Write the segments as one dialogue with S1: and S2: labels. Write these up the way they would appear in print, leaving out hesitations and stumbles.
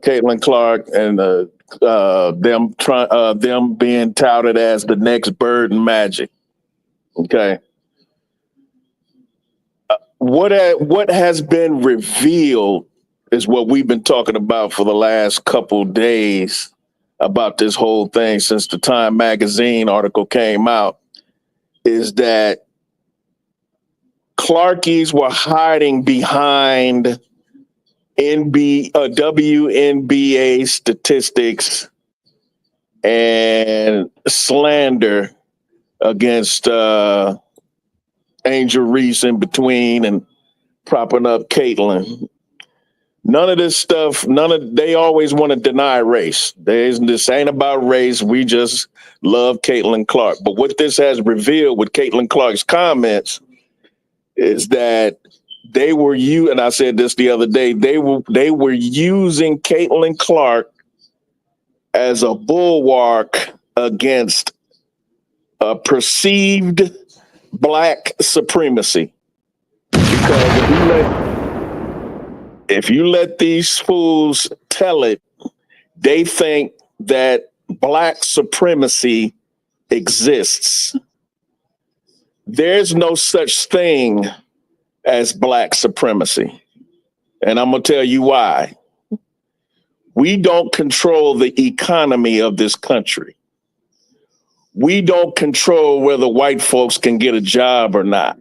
S1: Caitlin Clark and them being touted as the next Bird and Magic. Okay. What has been revealed is what we've been talking about for the last couple days about this whole thing since the Time magazine article came out, is that Clarkies were hiding behind WNBA statistics and slander against Angel Reese in between and propping up Caitlin. None of this stuff, they always want to deny race. This ain't about race. We just love Caitlin Clark. But what this has revealed with Caitlin Clark's comments is that they were and I said this the other day, they were using Caitlin Clark as a bulwark against a perceived Black supremacy. Because if you let these fools tell it, they think that Black supremacy exists. There's no such thing as Black supremacy. And I'm going to tell you why. We don't control the economy of this country. We don't control whether white folks can get a job or not.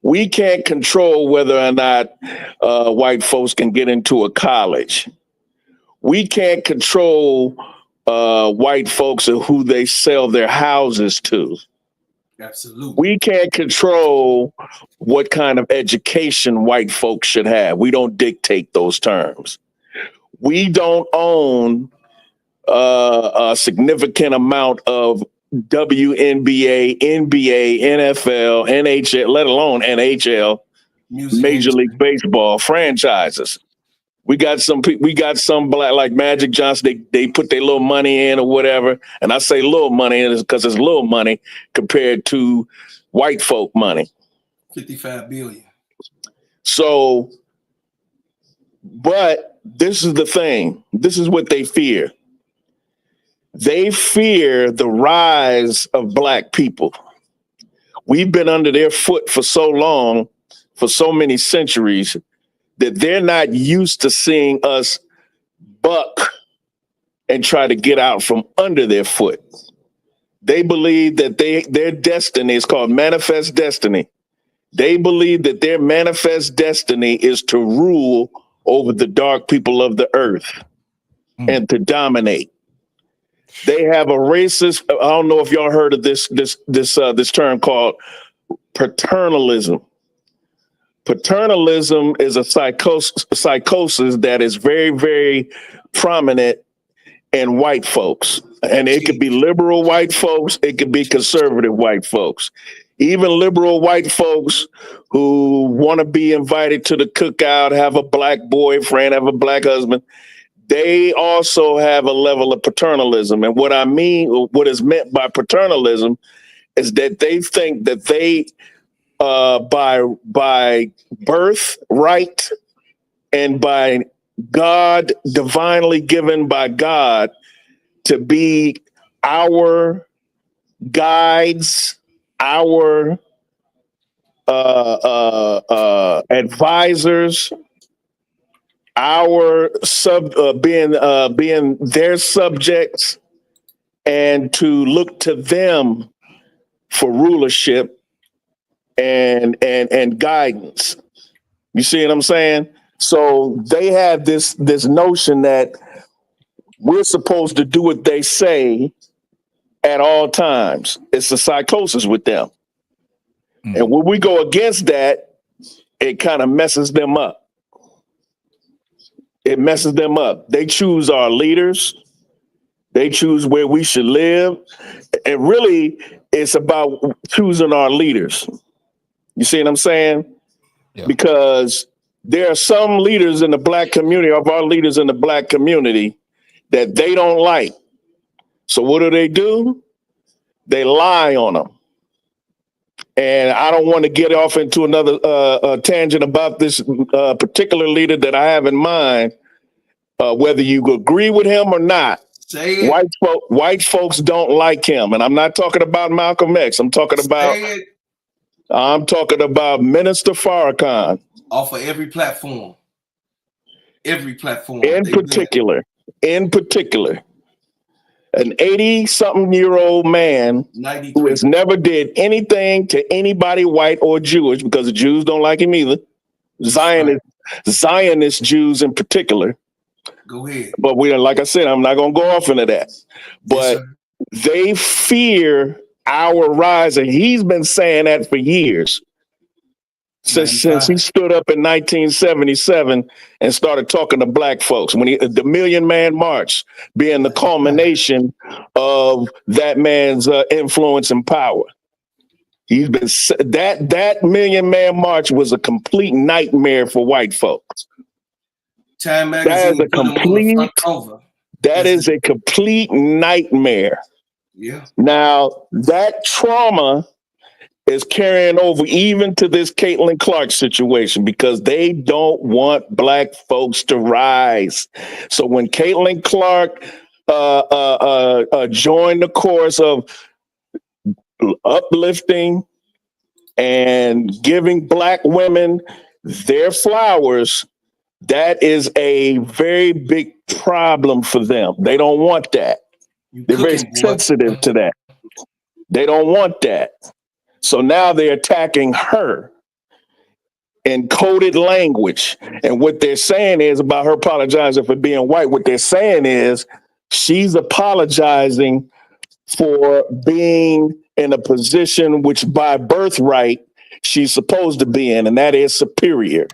S1: We can't control whether or not white folks can get into a college. We can't control white folks and who they sell their houses to.
S2: Absolutely.
S1: We can't control what kind of education white folks should have. We don't dictate those terms. We don't own a significant amount of WNBA, NBA, NFL, NHL, let alone NHL, Major League Baseball franchises. We got some Black, like Magic Johnson. They put their little money in or whatever, and I say little money in because it's little money compared to white folk money.
S2: 55 billion.
S1: So, but this is the thing. This is what they fear. They fear the rise of Black people. We've been under their foot for so long, for so many centuries, that they're not used to seeing us buck and try to get out from under their foot. They believe that their destiny is called manifest destiny. They believe that their manifest destiny is to rule over the dark people of the earth and to dominate. They have a racist. I don't know if y'all heard of this term called paternalism. Paternalism is a psychosis that is very, very prominent in white folks. And it could be liberal white folks. It could be conservative white folks. Even liberal white folks who want to be invited to the cookout, have a Black boyfriend, have a Black husband, they also have a level of paternalism. And what I mean, what is meant by paternalism is that they think that they, by birth right and by God, divinely given by God, to be our guides, our advisors, our being their subjects, and to look to them for rulership and guidance. You see what I'm saying? So they have this notion that we're supposed to do what they say at all times. It's a psychosis with them. And when we go against that, it kind of messes them up. It messes them up. They choose our leaders. They choose where we should live. And really, it's about choosing our leaders. You see what I'm saying? Yeah. Because there are some leaders in the Black community, of our leaders in the Black community, that they don't like. So what do? They lie on them. And I don't want to get off into another tangent about this particular leader that I have in mind. Whether you agree with him or not,
S2: Say it.
S1: white folks don't like him. And I'm not talking about Malcolm X. I'm talking about
S2: Say it
S1: Minister Farrakhan
S2: off of every platform. Every platform.
S1: in
S2: They've been
S1: particular. In particular, an 80-something-year-old man who
S2: 93.
S1: has never did anything to anybody white or Jewish, because the Jews don't like him either. Zionist Jews in particular.
S2: Go ahead.
S1: But like I said, I'm not going to go off into that. But they fear our rise, and he's been saying that for years. Since he stood up in 1977 and started talking to black folks, when the Million Man March being the culmination of that man's influence and power. He's been that Million Man March was a complete nightmare for white folks.
S2: Time magazine put him on the front cover.
S1: That is a complete nightmare.
S2: Yeah.
S1: Now that trauma is carrying over even to this Caitlin Clark situation, because they don't want black folks to rise. So when Caitlin Clark joined the chorus of uplifting and giving black women their flowers, that is a very big problem for them. They don't want that. They're very sensitive to that. They don't want that. So now they're attacking her in coded language. And what they're saying is about her apologizing for being white. What they're saying is she's apologizing for being in a position which by birthright she's supposed to be in, and that is superior.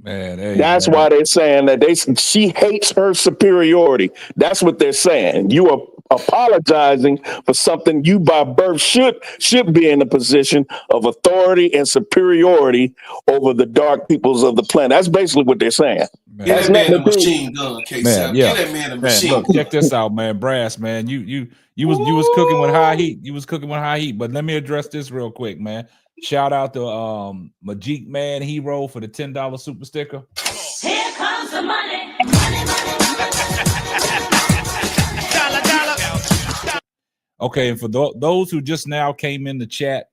S3: Man,
S1: that's why they're saying that she hates her superiority. That's what they're saying. You are apologizing for something you by birth should be in a position of authority and superiority over the dark peoples of the planet. That's basically what they're saying.
S2: Man. Get that man a machine gun, man. Yeah. Get that man a machine gun.
S3: Look, check this out, man. Brass, man. You was cooking with high heat. You was cooking with high heat. But let me address this real quick, man. Shout out to Majik Man Hero for the $10 super sticker.
S4: Here comes the money.
S3: Okay, and for those who just now came in the chat,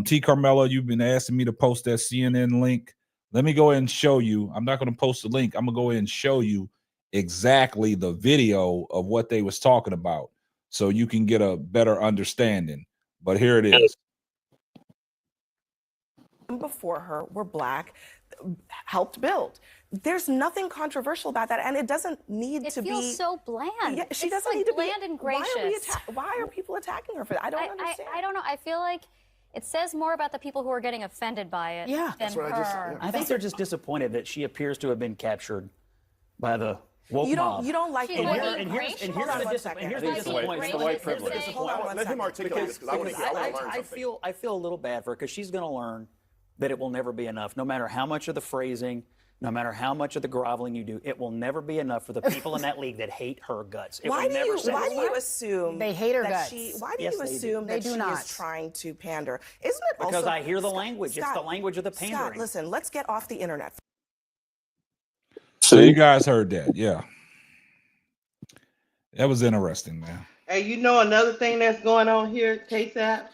S3: T. Carmelo, you've been asking me to post that CNN link. Let me go ahead and show you. I'm not going to post the link. I'm going to go ahead and show you exactly the video of what they was talking about so you can get a better understanding. But here it is.
S5: Before her were black, helped build. There's nothing controversial about that, and it doesn't need to be.
S6: It feels so bland.
S5: Yeah, she doesn't
S6: like
S5: need to
S6: bland
S5: be
S6: and gracious.
S5: Why are people attacking her for that? I don't understand.
S6: I don't know. I feel like it says more about the people who are getting offended by it than her.
S7: I think they're just disappointed that she appears to have been captured by the woke mob.
S5: You don't like the
S7: and here's the disappointment.
S8: It's the white privilege.
S7: Let him articulate this, because I want to learn something. I feel a little bad for her, because she's going to learn that it will never be enough. No matter how much of the phrasing, no matter how much of the groveling you do, it will never be enough for the people in that league that hate her guts.
S5: Why do you assume
S9: they hate her guts?
S5: Why do you assume that she is trying to pander? Isn't it also
S7: because I hear the language? It's the language of the pandering.
S5: Scott, listen, let's get off the internet.
S3: So you guys heard that, yeah. That was interesting, man.
S10: Hey, you know another thing that's going on here, KSAP?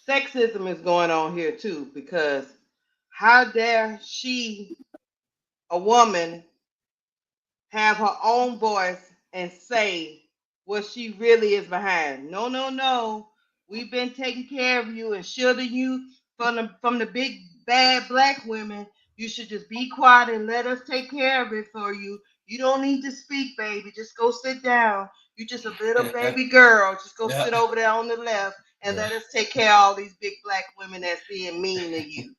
S10: Sexism is going on here too, because how dare she, a woman, have her own voice and say what she really is behind? No, no, no. We've been taking care of you and shielding you from the big bad black women. You should just be quiet and let us take care of it for you. You don't need to speak, baby. Just go sit down. You just a little baby girl. Just go sit over there on the left and let us take care of all these big black women that's being mean to you.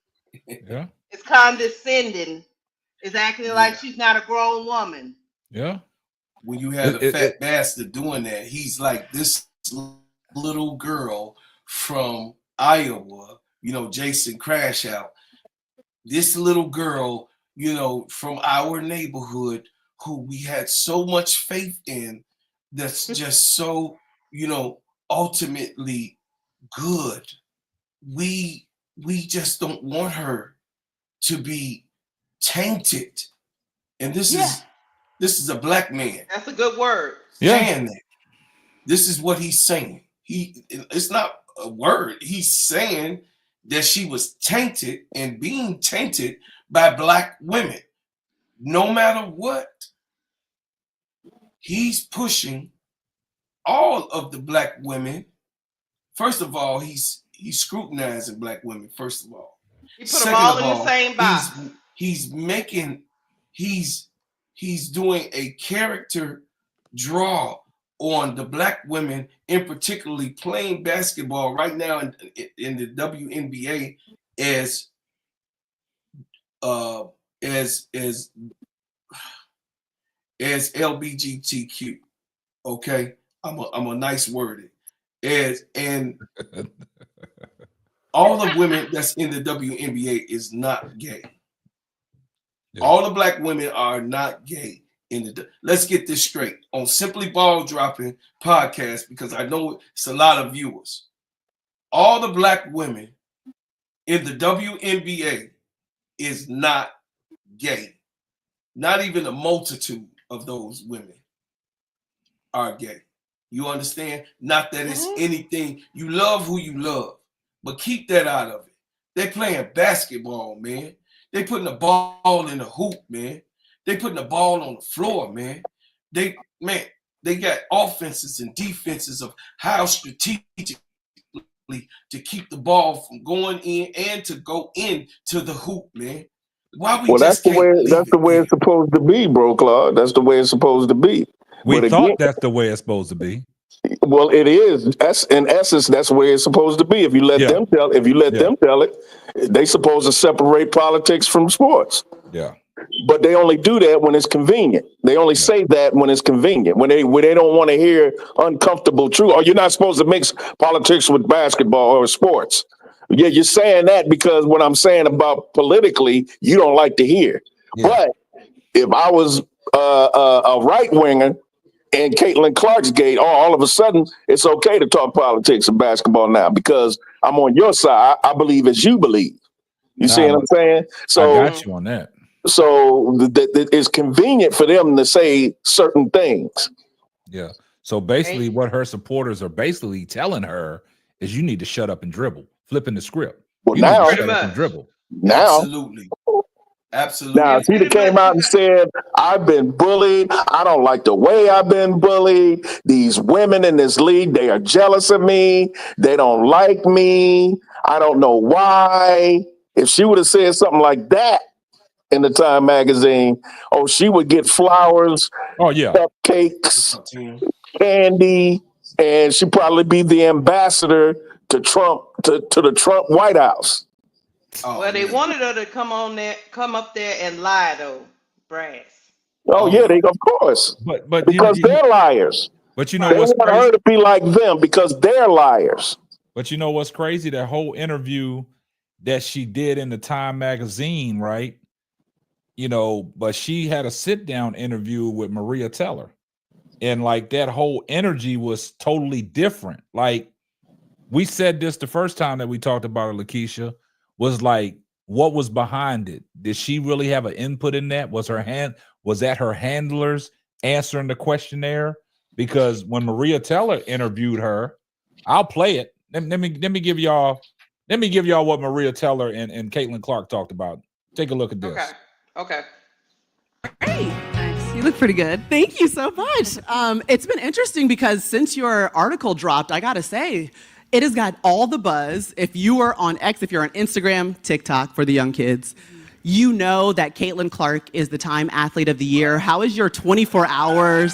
S3: Yeah.
S10: It's condescending. It's acting like she's not a grown woman.
S3: Yeah.
S2: When you have a fat bastard doing that, he's like this little girl from Iowa, Jason Crash Out. This little girl, from our neighborhood who we had so much faith in, that's just so, ultimately good. We just don't want her to be tainted And this is a black man.
S10: That's a good word.
S2: Saying that. This is what he's saying. It's not a word. He's saying that she was tainted and being tainted by black women. No matter what, he's pushing all of the black women. First of all, he's scrutinizing black women. First of all,
S10: he put them all in the same box.
S2: He's doing a character draw on the black women, in particularly playing basketball right now in the WNBA as LBGTQ. Okay, I'm a nice worded and all the women that's in the WNBA is not gay. Yeah. All the black women are not gay. Let's get this straight on Simply Ball Dropping podcast, because I know it's a lot of viewers. All the black women in the WNBA is not gay. Not even a multitude of those women are gay. You understand? Not that it's anything. You love who you love, but keep that out of it. They playing basketball, man. They putting the ball in the hoop, man. They putting the ball on the floor, man. They got offenses and defenses of how strategically to keep the ball from going in and to go into the hoop, man. Why we
S1: that's the way it's supposed to be, bro, Claude. That's the way it's supposed to be.
S3: We thought that's the way it's supposed to be.
S1: Well, it is. That's in essence, that's the way it's supposed to be. If you let them tell, them tell it, they supposed to separate politics from sports.
S3: Yeah.
S1: But they only do that when it's convenient. They only say that when it's convenient. When they don't want to hear uncomfortable truth. Or you're not supposed to mix politics with basketball or sports. Yeah, you're saying that because what I'm saying about politically, you don't like to hear. Yeah. But if I was a right winger and Caitlin Clark's gate, all of a sudden it's okay to talk politics and basketball now because I'm on your side. I believe as you believe. You see what I'm saying? So
S3: I got you on that.
S1: So it's convenient for them to say certain things.
S3: Yeah. So basically what her supporters are basically telling her is you need to shut up and dribble, flipping the script.
S1: Well,
S3: you
S1: now,
S3: need to shut up and dribble.
S1: Now,
S2: Absolutely.
S1: Now, if he'd came out and said, I've been bullied. I don't like the way I've been bullied. These women in this league, they are jealous of me. They don't like me. I don't know why. If she would have said something like that in the Time magazine, she would get flowers, cupcakes, candy, and she'd probably be the ambassador to Trump, to the Trump White House.
S10: Well, they wanted her to come up there and lie, though, Brass.
S1: Of course.
S3: But
S1: because they're liars.
S3: But you know
S1: they
S3: what's
S1: want
S3: crazy?
S1: her to be like them because they're liars.
S3: But you know what's crazy? That whole interview that she did in the Time magazine, right? But she had a sit-down interview with Maria Teller. And like that whole energy was totally different. Like we said this the first time that we talked about it, Lakeisha, was like, what was behind it? Did she really have an input in that? Was that her handlers answering the questionnaire? Because when Maria Teller interviewed her, I'll play it. Let me give y'all what Maria Teller and Caitlin Clark talked about. Take a look at this.
S10: Okay.
S8: Great. Nice. You look pretty good. Thank you so much. It's been interesting because since your article dropped, I gotta say, it has got all the buzz. If you are on X, if you're on Instagram, TikTok for the young kids, you know that Caitlin Clark is the Time Athlete of the Year. How has your 24 hours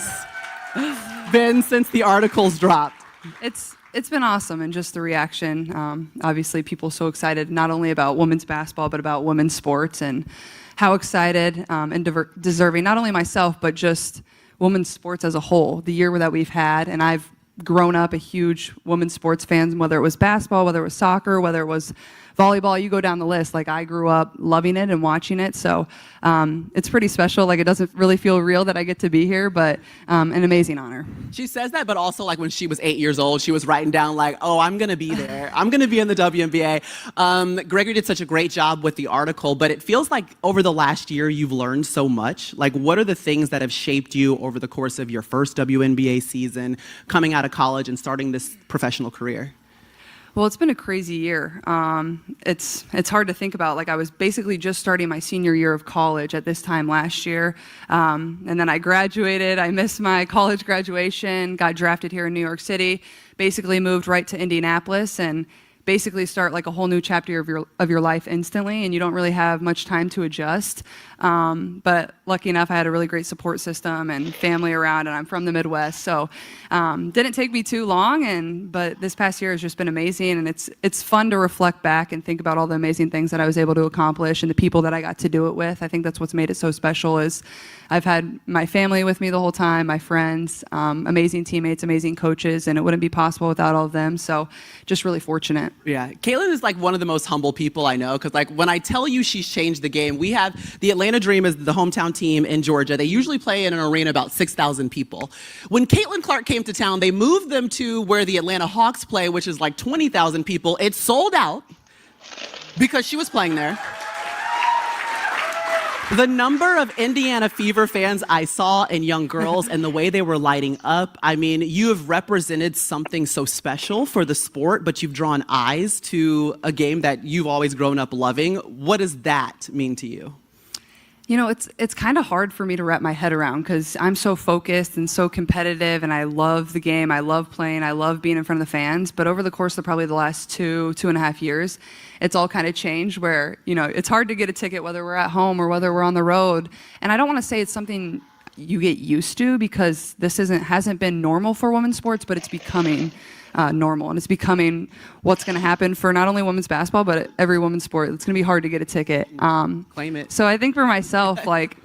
S8: been since the articles dropped?
S9: It's been awesome, and just the reaction. Obviously, people so excited not only about women's basketball, but about women's sports, and how excited and deserving, not only myself, but just women's sports as a whole, the year that we've had. And I've grown up a huge women's sports fan, whether it was basketball, whether it was soccer, whether it was volleyball, you go down the list. Like I grew up loving it and watching it. So it's pretty special. Like it doesn't really feel real that I get to be here, but an amazing honor.
S8: She says that, but also like when she was 8 years old, she was writing down like, oh, I'm going to be there. I'm going to be in the WNBA. Gregory did such a great job with the article, but it feels like over the last year, you've learned so much. Like what are the things that have shaped you over the course of your first WNBA season, coming out of college and starting this professional career?
S9: Well, it's been a crazy year. It's hard to think about. Like I was basically just starting my senior year of college at this time last year. And then I graduated. I missed my college graduation, got drafted here in New York City, basically moved right to Indianapolis and basically start like a whole new chapter of your life instantly, and you don't really have much time to adjust. But lucky enough, I had a really great support system and family around, and I'm from the Midwest, so didn't take me too long. But this past year has just been amazing, and it's fun to reflect back and think about all the amazing things that I was able to accomplish and the people that I got to do it with. I think that's what's made it so special. Is I've had my family with me the whole time, my friends, amazing teammates, amazing coaches, and it wouldn't be possible without all of them. So just really fortunate.
S8: Yeah, Caitlin is like one of the most humble people I know, because like when I tell you she's changed the game, we have the Atlanta Dream is the hometown team in Georgia. They usually play in an arena about 6,000 people. When Caitlin Clark came to town, they moved them to where the Atlanta Hawks play, which is like 20,000 people. It sold out because she was playing there. The number of Indiana Fever fans I saw and young girls and the way they were lighting up, I mean, you have represented something so special for the sport, but you've drawn eyes to a game that you've always grown up loving. What does that mean to you?
S9: You know, it's kind of hard for me to wrap my head around because I'm so focused and so competitive, and I love the game. I love playing. I love being in front of the fans. But over the course of probably the last 2.5 years, it's all kind of changed where, you know, it's hard to get a ticket whether we're at home or whether we're on the road. And I don't want to say it's something you get used to because this hasn't been normal for women's sports, but it's becoming normal, and it's becoming what's going to happen for not only women's basketball but every women's sport. It's going to be hard to get a ticket.
S8: Claim it.
S9: So I think for myself, like,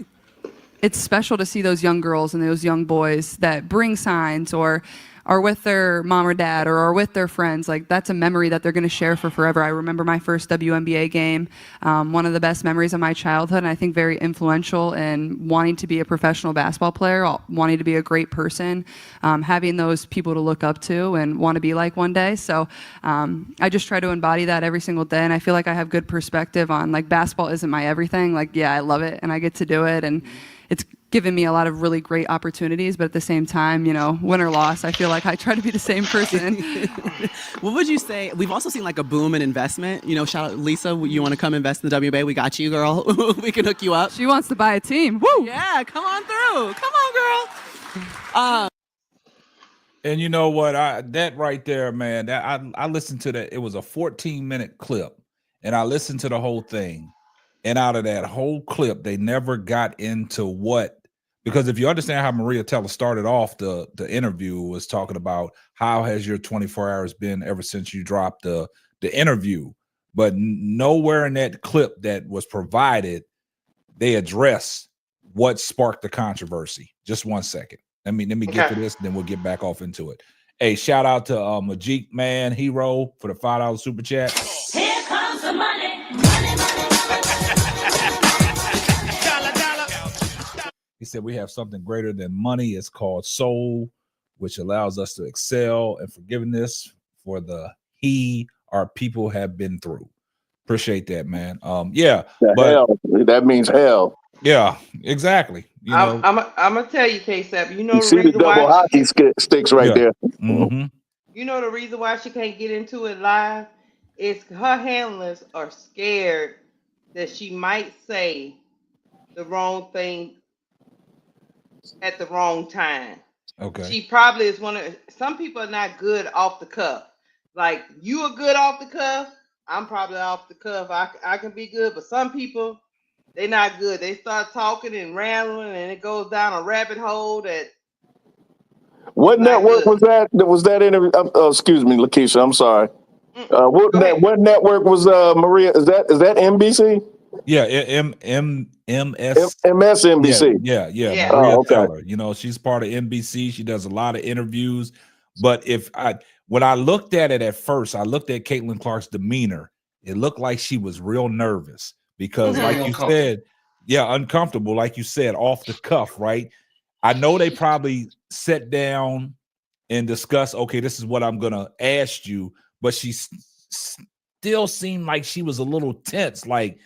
S9: it's special to see those young girls and those young boys that bring signs or are with their mom or dad or are with their friends. Like, that's a memory that they're going to share for forever. I remember my first WNBA game, one of the best memories of my childhood, and I think very influential in wanting to be a professional basketball player, wanting to be a great person, having those people to look up to and want to be like one day. So I just try to embody that every single day, and I feel like I have good perspective on, like, basketball isn't my everything. Like, yeah, I love it, and I get to do it, and it's given me a lot of really great opportunities, but at the same time, you know, win or loss, I feel like I try to be the same person.
S8: What would you say? We've also seen like a boom in investment. You know, shout out Lisa, you want to come invest in the WNBA? We got you, girl. We can hook you up.
S9: She wants to buy a team. Woo!
S8: Yeah, come on through. Come on, girl.
S3: And you know what? That right there, man, that I listened to that. It was a 14-minute clip, and I listened to the whole thing. And out of that whole clip, they never got into what, because if you understand how Maria Teller started off the interview, was talking about how has your 24 hours been ever since you dropped the interview. But nowhere in that clip that was provided, they address what sparked the controversy. Just 1 second. Let me get to this, then we'll get back off into it. Hey, shout out to Majik Man Hero for the $5 super chat.
S4: Here comes the money.
S3: He said, we have something greater than money. It's called soul, which allows us to excel and forgiveness for our people have been through. Appreciate that, man. Yeah.
S1: Hell, that means hell.
S3: Yeah, exactly. You know,
S10: I'm gonna tell you, K-Sap, you know
S1: You
S10: the
S1: see the
S10: reason
S1: double
S10: why
S1: hockey sticks right there.
S3: Mm-hmm.
S10: you know the reason why she can't get into it live is her handlers are scared that she might say the wrong thing at the wrong time.
S3: Okay.
S10: She probably is some people are not good off the cuff. Like, you are good off the cuff, I'm probably off the cuff. I can be good, but some people, they're not good. They start talking and rambling, and it goes down a rabbit hole that.
S1: What network was that? Was that interview? Excuse me, Lakeisha. I'm sorry. What network was Maria? Is that NBC?
S3: Yeah,
S1: MSNBC.
S3: Yeah.
S10: Yeah.
S3: Maria
S1: okay.
S3: Teller. You know, she's part of NBC. She does a lot of interviews. But when I looked at it at first, I looked at Caitlin Clark's demeanor, it looked like she was real nervous because, like you said, yeah, uncomfortable, like you said, off the cuff, right? I know they probably sat down and discussed, okay, this is what I'm gonna ask you, but she still seemed like she was a little tense, like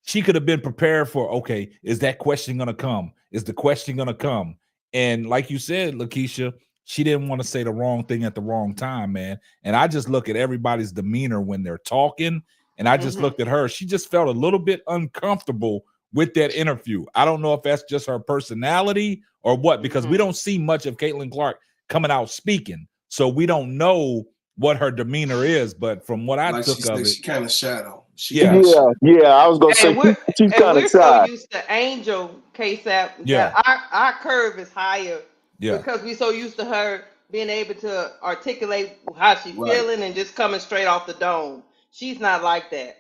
S3: she could have been prepared for, okay, is that question gonna come? Is the question gonna come? And like you said, Lakeisha, she didn't want to say the wrong thing at the wrong time, man. And I just look at everybody's demeanor when they're talking, and I just looked at her. She just felt a little bit uncomfortable with that interview. I don't know if that's just her personality or what, because we don't see much of Caitlin Clark coming out speaking, so we don't know what her demeanor is. But from what I took of it,
S2: she kind of shadow.
S1: Yeah, I was gonna say she's kind of
S10: we're so
S1: shy.
S10: used to Angel KSAP
S3: Yeah.
S10: that our curve is higher
S3: Yeah.
S10: because we're so used to her being able to articulate how she's feeling and just coming straight off the dome. She's not like that.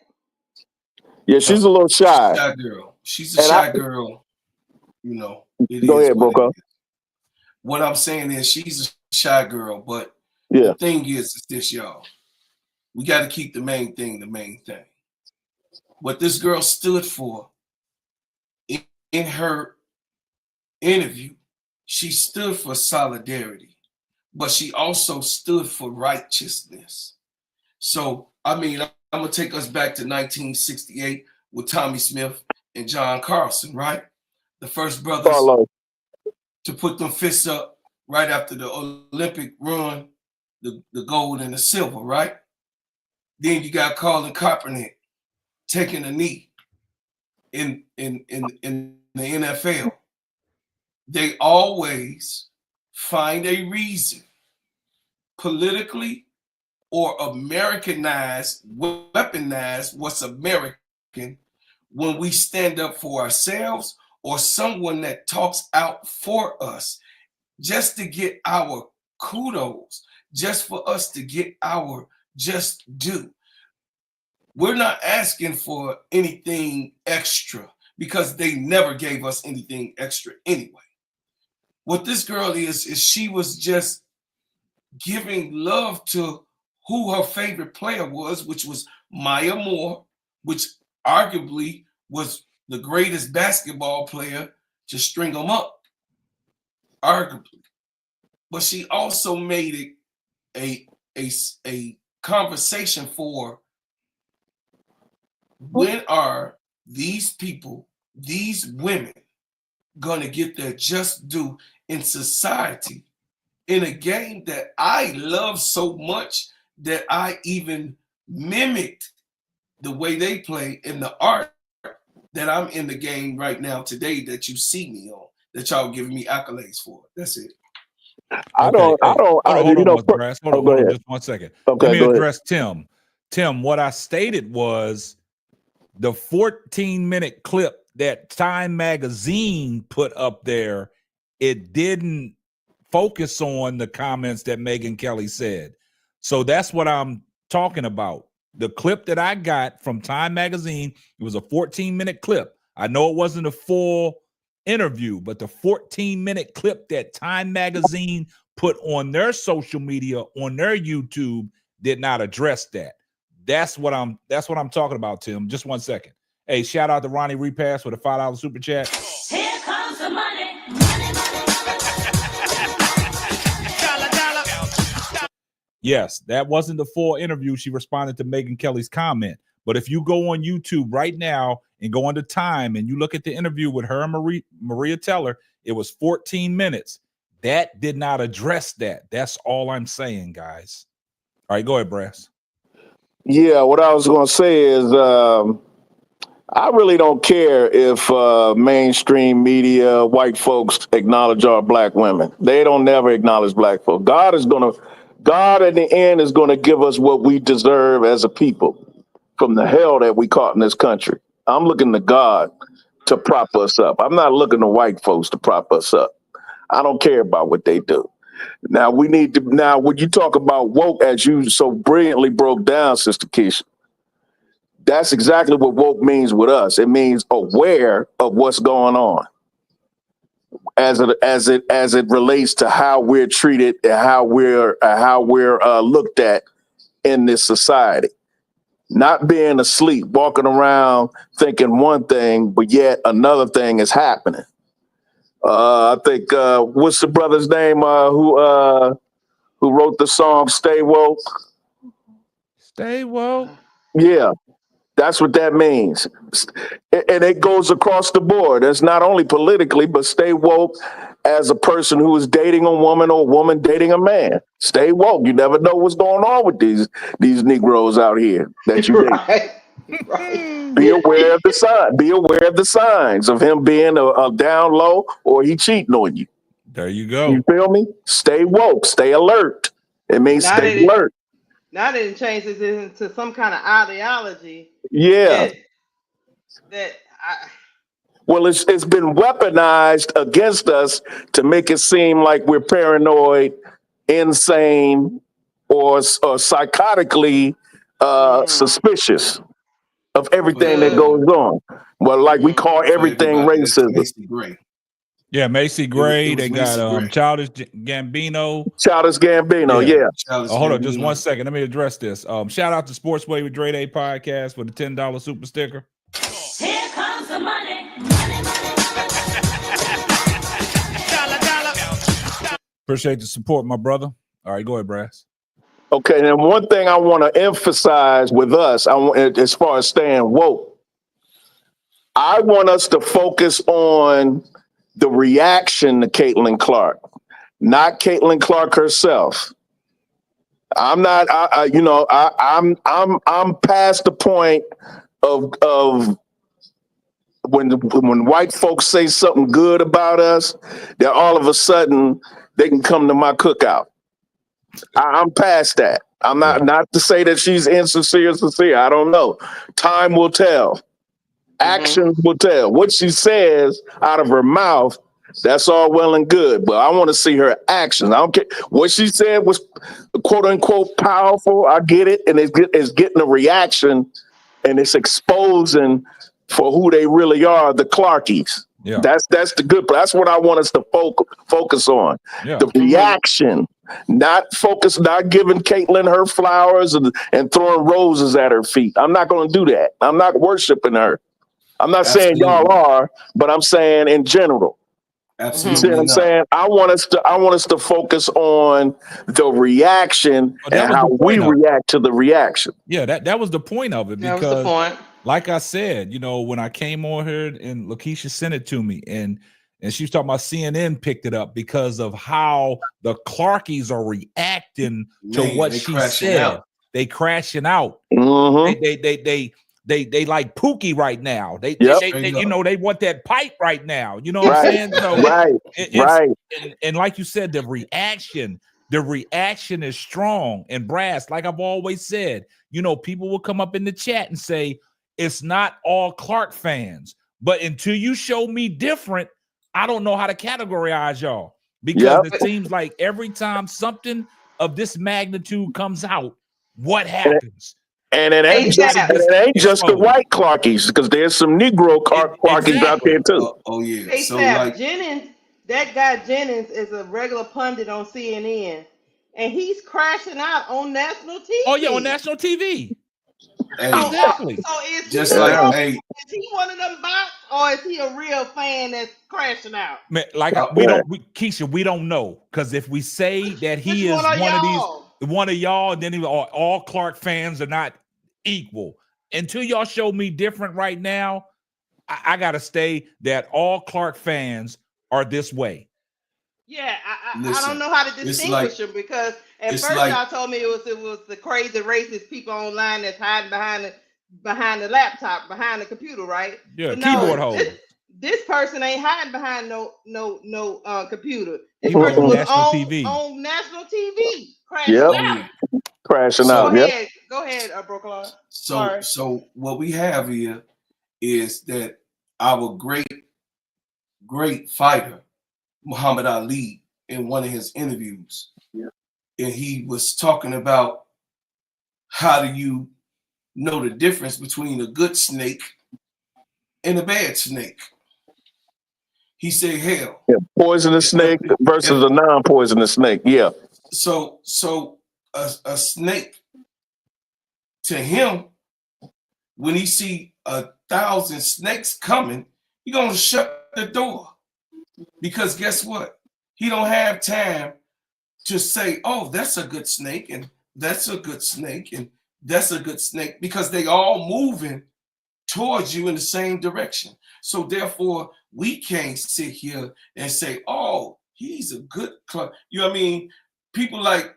S1: Yeah, she's a little shy.
S2: Shy girl. She's a shy girl. You know, it
S1: Go
S2: is
S1: ahead,
S2: what
S1: Boko.
S2: it is. What I'm saying is she's a shy girl, but
S1: Yeah.
S2: the thing is this, y'all. We got to keep the main thing the main thing. What this girl stood for in her interview, she stood for solidarity, but she also stood for righteousness. So, I mean, I'm going to take us back to 1968 with Tommy Smith and John Carlson, right? The first brothers to put them fists up right after the Olympic run, the gold and the silver, right? Then you got Colin Kaepernick taking a knee in the NFL. They always find a reason, politically or Americanized, weaponize what's American when we stand up for ourselves or someone that talks out for us, just to get our kudos, just for us to get our just due. We're not asking for anything extra because they never gave us anything extra anyway. What this girl is she was just giving love to who her favorite player was, which was Maya Moore, which arguably was the greatest basketball player to string them up, arguably. But she also made it a conversation for when are these people, these women, gonna get their just due in society, in a game that I love so much that I even mimicked the way they play in the art that I'm in the game right now today that you see me on, that y'all giving me accolades for. That's it.
S3: Hold on just 1 second.
S1: Okay,
S3: Let me
S1: go ahead.
S3: address Tim. Tim, what I stated was the 14-minute clip that Time Magazine put up there, it didn't focus on the comments that Megyn Kelly said. So that's what I'm talking about. The clip that I got from Time Magazine, it was a 14-minute clip. I know it wasn't a full interview, but the 14-minute clip that Time Magazine put on their social media, on their YouTube, did not address that. That's what I'm talking about, Tim. Just 1 second. Hey, shout out to Ronnie Repass with a $5 super chat.
S4: Here comes the money.
S3: Yes, that wasn't the full interview. She responded to Megyn Kelly's comment. But if you go on YouTube right now and go into Time and you look at the interview with her and Maria Teller, it was 14 minutes. That did not address that. That's all I'm saying, guys. All right, go ahead, Brass.
S1: Yeah, what I was going to say is I really don't care if mainstream media, white folks acknowledge our black women. They don't never acknowledge black folks. God in the end is going to give us what we deserve as a people from the hell that we caught in this country. I'm looking to God to prop us up. I'm not looking to white folks to prop us up. I don't care about what they do. Now when you talk about woke, as you so brilliantly broke down, Sister Keisha, that's exactly what woke means with us. It means aware of what's going on as it relates to how we're treated and how we're looked at in this society. not being asleep, walking around thinking one thing, but yet another thing is happening. I think what's the brother's name who wrote the song "Stay Woke"?
S3: Stay woke.
S1: Yeah, that's what that means, and it goes across the board. It's not only politically, but stay woke as a person who is dating a woman or a woman dating a man. Stay woke. You never know what's going on with these Negroes out here that you date.
S10: Right.
S1: Be aware of the sign. Be aware of the signs of him being a down low or he cheating on you.
S3: There you go.
S1: You feel me? Stay woke. Stay alert. It means
S10: Now
S1: stay
S10: that
S1: alert.
S10: Now that it changes into some kind of ideology.
S1: Yeah.
S10: That
S1: Well, it's been weaponized against us to make it seem like we're paranoid, insane, or psychotically suspicious of everything that goes on. Well, like we call everything racism.
S2: Macy Gray.
S3: Yeah, Macy Gray.
S2: It was
S3: they
S2: Macy
S3: got
S2: Gray.
S3: Childish Gambino.
S1: Childish Gambino, yeah.
S3: Hold on, just 1 second. Let me address this. Shout out to Sportsway with Dre Day podcast for the $10 super sticker.
S4: Here comes the money.
S3: Appreciate the support, my brother. All right, go ahead, Brass.
S1: Okay, and one thing I want to emphasize with us, as far as staying woke, I want us to focus on the reaction to Caitlin Clark, not Caitlin Clark herself. I'm not, I'm past the point of when white folks say something good about us, that all of a sudden they can come to my cookout. I'm past that. I'm not to say that she's insincere, sincere. I don't know. Time will tell. Actions will tell. What she says out of her mouth, that's all well and good. But I want to see her actions. I don't care. What she said was quote unquote powerful. I get it. And it's getting a reaction and it's exposing for who they really are, the Clarkies.
S3: Yeah.
S1: That's the good. That's what I want us to focus on.
S3: Yeah.
S1: The reaction, not giving Caitlin her flowers and throwing roses at her feet. I'm not going to do that. I'm not worshiping her. I'm not saying y'all are, but I'm saying in general.
S2: Absolutely.
S1: You see what I'm saying? I want us to focus on the reaction and how we react to the reaction.
S3: Yeah, that was the point of it.
S10: That was the point.
S3: Like I said, when I came on here and Lakeisha sent it to me, and she was talking about CNN picked it up because of how the Clarkies are reacting to what she said. They crashing out.
S1: Mm-hmm.
S3: They like Pookie right now. They they want that pipe right now. You know what I'm saying? So
S1: right.
S3: And like you said, the reaction is strong. And Brass, like I've always said, people will come up in the chat and say it's not all Clark fans, but until you show me different, I don't know how to categorize y'all, because it seems like every time something of this magnitude comes out, what happens?
S1: And it ain't just the white Clarkies, because there's some Negro Clarkies out there too.
S2: Oh yeah.
S10: Hey,
S2: So
S10: Jennings, that guy Jennings is a regular pundit on CNN, and he's crashing out on national TV.
S3: Oh yeah, on national TV.
S2: Exactly.
S10: So is
S2: just
S10: he
S2: like
S10: is he one of them bots, or is he a real fan that's crashing out?
S3: Man, Keisha, we don't know, because if we say that he is one of y'all, then all Clark fans are not equal. Until y'all show me different right now, I gotta stay that all Clark fans are this way.
S10: Yeah, I don't know how to distinguish them, because at first y'all told me it was the crazy racist people online that's hiding behind the laptop, behind the computer, right?
S3: Yeah, keyboard holder.
S10: This person ain't hiding behind no computer. This person was on national TV, crashing out.
S1: Crashing out.
S10: Go ahead, Brooklyn.
S2: So what we have here is that our great fighter, Muhammad Ali, in one of his interviews, and he was talking about how do you know the difference between a good snake and a bad snake. He said, hell.
S1: Yeah, poisonous snake versus a non-poisonous snake. Yeah.
S2: So a snake, to him, when he see 1,000 snakes coming, he gonna shut the door. Because guess what? He don't have time to say, oh, that's a good snake, and that's a good snake, and that's a good snake, because they all moving towards you in the same direction. So therefore, we can't sit here and say, oh, he's a good club. You know what I mean? People like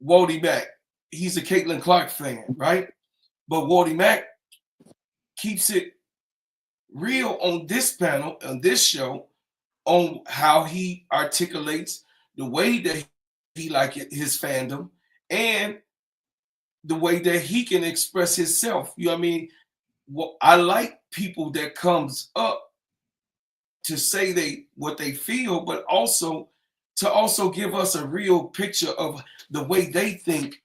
S2: Wody Mack, he's a Caitlin Clark fan, right? But Wody Mack keeps it real on this panel, on this show, on how he articulates the way that he like it, his fandom, and the way that he can express himself. You know what I mean? Well, I like people that comes up to say what they feel, but also to also give us a real picture of the way they think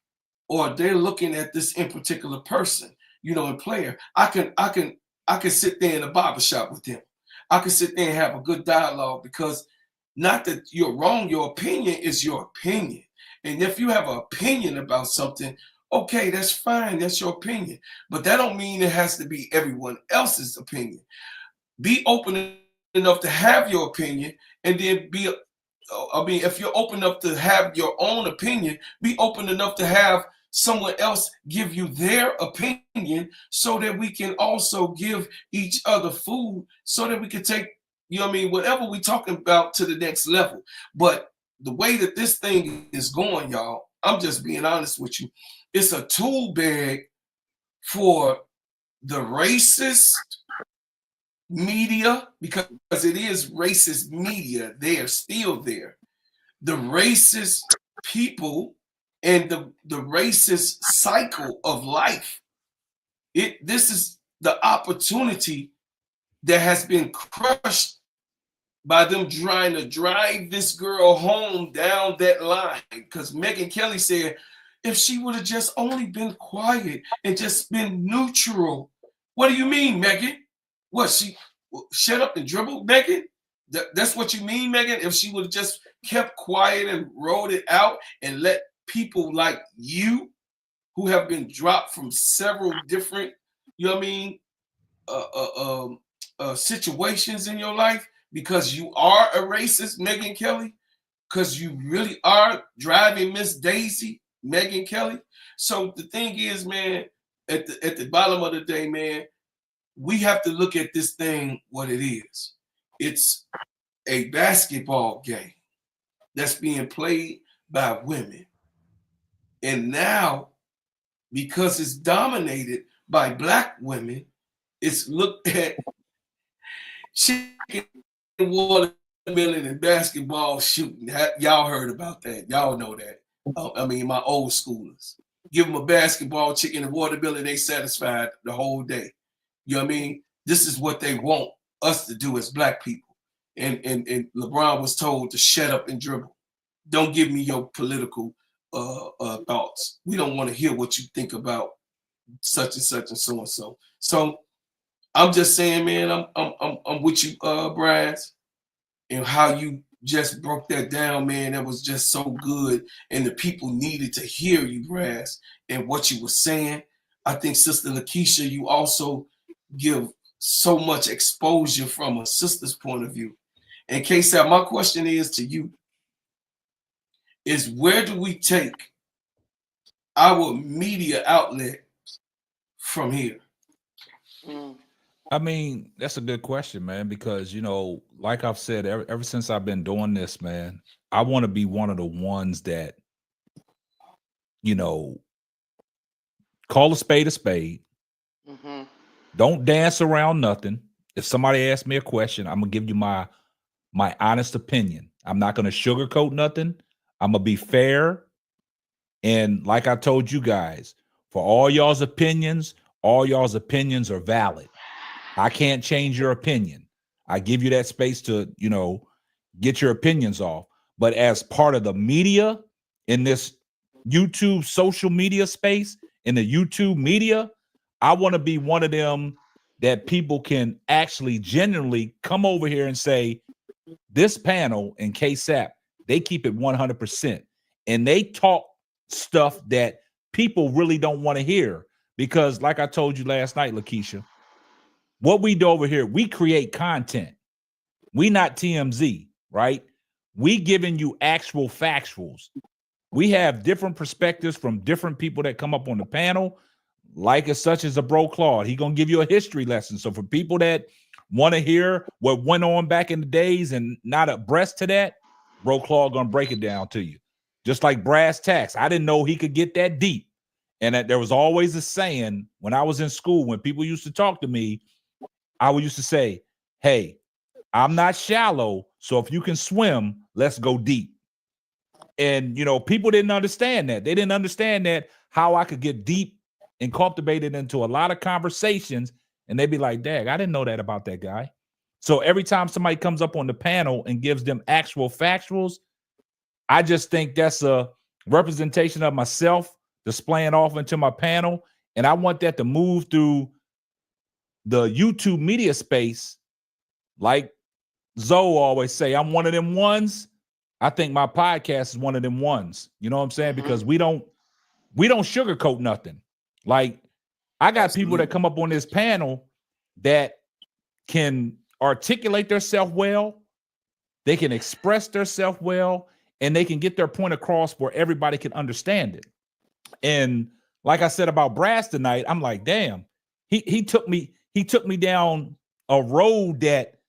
S2: or they're looking at this in particular person, you know, and player. I can sit there in a barbershop with them. I can sit there and have a good dialogue, because not that you're wrong, your opinion is your opinion. And if you have an opinion about something, okay, that's fine, that's your opinion. But that don't mean it has to be everyone else's opinion. Be open enough to have your opinion, and then if you're open enough to have your own opinion, be open enough to have someone else give you their opinion, so that we can also give each other food, so that we can take, you know what I mean, whatever we're talking about to the next level. But the way that this thing is going, y'all, I'm just being honest with you, it's a tool bag for the racist media, because it is racist media. They are still there. The racist people and the racist cycle of life. This is the opportunity that has been crushed by them trying to drive this girl home down that line. Because Megyn Kelly said, if she would have just only been quiet and just been neutral. What do you mean, Megyn? What, she shut up and dribble, Megyn? That's what you mean, Megyn? If she would have just kept quiet and rolled it out and let people like you, who have been dropped from several different, you know what I mean, situations in your life, because you are a racist, Megyn Kelly, because you really are driving Miss Daisy, Megyn Kelly. So the thing is, man, at the bottom of the day, man, we have to look at this thing what it is. It's a basketball game that's being played by women. And now, because it's dominated by Black women, it's looked at chicken, watermelon, and basketball shooting. Y'all heard about that. Y'all know that. I mean, my old schoolers. Give them a basketball, chicken, and watermelon, they satisfied the whole day. You know what I mean? This is what they want us to do as Black people. And LeBron was told to shut up and dribble. Don't give me your political thoughts. We don't want to hear what you think about such and such and so and so. So I'm just saying, man, I'm with you, Brian, and how you just broke that down, man. That was just so good, and the people needed to hear you, Brass, and what you were saying. I think Sister Lakeisha, you also give so much exposure from a sister's point of view. And K-Sap, my question is to you, is where do we take our media outlet from here?
S3: I mean, that's a good question, man, because, you know, like I've said, ever since I've been doing this, man, I want to be one of the ones that, you know, call a spade a spade.
S10: Mm-hmm.
S3: Don't dance around nothing. If somebody asks me a question, I'm going to give you my honest opinion. I'm not going to sugarcoat nothing. I'm going to be fair. And like I told you guys, for all y'all's opinions are valid. I can't change your opinion. I give you that space to, you know, get your opinions off. But as part of the media in this YouTube social media space, in the YouTube media, I want to be one of them that people can actually genuinely come over here and say, this panel in KSAP, they keep it 100%. And they talk stuff that people really don't want to hear. because like I told you last night, Lakeisha, what we do over here, we create content. We not TMZ, right? We giving you actual factuals. We have different perspectives from different people that come up on the panel, like as such as a Bro Claude. He gonna give you a history lesson. So for people that want to hear what went on back in the days and not abreast to that, Bro Claude gonna break it down to you. Just like brass tacks. I didn't know he could get that deep. And that there was always a saying when I was in school, when people used to talk to me, I would used to say, hey, I'm not shallow, so if you can swim, let's go deep. And, you know, people didn't understand that. They didn't understand that how I could get deep and cultivated into a lot of conversations. And they'd be like, Dag, I didn't know that about that guy. So every time somebody comes up on the panel and gives them actual factuals, I just think that's a representation of myself displaying off into my panel. And I want that to move through the YouTube media space. Like Zoe always say, I'm one of them ones. I think my podcast is one of them ones. You know what I'm saying? Because we don't sugarcoat nothing. Like I got people that come up on this panel that can articulate themselves well, they can express themselves well, and they can get their point across where everybody can understand it. And like I said about Brass tonight, I'm like, damn, he took me down a road that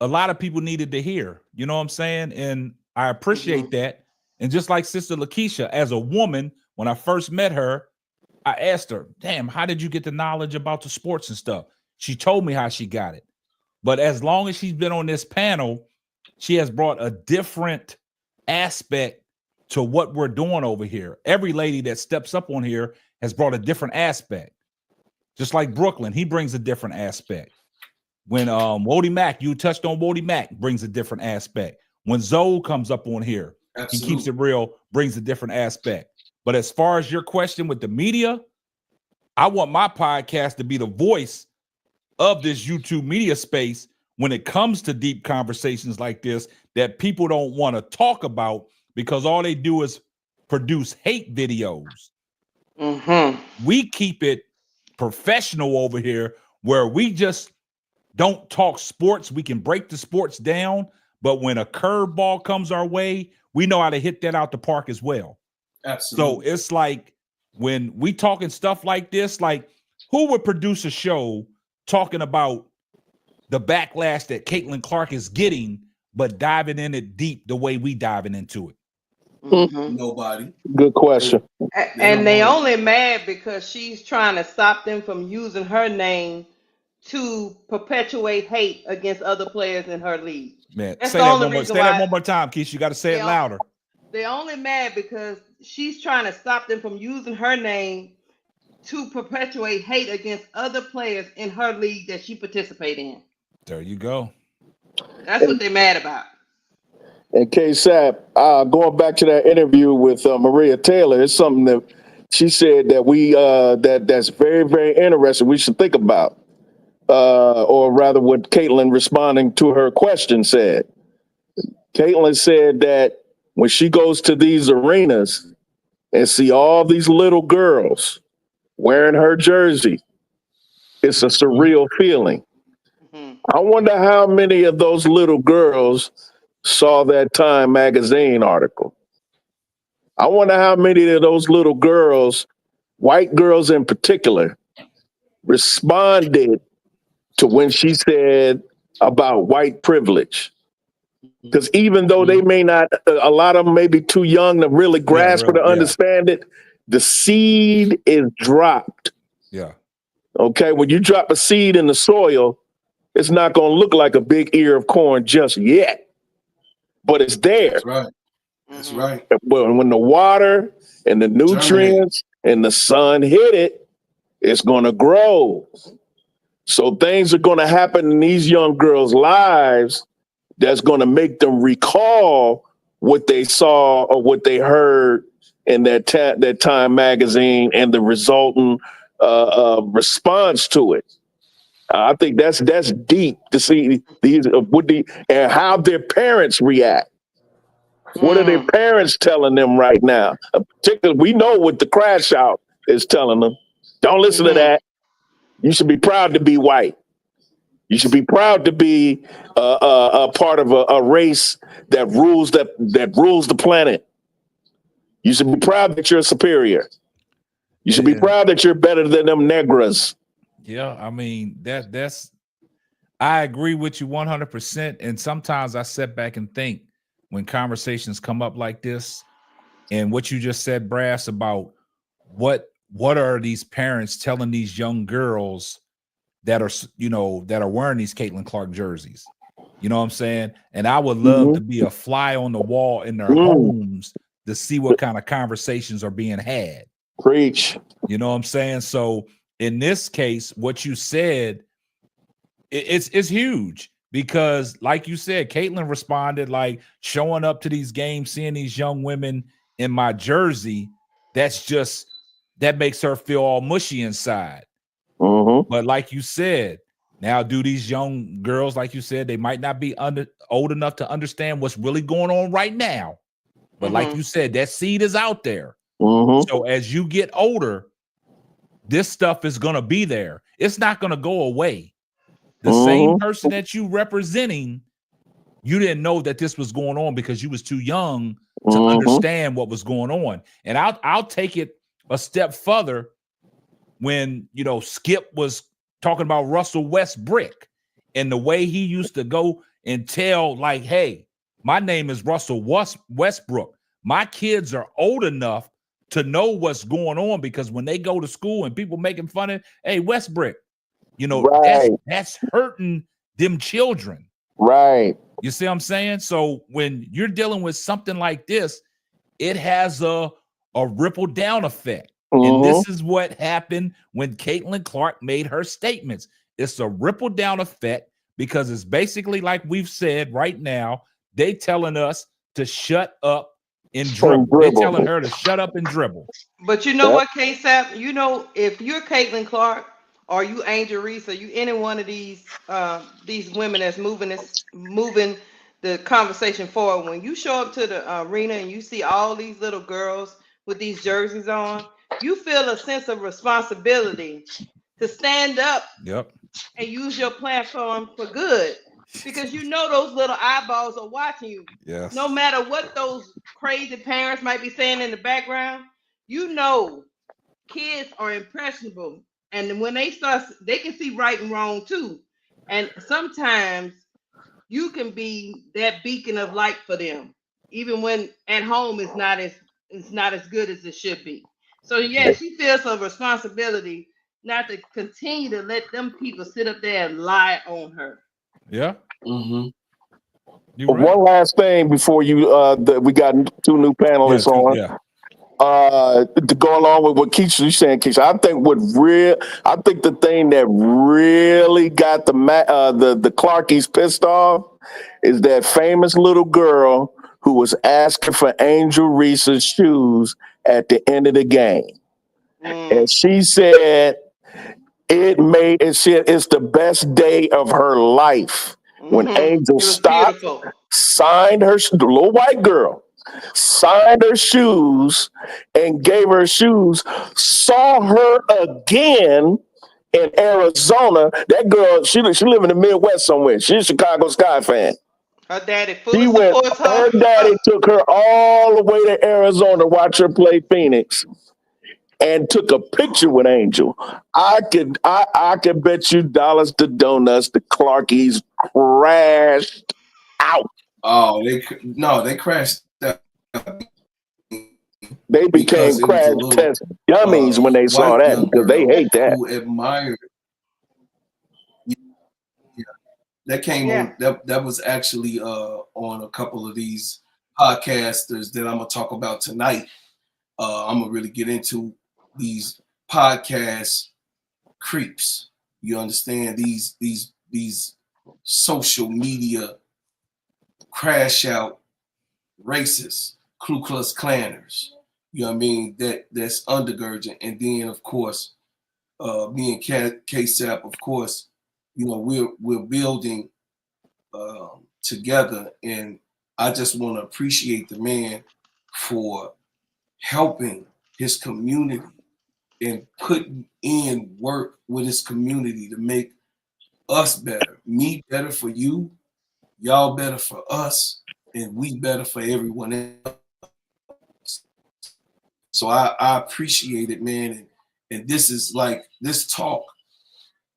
S3: a lot of people needed to hear. You know what I'm saying? And I appreciate that. And just like Sister Lakeisha, as a woman, when I first met her, I asked her, damn, how did you get the knowledge about the sports and stuff? She told me how she got it. But as long as she's been on this panel, she has brought a different aspect to what we're doing over here. Every lady that steps up on here has brought a different aspect. Just like Brooklyn, he brings a different aspect. When Wody Mack, you touched on Wody Mack, brings a different aspect. When Zoe comes up on here, he keeps it real, brings a different aspect. But as far as your question with the media, I want my podcast to be the voice of this YouTube media space when it comes to deep conversations like this that people don't want to talk about because all they do is produce hate videos. We keep it professional over here where we just don't talk sports. We can break the sports down, but when a curveball comes our way, we know how to hit that out the park as well.
S2: Absolutely.
S3: So it's like when we talking stuff like this, like who would produce a show talking about the backlash that Caitlin Clark is getting, but diving in it deep the way we diving into it?
S2: Nobody.
S1: Good question.
S10: And they only mad because she's trying to stop them from using her name to perpetuate hate against other players in her league.
S3: Man,
S10: That's
S3: say
S10: the
S3: that
S10: only
S3: one more.
S10: reason
S3: Say
S10: why.
S3: that one more time, Keisha. You got to say it louder.
S10: They're only mad because she's trying to stop them from using her name to perpetuate hate against other players in her league that she participates in.
S3: There you go.
S10: That's what they're mad about.
S1: And K-Sap, going back to that interview with Maria Taylor, it's something that she said that we that's very, very interesting. We should think about, or rather, what Caitlin responding to her question said. Caitlin said that when she goes to these arenas and see all these little girls wearing her jersey, it's a surreal feeling. I wonder how many of those little girls saw that Time magazine article. I wonder how many of those little girls, white girls in particular, responded to when she said about white privilege. Because even though they may not, a lot of them may be too young to really grasp or to understand it, the seed is dropped.
S3: Yeah.
S1: Okay, when you drop a seed in the soil, it's not going to look like a big ear of corn just yet, but it's there.
S2: That's right. That's right.
S1: But when the water and the nutrients and the sun hit it, it's going to grow. So things are going to happen in these young girls' lives that's going to make them recall what they saw or what they heard in that Time magazine and the resultant response to it. I think that's deep to see these and how their parents react. What are their parents telling them right now? Particularly, we know what the crash out is telling them. Don't listen to that. You should be proud to be white. You should be proud to be a part of a race that rules the planet. You should be proud that you're superior. You should be proud that you're better than them negras.
S3: Yeah, I mean that's. I agree with you 100%. And sometimes I sit back and think when conversations come up like this, and what you just said, Brass, about what are these parents telling these young girls that are, you know, that are wearing these Caitlin Clark jerseys? You know what I'm saying? And I would love to be a fly on the wall in their homes to see what kind of conversations are being had.
S1: Preach.
S3: You know what I'm saying? So in this case, what you said, it's huge, because like you said, Caitlin responded like, showing up to these games, seeing these young women in my jersey, that makes her feel all mushy inside. But like you said, now do these young girls, like you said, they might not be old enough to understand what's really going on right now. But like you said, that seed is out there. So as you get older, this stuff is going to be there. It's not going to go away. The same person that you representing, you didn't know that this was going on because you was too young to understand what was going on. And I'll take it a step further. When, you know, Skip was talking about Russell Westbrook and the way he used to go and tell, like, hey, my name is Russell Westbrook. My kids are old enough to know what's going on, because when they go to school and people making fun of, hey, Westbrook, you know, that's hurting them children.
S1: Right.
S3: You see what I'm saying? So when you're dealing with something like this, it has a ripple down effect. And this is what happened when Caitlin Clark made her statements. It's a ripple down effect, because it's basically like we've said right now, they telling us to shut up and dribble. They telling her to shut up and dribble.
S10: But you know what, K-Sap? You know, if you're Caitlin Clark or you Angel Reese or you any one of these women that's moving the conversation forward, when you show up to the arena and you see all these little girls with these jerseys on, you feel a sense of responsibility to stand up and use your platform for good, because you know those little eyeballs are watching you.
S3: Yes.
S10: No matter what those crazy parents might be saying in the background, you know kids are impressionable, and when they start, they can see right and wrong too. And sometimes you can be that beacon of light for them, even when at home it's not as good as it should be. So yeah, she feels a responsibility not to continue to let them people sit up there and lie on her.
S3: Yeah.
S1: One last thing before we got two new panelists on. To go along with what Keisha's saying, Keisha, I think the thing that really got the Clarkies pissed off is that famous little girl who was asking for Angel Reese's shoes at the end of the game. And she said it's the best day of her life when Angel stopped, signed the little white girl, signed her shoes and gave her shoes, saw her again in Arizona. That girl, she live in the Midwest somewhere. She's a Chicago Sky fan.
S10: Her daddy fully supports her.
S1: Her daddy took her all the way to Arizona to watch her play Phoenix and took a picture with Angel. I could bet you dollars to donuts the Clarkies crashed out.
S2: Oh, they crashed out.
S1: They became crash test dummies when they saw that, because they hate that.
S2: Who admired. Yeah, that came on. That was actually on a couple of these podcasters that I'm gonna talk about tonight. I'm gonna really get into these podcast creeps. You understand, these social media crash out racists, Ku Klux Klanners. You know what I mean? That's undergirding. And then of course, me and K-Sap, of course, you know, we're building together, and I just want to appreciate the man for helping his community and putting in work with his community to make us better. Me better for you, y'all better for us, and we better for everyone else. So I appreciate it, man. And this is like this talk,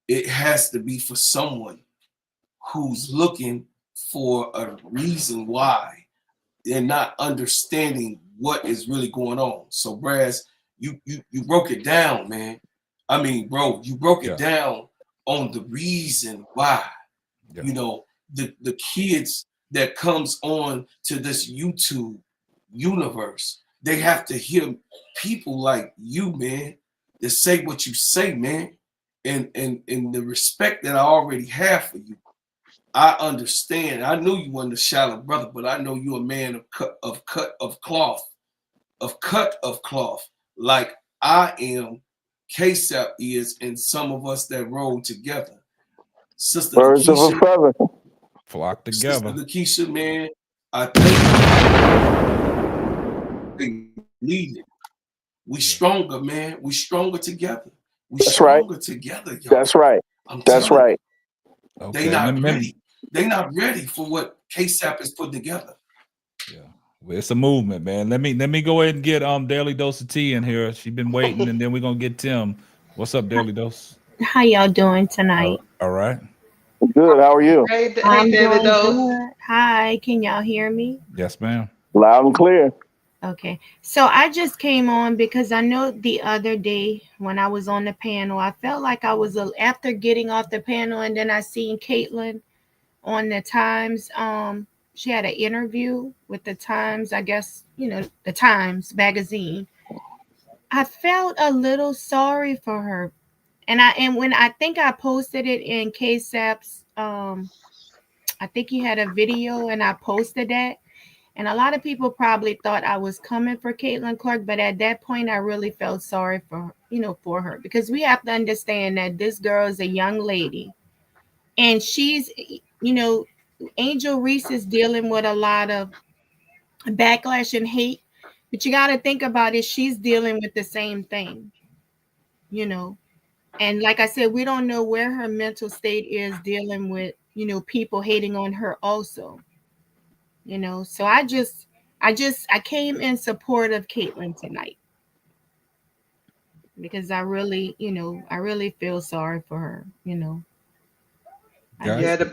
S2: it has to be for someone who's looking for a reason why they're not understanding what is really going on. So Braz, you broke it down, man. I mean, bro, you broke it down on the reason why. You know, the kids that comes on to this YouTube universe, they have to hear people like you, man, that say what you say, man. And the respect that I already have for you, I understand. I knew you weren't a shallow brother, but I know you're a man of cut of cloth, like I am, KSAP is, and some of us that roll together. Sister
S1: Birds of a feather.
S3: Flock together.
S2: Sister Lakeisha, man, I think we need it. We stronger, man. We stronger together. We stronger together, y'all.
S1: That's right. That's right.
S2: They not ready. They not ready for what KSAP is put together.
S3: Yeah. Well, it's a movement, man. Let me go ahead and get Daily Dose of Tea in here. She's been waiting, and then we're gonna get Tim. What's up, Daily Dose?
S11: How y'all doing tonight?
S3: All right.
S1: Good. How are you?
S10: Hey,
S11: I'm
S10: Daily
S11: doing
S10: Dose.
S11: good. Hi, can y'all hear me?
S3: Yes, ma'am.
S1: Loud and clear.
S11: Okay. So I just came on because I know the other day when I was on the panel, I felt like I was after getting off the panel, and then I seen Caitlin on the Times. She had an interview with the Times, I guess, the Times magazine. I felt a little sorry for her. And when I think I posted it in KSAP's, I think he had a video and I posted that. And a lot of people probably thought I was coming for Caitlin Clark, but at that point I really felt sorry for her, because we have to understand that this girl is a young lady, and she's, Angel Reese is dealing with a lot of backlash and hate, but you got to think about it. She's dealing with the same thing, and like I said, we don't know where her mental state is dealing with, people hating on her also. So I came in support of Caitlin tonight because I really feel sorry for her.
S10: Yeah,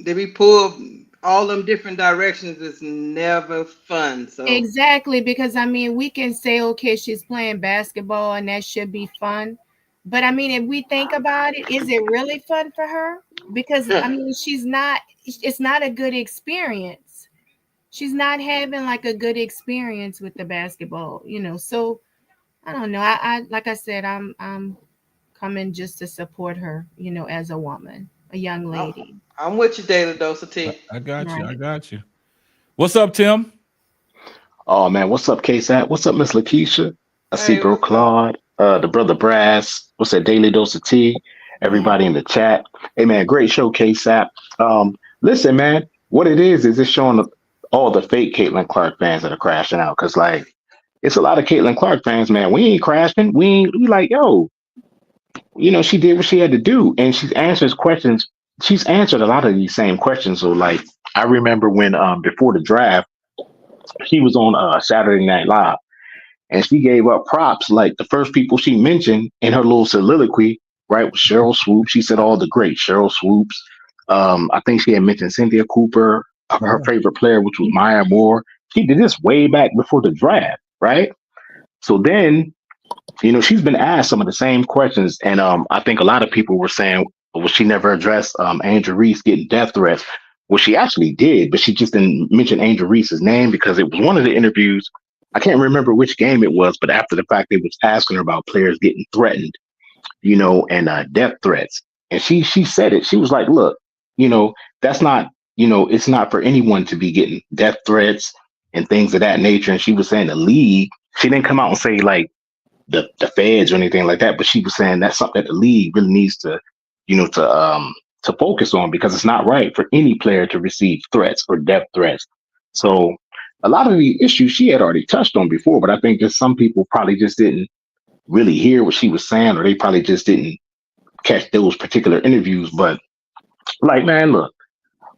S10: they be pulled all them different directions is never fun. So
S11: Exactly, because I mean, we can say, okay, she's playing basketball and that should be fun, but I mean, if we think about it, is it really fun for her? Because I mean, it's not a good experience. She's not having like a good experience with the basketball, so I don't know. I like I said, I'm coming just to support her, as a woman, a young lady.
S10: I'm with you, Daily Dose of Tea.
S3: I got you. I got you. What's up, Tim?
S12: Oh man, what's up, KSAP? What's up, Miss Lakeisha? I see Bro Claude, the brother Brass. What's that, Daily Dose of Tea? Everybody in the chat. Hey man, great show, KSAP. Listen, man, what it is it's showing all the fake Caitlin Clark fans that are crashing out. Cause like it's a lot of Caitlin Clark fans, man. We ain't crashing. We like, yo, she did what she had to do, and she's answers questions. She's answered a lot of these same questions. So like I remember when before the draft, she was on Saturday Night Live, and she gave up props. Like the first people she mentioned in her little soliloquy, right, was Cheryl Swoops. She said all the great Cheryl Swoops. I think she had mentioned Cynthia Cooper, her favorite player, which was Maya Moore. She did this way back before the draft, right? So then, she's been asked some of the same questions, and I think a lot of people were saying, well, she never addressed Angel Reese getting death threats. Well, she actually did, but she just didn't mention Angel Reese's name because it was one of the interviews. I can't remember which game it was, but after the fact, they was asking her about players getting threatened, and death threats. And she said it. She was like, look, that's not, it's not for anyone to be getting death threats and things of that nature. And she was saying the league, she didn't come out and say like the feds or anything like that, but she was saying that's something that the league really needs to, to focus on, because it's not right for any player to receive threats or death threats. So a lot of the issues she had already touched on before, but I think that some people probably just didn't really hear what she was saying, or they probably just didn't catch those particular interviews. But like, man, look,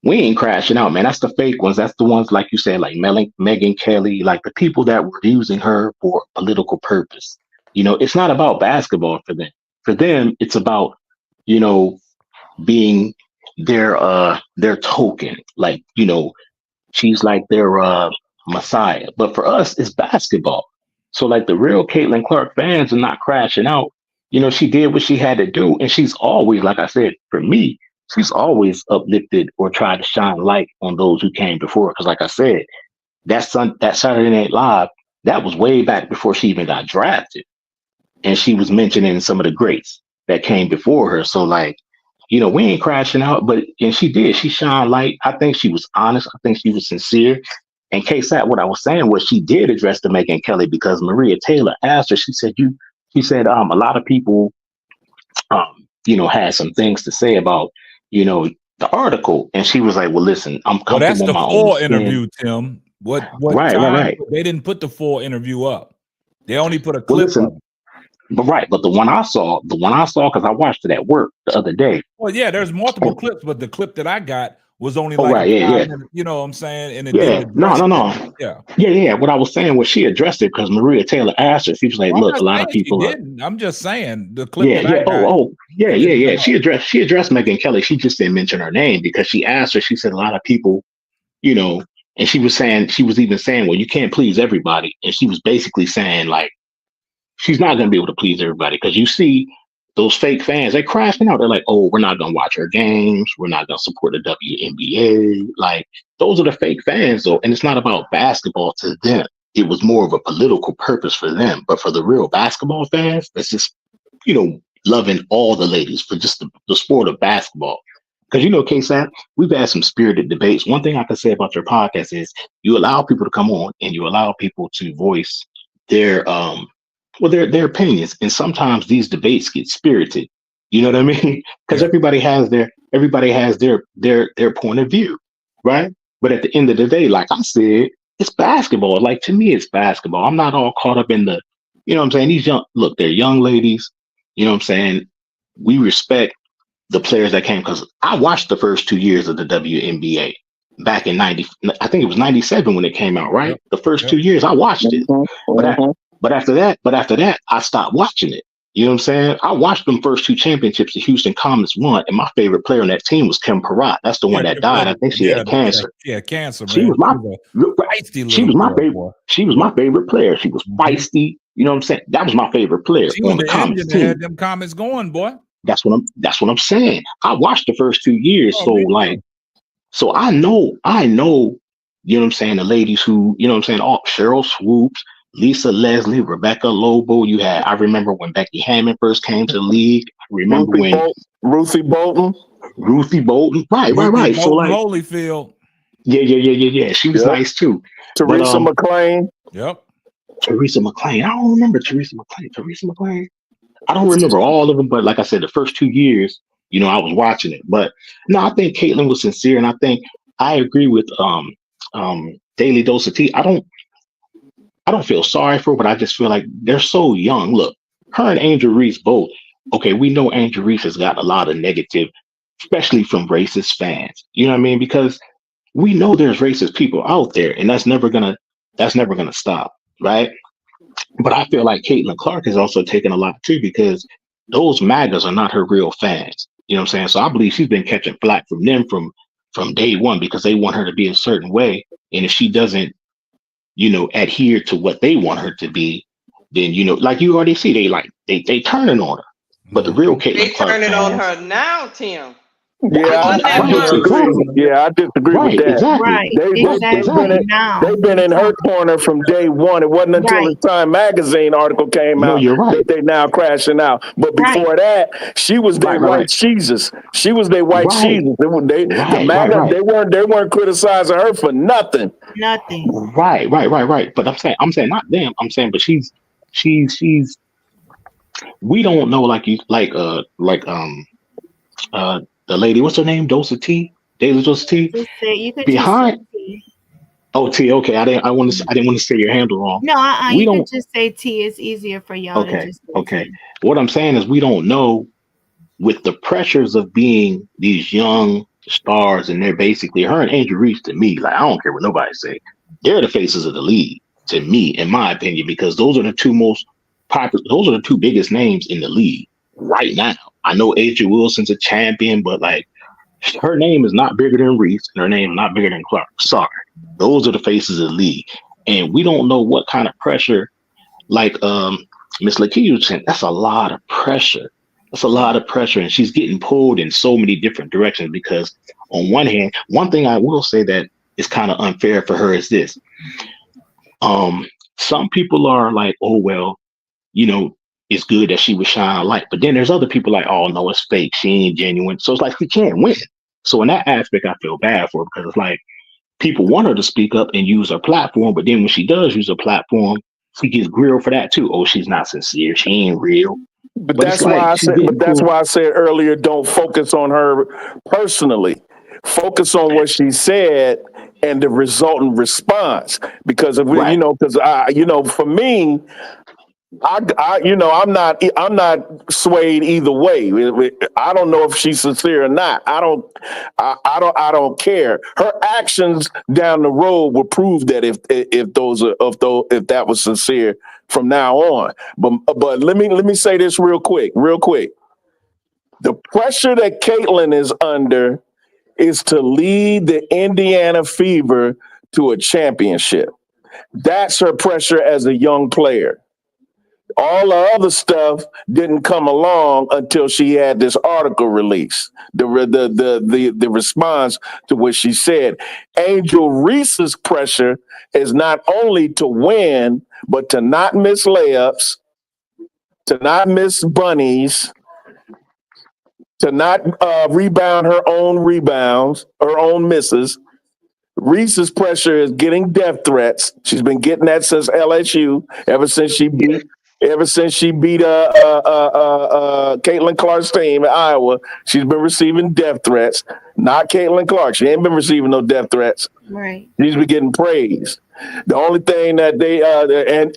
S12: we ain't crashing out, man. That's the fake ones. That's the ones, like you said, like Megan Kelly, like the people that were using her for political purpose. It's not about basketball for them. For them, it's about, you know, being their token. Like, she's like their messiah. But for us, it's basketball. So like the real Caitlin Clark fans are not crashing out. She did what she had to do, and she's always, like I said, for me, she's always uplifted or tried to shine light on those who came before. Because, like I said, that Saturday Night Live, that was way back before she even got drafted, and she was mentioning some of the greats that came before her. So, like, we ain't crashing out, and she did. She shined light. I think she was honest. I think she was sincere. And KSAT, what I was saying was she did address the Megan Kelly because Maria Taylor asked her. She said, a lot of people, had some things to say about, the article. And she was like, well, listen, I'm comfortable.
S3: That's the
S12: my
S3: full
S12: own
S3: interview, Tim. What
S12: right.
S3: They didn't put the full interview up. They only put a clip of it.
S12: But the one I saw, because I watched it at work the other day.
S3: Well, yeah, there's multiple clips, but the clip that I got was only you know what I'm saying? And it didn't address
S12: no.
S3: Yeah.
S12: Yeah. What I was saying was she addressed it because Maria Taylor asked her. She was like, look, a lot of people
S3: didn't. I'm just saying the clip that I got.
S12: Yeah. She addressed Megan Kelly. She just didn't mention her name because she asked her, she said a lot of people, and she was even saying, well, you can't please everybody. And she was basically saying, like, she's not going to be able to please everybody because you see those fake fans, they're crashing out. They're like, oh, we're not going to watch her games. We're not going to support the WNBA. Like, those are the fake fans, though. And it's not about basketball to them. It was more of a political purpose for them. But for the real basketball fans, that's just, loving all the ladies for just the sport of basketball. Because, KSAT, we've had some spirited debates. One thing I can say about your podcast is you allow people to come on and you allow people to voice their their opinions, and sometimes these debates get spirited. You know what I mean? Because everybody has their point of view, right? But at the end of the day, like I said, it's basketball. Like, to me, it's basketball. I'm not all caught up in the, what I'm saying? They're young ladies. You know what I'm saying? We respect the players that came because I watched the first 2 years of the WNBA back in I think it was 97 when it came out, right? The first 2 years I watched it. But after that, I stopped watching it. You know what I'm saying? I watched them first 2 championships the Houston Comets won, and my favorite player on that team was Kim Peratt. That's the one that died. I think she had cancer.
S3: Yeah, cancer, man.
S12: She was my favorite. She was my favorite player. She was feisty. You know what I'm saying? That was my favorite player
S3: She was
S12: on the Comets team.
S3: Had them Comets going, boy.
S12: That's what I'm saying. I watched the first 2 years, so I know, you know what I'm saying, the ladies who, you know what I'm saying, all Cheryl Swoops, Lisa Leslie, Rebecca Lobo. I remember when Becky Hammond first came to the league. I remember
S1: Ruthie Bolton.
S12: Right. So like
S3: Holyfield.
S12: Yeah. She was nice too.
S1: Teresa McClain.
S3: Yep.
S12: Teresa McClain. I don't remember Teresa McClain. I don't remember all of them, but like I said, the first 2 years, I was watching it. But no, I think Caitlin was sincere, and I think I agree with Daily Dose of Tea. I don't feel sorry for her, but I just feel like they're so young. Look, her and Angel Reese both. Okay, we know Angel Reese has got a lot of negative, especially from racist fans. You know what I mean? Because we know there's racist people out there, and that's never gonna stop, right? But I feel like Caitlin Clark has also taken a lot too, because those MAGAs are not her real fans. You know what I'm saying? So I believe she's been catching flack from them from day one because they want her to be a certain way, and if she doesn't, adhere to what they want her to be, then like you already see, they turning on her. But the real Caitlin Clark
S10: turning on her now, Tim.
S1: Yeah, I disagree with that.
S11: Exactly.
S1: They've been in her corner from day one. It wasn't until the Time magazine article came out that they now crashing out. But before that, she was their white Jesus. She was their white Jesus. They weren't criticizing her for nothing.
S11: Nothing.
S12: Right. But I'm saying not them. I'm saying, but she's. We don't know the lady, what's her name? Daily Dose of Tea.
S11: You could
S12: Behind. Oh, T. Okay, I didn't want to say your handle wrong.
S11: No,
S12: We
S11: you can
S12: don't.
S11: just say T. It's easier for y'all to
S12: Okay,
S11: just say
S12: okay.
S11: T.
S12: What I'm saying is we don't know with the pressures of being these young stars, and they're basically her and Angel Reese. To me, like I don't care what nobody say, they're the faces of the league. To me, in my opinion, because those are the two most popular. Those are the two biggest names in the league right now. I know AJ Wilson's a champion, but like her name is not bigger than Reese, and her name is not bigger than Clark. Sorry, those are the faces of the league, and we don't know what kind of pressure. Like Miss Lakeisha was saying, that's a lot of pressure. That's a lot of pressure, and she's getting pulled in so many different directions. Because on one hand, one thing I will say that is kind of unfair for her is this: some people are like, oh well, you know, it's good that she was shining a light. But then there's other people like, oh no, it's fake. She ain't genuine. So it's like she can't win. So in that aspect, I feel bad for her because it's like people want her to speak up and use her platform, but then when she does use her platform, she gets grilled for that too. Oh, she's not sincere. She ain't real.
S1: But
S12: But it's
S1: that's why
S12: like
S1: I
S12: she's
S1: said.
S12: getting
S1: But that's
S12: pulled.
S1: why I said earlier, don't focus on her personally. Focus on what she said and the resultant response. Because if we,
S12: Right.
S1: because for me, I'm not swayed either way. I don't know if she's sincere or not. I don't care. Her actions down the road will prove that if that was sincere from now on. But let me say this real quick. The pressure that Caitlyn is under is to lead the Indiana Fever to a championship. That's her pressure as a young player. All the other stuff didn't come along until she had this article release. The response to what she said. Angel Reese's pressure is not only to win, but to not miss layups, to not miss bunnies, to not rebound her own rebounds, her own misses. Reese's pressure is getting death threats. She's been getting that since LSU, ever since she beat Caitlin Clark's team at Iowa. She's been receiving death threats. Not Caitlin Clark. She ain't been receiving no death threats.
S11: Right.
S1: She's been getting praise. The only thing that they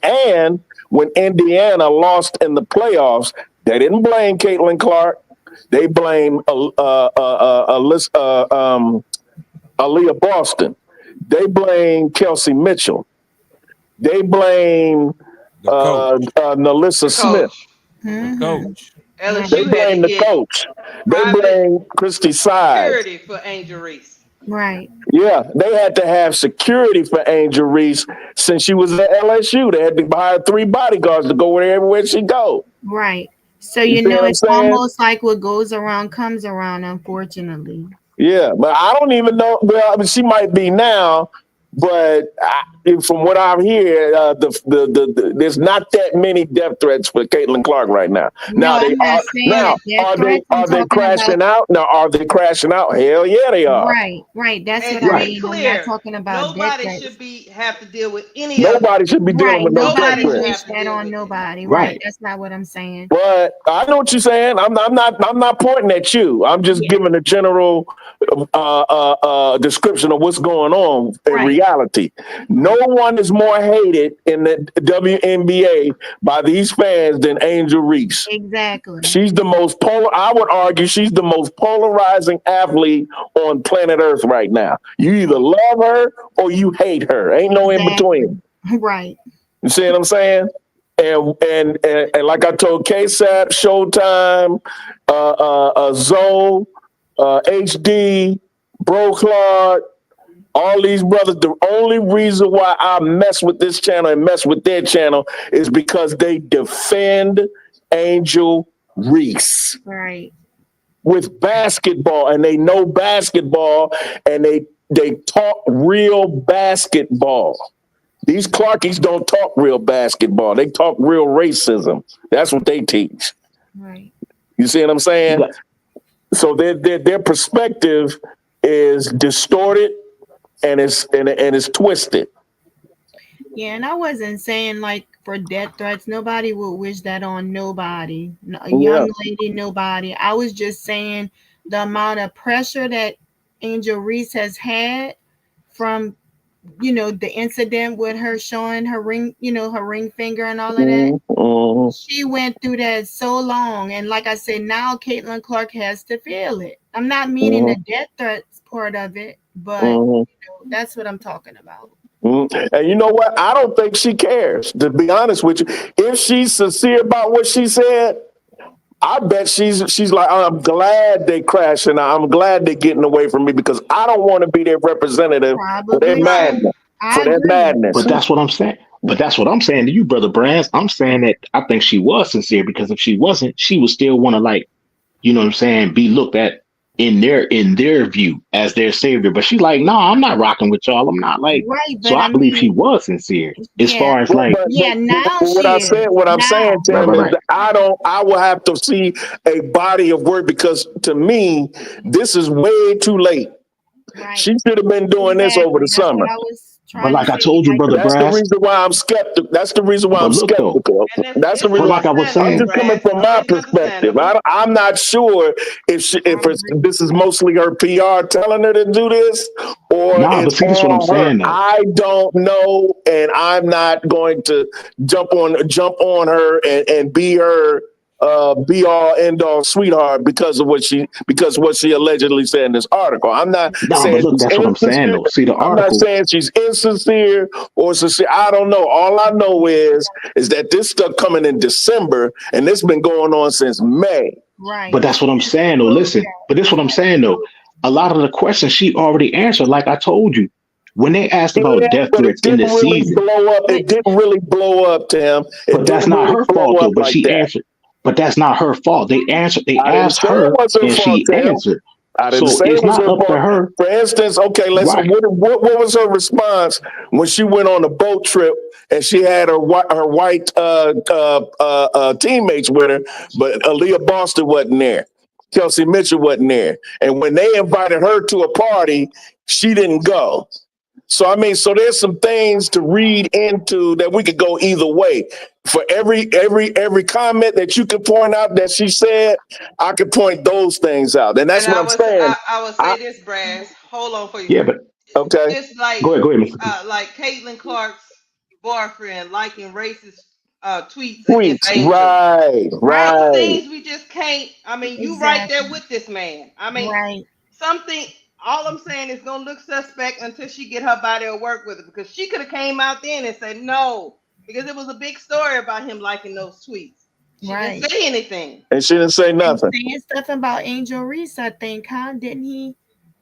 S1: and when Indiana lost in the playoffs, they didn't blame Caitlin Clark. They blame Aaliyah Boston. They blame Kelsey Mitchell. They blame Nalissa Smith.
S3: The coach.
S1: They
S10: LSU had
S1: blame
S10: to
S1: the
S10: get
S1: coach. They
S10: private
S1: blame Christy Sides.
S10: security for Angel Reese.
S11: Right.
S1: Yeah, they had to have security for Angel Reese since she was at LSU. They had to hire 3 bodyguards to go everywhere she go.
S11: Right. So
S1: You see what I'm
S11: it's
S1: saying?
S11: almost like what goes around comes around, unfortunately.
S1: Yeah, but I don't even know. Well, I mean, she might be now, but from what I'm hearing, there's not that many death threats for Caitlin Clark right now.
S11: No, I'm not saying that
S1: Are
S11: they're threats. I'm
S1: they
S11: talking about
S1: crashing out? Now, are they crashing out? Hell yeah, they are.
S11: right. That's
S10: And
S11: what
S10: to
S11: I
S10: be
S11: mean. I'm not
S10: clear,
S11: talking about death
S10: nobody
S11: threats.
S10: should have to deal with any of
S1: Nobody should be dealing
S11: Right.
S1: with no death
S11: Nobody
S1: threats.
S11: wish that on nobody.
S12: Right.
S11: Right. That's not what I'm saying.
S1: But I know what you're saying. I'm not pointing at you. I'm just giving a general description of what's going on in reality. No one is more hated in the WNBA by these fans than Angel Reese.
S11: Exactly.
S1: She's the most I would argue she's the most polarizing athlete on planet Earth right now. You either love her or you hate her. Ain't no in between.
S11: Right.
S1: You see what I'm saying? And like I told KSAP, Showtime, Zoe, HD, Bro Clark, all these brothers, the only reason why I mess with this channel and mess with their channel is because they defend Angel Reese.
S11: Right.
S1: With basketball, and they know basketball, and they talk real basketball. These Clarkies don't talk real basketball. They talk real racism. That's what they teach.
S11: Right.
S1: You see what I'm saying? So their perspective is distorted and it's twisted.
S11: Yeah, and I wasn't saying like for death threats. Nobody would wish that on nobody. A
S1: Yeah.
S11: young lady, nobody. I was just saying the amount of pressure that Angel Reese has had from the incident with her showing her ring, her ring finger and all of that. She went through that so long. And like I said, now Caitlin Clark has to feel it. I'm not meaning the death threats part of it, but that's what I'm talking about.
S1: And you know what? I don't think she cares, to be honest with you. If she's sincere about what she said, I bet she's like, I'm glad they crashing out. I'm glad they're getting away from me because I don't want to be their representative for their
S11: Probably so.
S1: madness.
S11: I
S1: For their
S11: agree.
S1: madness.
S12: But that's what I'm saying. But that's what I'm saying to you, brother Brass. I'm saying that I think she was sincere because if she wasn't, she would still want to, like, you know what I'm saying, be looked at in their view as their savior. But she's like, no, I'm not rocking with y'all. I'm not like.
S11: Right,
S12: So
S11: but
S12: I
S11: I
S12: believe she
S11: mean,
S12: was sincere as
S11: yeah,
S12: far as like.
S11: yeah. Now
S1: what
S11: she
S1: I
S11: is.
S1: said, what I'm saying,
S11: Now,
S1: Tim, is
S12: Right.
S1: that I will have to see a body of work because to me, this is way too late.
S11: right.
S1: She should have been doing this over the
S11: Exactly. That's what
S1: summer.
S11: I was
S12: But
S11: trying to
S12: like I
S11: say.
S12: told you,
S11: Like,
S12: brother
S1: That's the
S12: Brass.
S1: reason why I'm skeptical. That's the reason why
S12: But
S1: I'm
S12: look though.
S1: skeptical.
S10: And
S1: That's the
S10: it's
S1: reason.
S12: But like I was
S1: I'm
S12: saying,
S1: just coming
S10: Brad.
S1: from my
S10: It's
S1: perspective.
S10: understandable.
S1: I'm not sure if this is mostly her PR telling her to do this or
S12: nah. But
S1: it's
S12: see, this is what I'm
S1: all her.
S12: saying though.
S1: I don't know, and I'm not going to jump on her and be her be all end all sweetheart because what she allegedly said in this article. I'm not
S12: Nah, but
S1: saying
S12: look,
S1: she's
S12: that's what I'm saying
S1: insincere.
S12: though. See the
S1: I'm not
S12: article.
S1: saying she's insincere or sincere. I don't know. All I know is that this stuff coming in December and it's been going on since May.
S11: right.
S12: But that's what I'm saying though. Listen, but this is what I'm saying though. A lot of the questions she already answered, like I told you, when they asked about
S1: Yeah,
S12: death
S1: but it
S12: threats in the
S1: didn't really
S12: season.
S1: blow up. It didn't really blow up, Tim. It
S12: But that's
S1: didn't
S12: not
S1: really
S12: her
S1: blow
S12: fault
S1: up
S12: though. But
S1: like
S12: she
S1: that.
S12: answered. But that's not her fault. They
S1: I didn't
S12: asked
S1: say it
S12: her,
S1: was her
S12: and
S1: fault,
S12: she
S1: Tim.
S12: answered.
S1: I didn't
S12: So
S1: say it
S12: it's
S1: was
S12: not
S1: her
S12: up to
S1: fault.
S12: her.
S1: For instance, okay,
S12: Right.
S1: what was her response when she went on a boat trip and she had her white teammates with her, but Aaliyah Boston wasn't there. Kelsey Mitchell wasn't there. And when they invited her to a party, she didn't go. So I mean, so there's some things to read into that we could go either way. For every comment that you could point out that she said, I could point those things out, and that's
S10: And
S1: what I'm saying.
S10: I would say this, Brass. Hold on for you.
S12: Yeah, but
S1: Okay,
S10: Just like
S12: go ahead, Mr. P.
S10: Caitlin Clark's boyfriend liking racist tweets against
S1: tweets,
S10: Angel. Some
S1: right.
S10: things we just can't. I mean, you right
S11: Exactly.
S10: there with this man. I mean,
S11: Right.
S10: something. All I'm saying is gonna look suspect until she get her body to work with it because she could have came out then and said no because it was a big story about him liking those tweets. She
S11: Right.
S10: didn't say anything.
S1: And she didn't say
S11: And
S1: nothing.
S11: saying stuff about Angel Reese, I think, huh? Didn't he?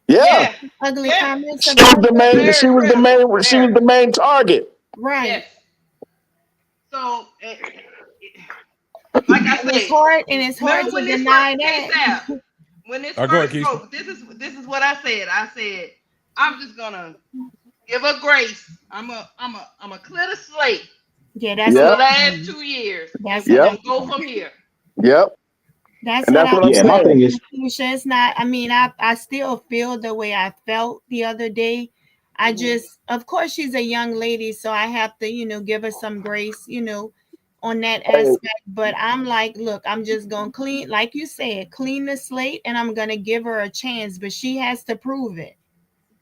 S1: Yeah,
S10: Yeah,
S11: Ugly
S10: yeah.
S11: comments
S1: she was
S11: about
S1: the
S11: her.
S1: main.
S10: Very
S1: She was the
S10: critical.
S1: main. She was
S10: Very.
S1: the main target.
S11: Right.
S10: Yes. So, like I
S11: And it's
S10: say,
S11: hard. And it's hard
S10: remember
S11: to
S10: when this
S11: deny
S10: first case
S11: that.
S10: out? When this
S3: Go ahead,
S10: first
S3: Keisha.
S10: broke, this is what I said. I said I'm just gonna give her grace. I'm a clear the slate
S11: Yeah, that's
S10: for the
S1: Yep,
S11: what.
S10: last 2 years, and
S11: That's
S10: we're
S11: what
S1: yep,
S11: I'm
S10: gonna go
S11: saying.
S10: from here.
S1: yep.
S11: That's
S1: And
S11: what
S1: that's
S11: I
S1: what I'm
S11: was
S12: Yeah, my
S1: saying.
S12: thing
S11: saying,
S12: is,
S11: Keisha. It's not. I mean, I still feel the way I felt the other day. I just, of course, she's a young lady, so I have to, give her some grace, on that aspect. But I'm like, look, I'm just gonna clean, like you said, clean the slate, and I'm gonna give her a chance. But she has to prove it.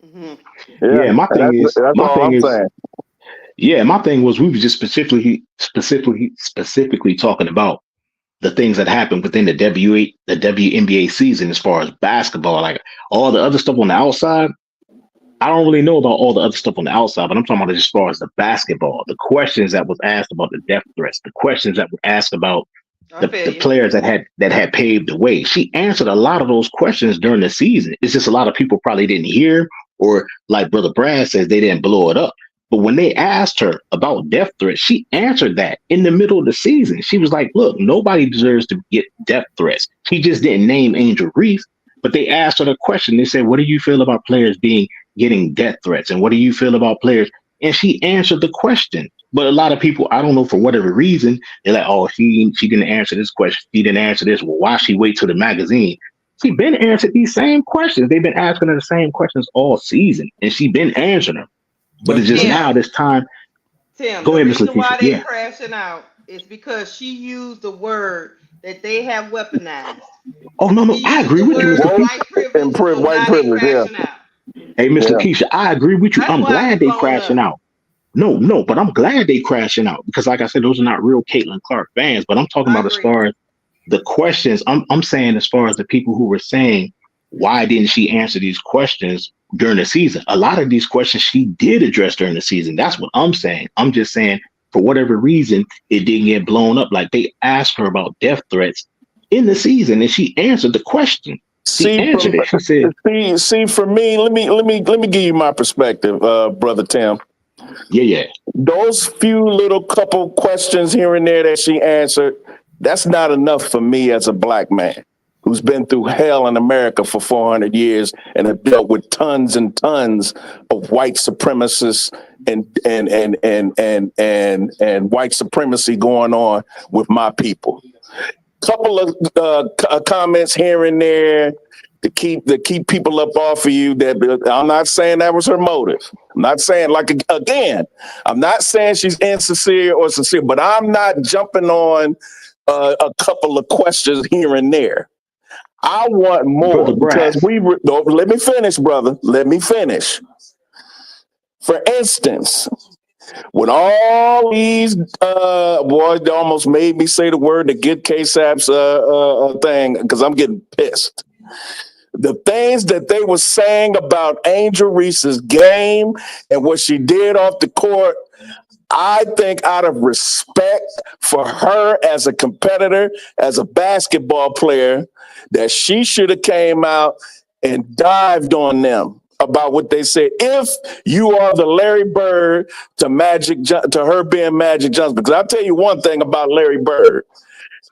S10: Mm-hmm.
S1: Yeah,
S12: yeah,
S1: and that's
S12: my
S1: all
S12: thing
S1: I'm
S12: is,
S1: saying.
S12: yeah, my thing was we were just specifically talking about the things that happened within the WNBA season as far as basketball, like all the other stuff on the outside. I don't really know about all the other stuff on the outside, but I'm talking about it as far as the basketball, the questions that was asked about the death threats, the questions that were asked about
S10: I feel
S12: the
S10: you.
S12: players that had paved the way. She answered a lot of those questions during the season. It's just a lot of people probably didn't hear, or like Brother Brad says, they didn't blow it up. But when they asked her about death threats, she answered that in the middle of the season. She was like, look, nobody deserves to get death threats. She just didn't name Angel Reese, but they asked her the question. They said, what do you feel about players getting death threats? And what do you feel about players? And she answered the question. But a lot of people, I don't know, for whatever reason, they're like, oh, she didn't answer this question. She didn't answer this. Well, why she wait till the magazine? She been answered these same questions. They've been asking her the same questions all season, and she been answering them. But it's just
S10: Tim,
S12: now this time.
S10: Tim,
S12: Go
S10: the
S12: ahead, Miss
S10: reason why
S12: Lakeisha.
S10: they
S12: Yeah.
S10: crashing out is because she used the word that they have weaponized.
S12: Oh no,
S10: She
S12: I
S10: used
S12: agree
S10: the
S12: with you,
S10: word
S12: Mr. P.
S10: white privilege, so
S1: White
S10: now they
S1: privilege, yeah.
S10: crashing out.
S12: Hey, Miss
S1: Yeah.
S12: Lakeisha, I agree with you.
S10: That's
S12: I'm
S10: why I
S12: glad
S10: be
S12: they
S10: blowing
S12: crashing
S10: up.
S12: out. No, but I'm glad they crashing out because, like I said, those are not real Caitlin Clark fans. But I'm talking
S10: I
S12: about as
S10: agree.
S12: far as the questions. I'm saying as far as the people who were saying, why didn't she answer these questions during the season? A lot of these questions she did address during the season. That's what I'm saying. I'm just saying for whatever reason it didn't get blown up. Like they asked her about death threats in the season, and she answered the question. She
S1: See,
S12: answered it. She said,
S1: see, for me, let me give you my perspective, brother Tim.
S12: "Yeah,
S1: Those few little couple questions here and there that she answered, that's not enough for me as a black man who's been through hell in America for 400 years and have dealt with tons and tons of white supremacists and white supremacy going on with my people. Couple of comments here and there to keep people up off of you. That I'm not saying that was her motive. I'm not saying, like, again, I'm not saying she's insincere or sincere, but I'm not jumping on a couple of questions here and there. I want
S12: Brother
S1: more because
S12: Brass."
S1: let me finish, brother. Let me finish. For instance, with all these boy, they almost made me say the word to get K-Sap's thing because I'm getting pissed. The things that they were saying about Angel Reese's game and what she did off the court, I think out of respect for her as a competitor, as a basketball player, that she should have came out and dived on them about what they said. If you are the Larry Bird to her being Magic Johnson, because I'll tell you one thing about Larry Bird.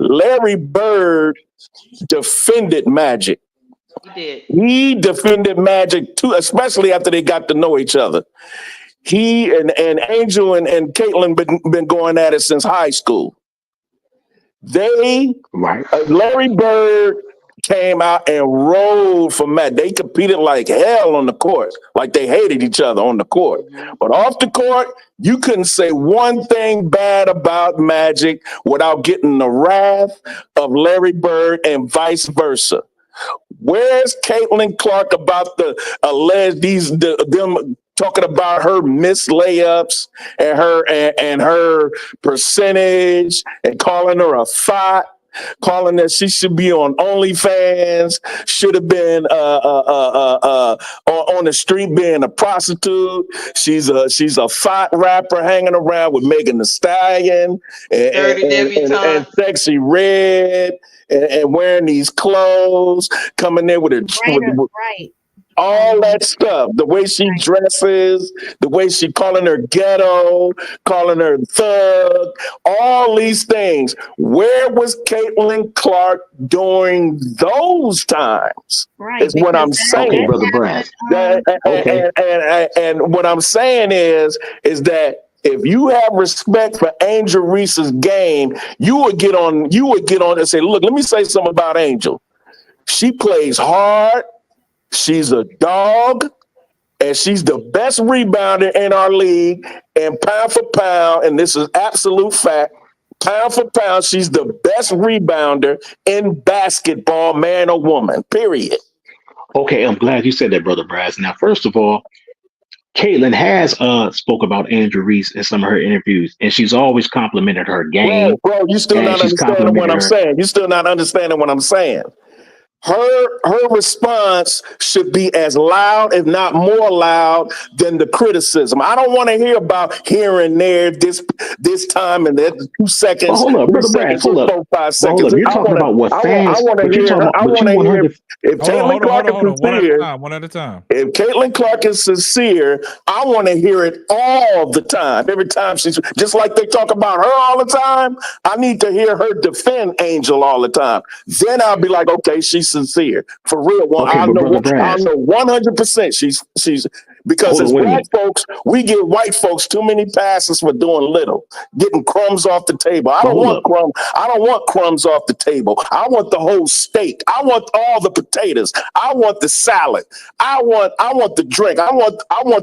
S1: Larry Bird defended Magic.
S10: He did.
S1: He defended Magic too, especially after they got to know each other. He and Angel and Caitlin been going at it since high school.
S12: Right.
S1: Larry Bird came out and rolled for Matt. They competed like hell on the court, like they hated each other on the court. But off the court, you couldn't say one thing bad about Magic without getting the wrath of Larry Bird and vice versa. Where's Caitlin Clark about the alleged them talking about her missed layups and her percentage and calling her a thought, calling that she should be on OnlyFans, should have been on the street being a prostitute. She's a thought rapper hanging around with Megan Thee Stallion and Sexy Red. And wearing these clothes, coming in with
S11: Right.
S1: all that stuff, the way she dresses, the way she calling her ghetto, calling her thug, all these things. Where was Caitlin Clark during those times?
S11: Right.
S1: Is what I'm saying.
S12: Okay, Brother Brass. Okay.
S1: And what I'm saying is that if you have respect for Angel Reese's game, you would get on and say, look, let me say something about Angel. She plays hard. She's a dog, and she's the best rebounder in our league. And pound for pound, and this is absolute fact, pound for pound, she's the best rebounder in basketball, man or woman, period.
S12: Okay, I'm glad you said that, Brother Brass. Now, first of all, Caitlin has spoke about Andrew Reese in some of her interviews, and she's always complimented her game.
S1: Bro, you still
S12: and
S1: not
S12: she's
S1: understanding what
S12: complimented
S1: I'm
S12: her.
S1: saying. You still not understanding what I'm saying. Her response should be as loud, if not more loud, than the criticism. I don't want to hear about here and there, this time and that 2 seconds.
S12: But hold up,
S1: 3
S12: Brother
S1: seconds,
S12: Brass, hold up.
S1: 4, 5
S12: Well,
S1: seconds.
S12: hold up. You're talking about what fans,
S1: I want to
S12: but you're
S1: hear.
S12: talking,
S1: I
S12: but you
S1: want to
S12: want her
S1: hear
S12: to.
S1: if Caitlin Clark is sincere.
S3: One at a time.
S1: If Caitlin Clark is sincere, I want to hear it all the time. Every time she's just like they talk about her all the time. I need to hear her defend Angel all the time. Then I'll be like, okay, she's sincere for real. Well,
S12: Okay, but Brother Brass,
S1: I know 100% she's because
S12: hold
S1: as
S12: on, wait a
S1: black
S12: minute.
S1: folks, we give white folks too many passes for doing little, getting crumbs off the table. I
S12: But
S1: don't
S12: hold
S1: want
S12: up.
S1: crumbs. I don't want crumbs off the table. I want the whole steak. I want all the potatoes. I want the salad. I want the drink. I want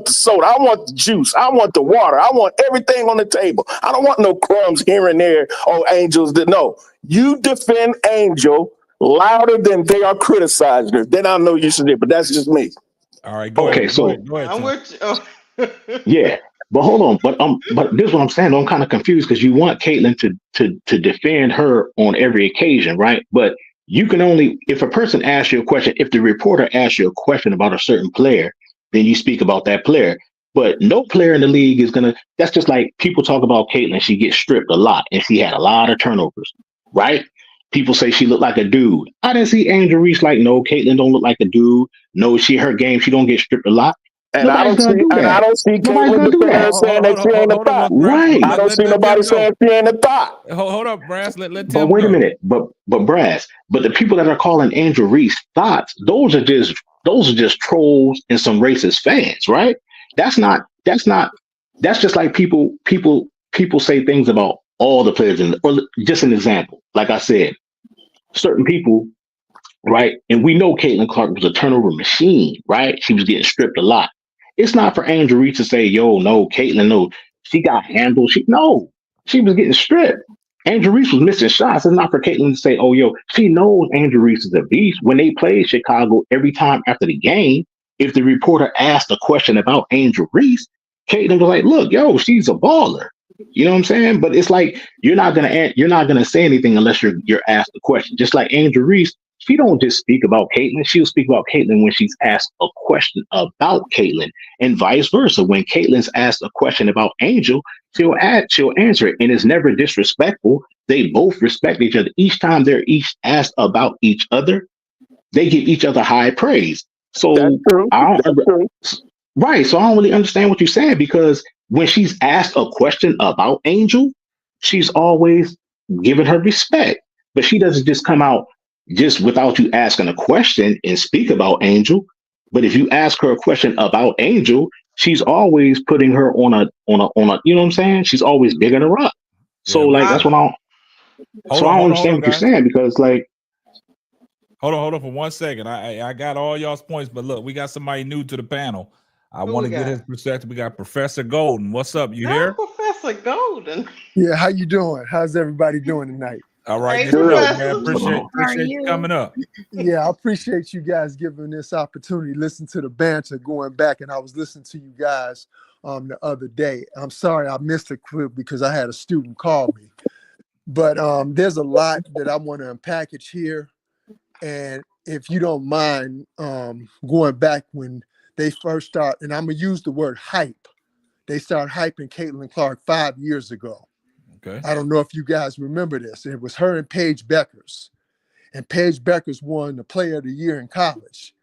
S1: the soda. I want the juice. I want the water. I want everything on the table. I don't want no crumbs here and there. Oh, Angels that no. You defend Angel louder than they are criticizing her. Then I know you should do, but that's just me.
S3: All right, go
S12: Okay,
S3: ahead.
S12: so
S3: Go ahead,
S10: I'm
S3: Tim.
S10: with you.
S12: yeah, but hold on, but this is what I'm saying. I'm kind of confused because you want Caitlyn to defend her on every occasion, right? But you can only if a person asks you a question, if the reporter asks you a question about a certain player, then you speak about that player. But no player in the league is gonna. That's just like people talk about Caitlyn. She gets stripped a lot, and she had a lot of turnovers, right? People say she looked like a dude. I didn't see Angel Reese like, no, Caitlyn don't look like a dude. No, her game, she don't get stripped a lot.
S1: And I
S12: Nobody's
S1: don't
S12: gonna
S1: see,
S12: do
S1: and I
S12: that.
S1: don't see
S12: Nobody's
S1: Caitlyn
S12: gonna do
S1: defending her
S12: that.
S1: saying that she ain't a
S3: Hold on,
S1: thought.
S3: Brass.
S12: Right.
S1: I don't see
S3: Let
S1: nobody
S3: Tim go.
S1: saying she ain't a thought.
S3: Hold up, Brass. Let
S12: But
S3: Tim
S12: wait a
S3: go.
S12: minute. But Brass, but the people that are calling Angel Reese thoughts, those are just trolls and some racist fans, right? That's just like people say things about all the players or just an example. Like I said, certain people, right? And we know Caitlin Clark was a turnover machine, right? She was getting stripped a lot. It's not for Angel Reese to say, yo, no, Caitlin, no, she got handled. She was getting stripped. Angel Reese was missing shots. It's not for Caitlin to say, oh, yo, she knows Angel Reese is a beast. When they played Chicago every time after the game, if the reporter asked a question about Angel Reese, Caitlin was like, look, yo, she's a baller. You know what I'm saying? But it's like you're not gonna say anything unless you're asked a question. Just like Angel Reese, she don't just speak about Caitlyn. She'll speak about Caitlyn when she's asked a question about Caitlyn, and vice versa. When Caitlyn's asked a question about Angel, she'll answer it, and it's never disrespectful. They both respect each other. Each time they're each asked about each other, they give each other high praise.
S1: That's
S12: So
S1: true.
S12: I
S1: That's
S12: don't.
S1: true.
S12: Right. So I don't really understand what you're saying because when she's asked a question about Angel, she's always given her respect. But she doesn't just come out just without you asking a question and speak about Angel. But if you ask her a question about Angel, she's always putting her on a you know what I'm saying? She's always bigging her up. So
S3: Yeah.
S12: like that's what I don't so I don't
S3: Hold
S12: understand
S3: on,
S12: what you're
S3: guys.
S12: saying because like
S3: Hold on for 1 second. I got all y'all's points, but look, we got somebody new to the panel. I want to get his perspective. We got Professor Golden. What's up? You here?
S10: Professor Golden.
S13: Yeah, how you doing? How's everybody doing tonight?
S3: All right,
S10: Hey,
S3: good, man.
S10: Professor.
S3: Appreciate you coming up.
S13: Yeah, I appreciate you guys giving this opportunity. Listen to the banter going back, and I was listening to you guys the other day. I'm sorry I missed a clip because I had a student call me, but there's a lot that I want to unpackage here, and if you don't mind going back when they first start, and I'm gonna use the word hype. They started hyping Caitlin Clark 5 years ago.
S3: Okay.
S13: I don't know if you guys remember this. It was her and Paige Beckers. And Paige Beckers won the Player of the Year in college.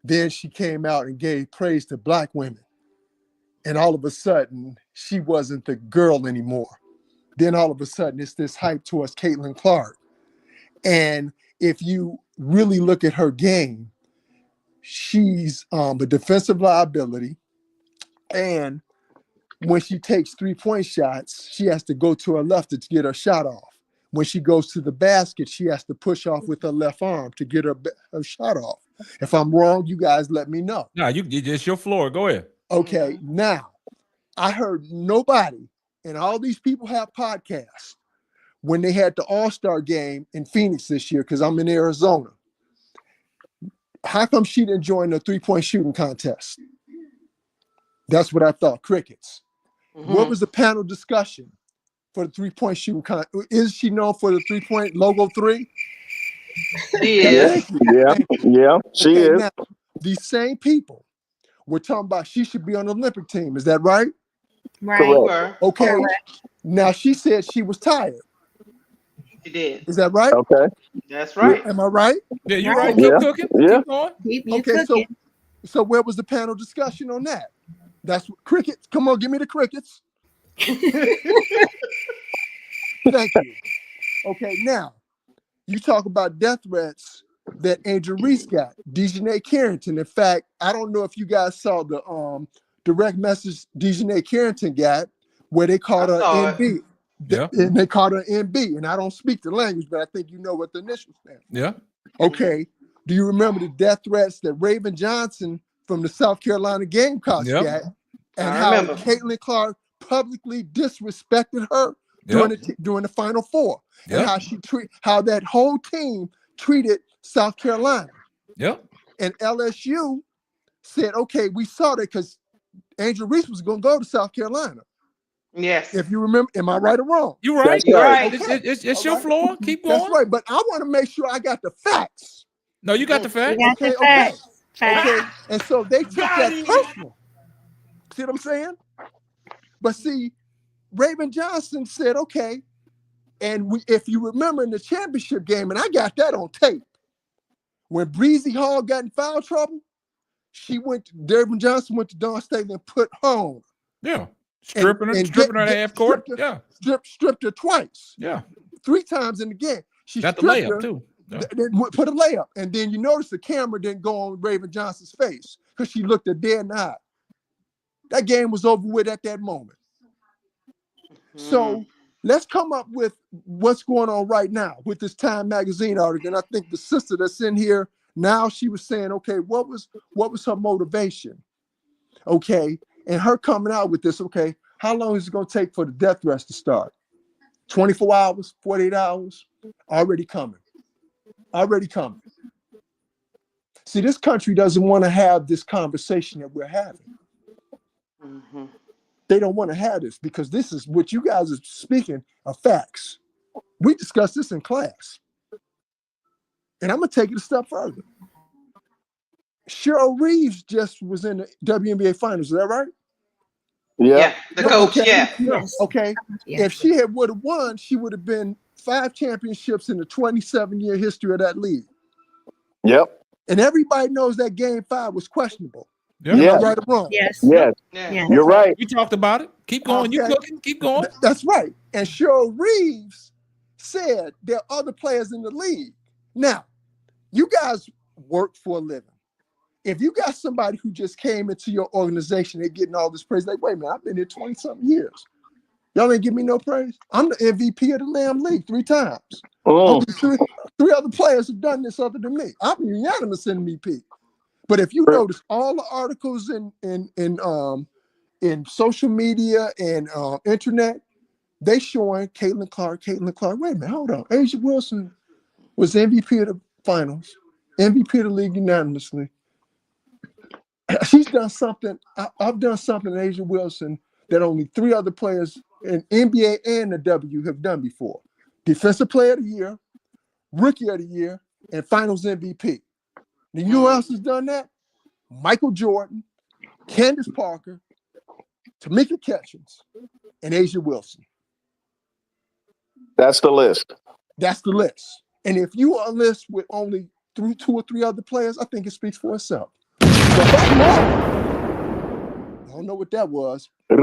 S13: Then she came out and gave praise to Black women. And all of a sudden, she wasn't the girl anymore. Then all of a sudden, it's this hype towards Caitlin Clark. And if you really look at her game, she's a defensive liability. And when she takes 3-point shots, she has to go to her left to get her shot off. When she goes to the basket, she has to push off with her left arm to get her shot off. If I'm wrong, you guys let me know.
S3: No, it's your floor. Go ahead.
S13: Okay, now I heard nobody, and all these people have podcasts, when they had the All-Star game in Phoenix this year, because I'm in Arizona. How come she didn't join the 3-point shooting contest? That's what I thought, crickets. What was the panel discussion for the 3-point shooting contest? Is she known for the 3-point logo 3?
S10: Yeah.
S1: Yeah, she is.
S13: Now, these same people were talking about she should be on the Olympic team. Is that right?
S11: Right.
S1: Correct.
S13: Okay.
S11: Correct.
S13: Now she said she was tired.
S10: She did.
S13: Is that right?
S1: Okay.
S10: That's right.
S13: Am I right?
S3: Yeah, you're right.
S1: Yeah.
S3: Keep cooking.
S1: Yeah.
S3: Keep going.
S11: You
S13: Okay,
S11: cooking.
S13: so where was the panel discussion on that? That's crickets. Come on, give me the crickets. Thank you. Okay, now you talk about death threats that Angel Reese got, Dejanay Carrington. In fact, I don't know if you guys saw the direct message Dejanay Carrington got where they called her NB.
S3: Yeah.
S13: And they called her NB. And I don't speak the language, but I think you know what the initials stand for.
S3: Yeah.
S13: Okay. Do you remember the death threats that Raven Johnson from the South Carolina Gamecocks got? And
S10: I
S13: how
S10: remember.
S13: Caitlin Clark publicly disrespected her during the Final Four, and how that whole team treated South Carolina.
S3: Yep.
S13: And LSU said, okay, we saw that because Angel Reese was going to go to South Carolina.
S10: Yes.
S13: If you remember, am I right or wrong?
S3: You're right.
S10: You're right.
S13: Okay.
S3: It's your floor. Keep going.
S13: That's right. But I want to make sure I got the facts.
S3: No, you got the facts.
S11: You got the facts.
S13: Okay. And so they took that personal. See what I'm saying? But see, Raven Johnson said, okay. And if you remember in the championship game, and I got that on tape, when Breezy Hall got in foul trouble, Raven Johnson went to Dawn Staley and put her on.
S3: Yeah. Stripping her at half court.
S13: Stripped her twice.
S3: Yeah.
S13: 3 times in the game. She
S3: got the
S13: stripped
S3: layup
S13: her,
S3: too. Yeah.
S13: Then put a layup. And then you notice the camera didn't go on Raven Johnson's face because she looked her dead in the eye. That game was over with at that moment. So let's come up with what's going on right now with this Time Magazine article. And I think the sister that's in here now, she was saying, okay, what was her motivation? Okay. And her coming out with this, okay, how long is it going to take for the death threats to start? 24 hours, 48 hours? Already coming. Already coming. See, this country doesn't want to have this conversation that we're having. They don't want to have this because this is what you guys are speaking of facts. We discussed this in class. And I'm going to take it a step further. Cheryl Reeves just was in the WNBA Finals. Is that right?
S10: Yeah, the coach,
S13: okay.
S10: Yes.
S13: Okay.
S11: Yes.
S13: If she would have won, she would have been 5 championships in the 27-year history of that league.
S1: Yep.
S13: And everybody knows that game 5 was questionable.
S3: Yeah.
S13: Am I right or wrong?
S11: Yes.
S10: Yeah.
S1: You're right.
S3: We talked about it. Keep going. You cooking. Keep going.
S13: That's right. And Cheryl Reeves said there are other players in the league. Now, you guys work for a living. If you got somebody who just came into your organization, they're getting all this praise, like, wait a minute, I've been here 20-something years. Y'all ain't give me no praise. I'm the MVP of the Lamb League 3 times.
S1: Oh.
S13: 3 other players have done this other than me. I'm unanimous MVP. But if you notice all the articles in social media and internet, they showing Caitlin Clark. Wait a minute, hold on. Asia Wilson was MVP of the finals, MVP of the league unanimously. She's done something. I've done something, Asia Wilson, that only 3 other players in NBA and the W have done before. Defensive Player of the Year, Rookie of the Year, and Finals MVP. Do you know who else has done that? Michael Jordan, Candace Parker, Tamika Catchings, and Asia Wilson.
S1: That's the list.
S13: That's the list. And if you are a list with only 2 or 3 other players, I think it speaks for itself. So if I'm wrong, I don't know what that was.
S3: You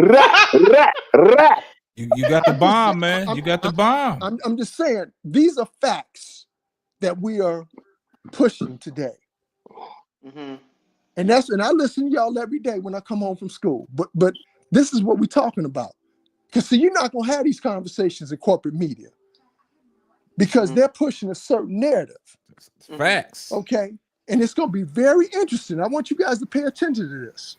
S3: got the bomb, man. You got the bomb.
S13: I'm just saying, these are facts that we are pushing today. And I listen to y'all every day when I come home from school. But this is what we're talking about. Because see, you're not gonna have these conversations in corporate media because they're pushing a certain narrative.
S3: Facts.
S13: Okay. And it's gonna be very interesting. I want you guys to pay attention to this.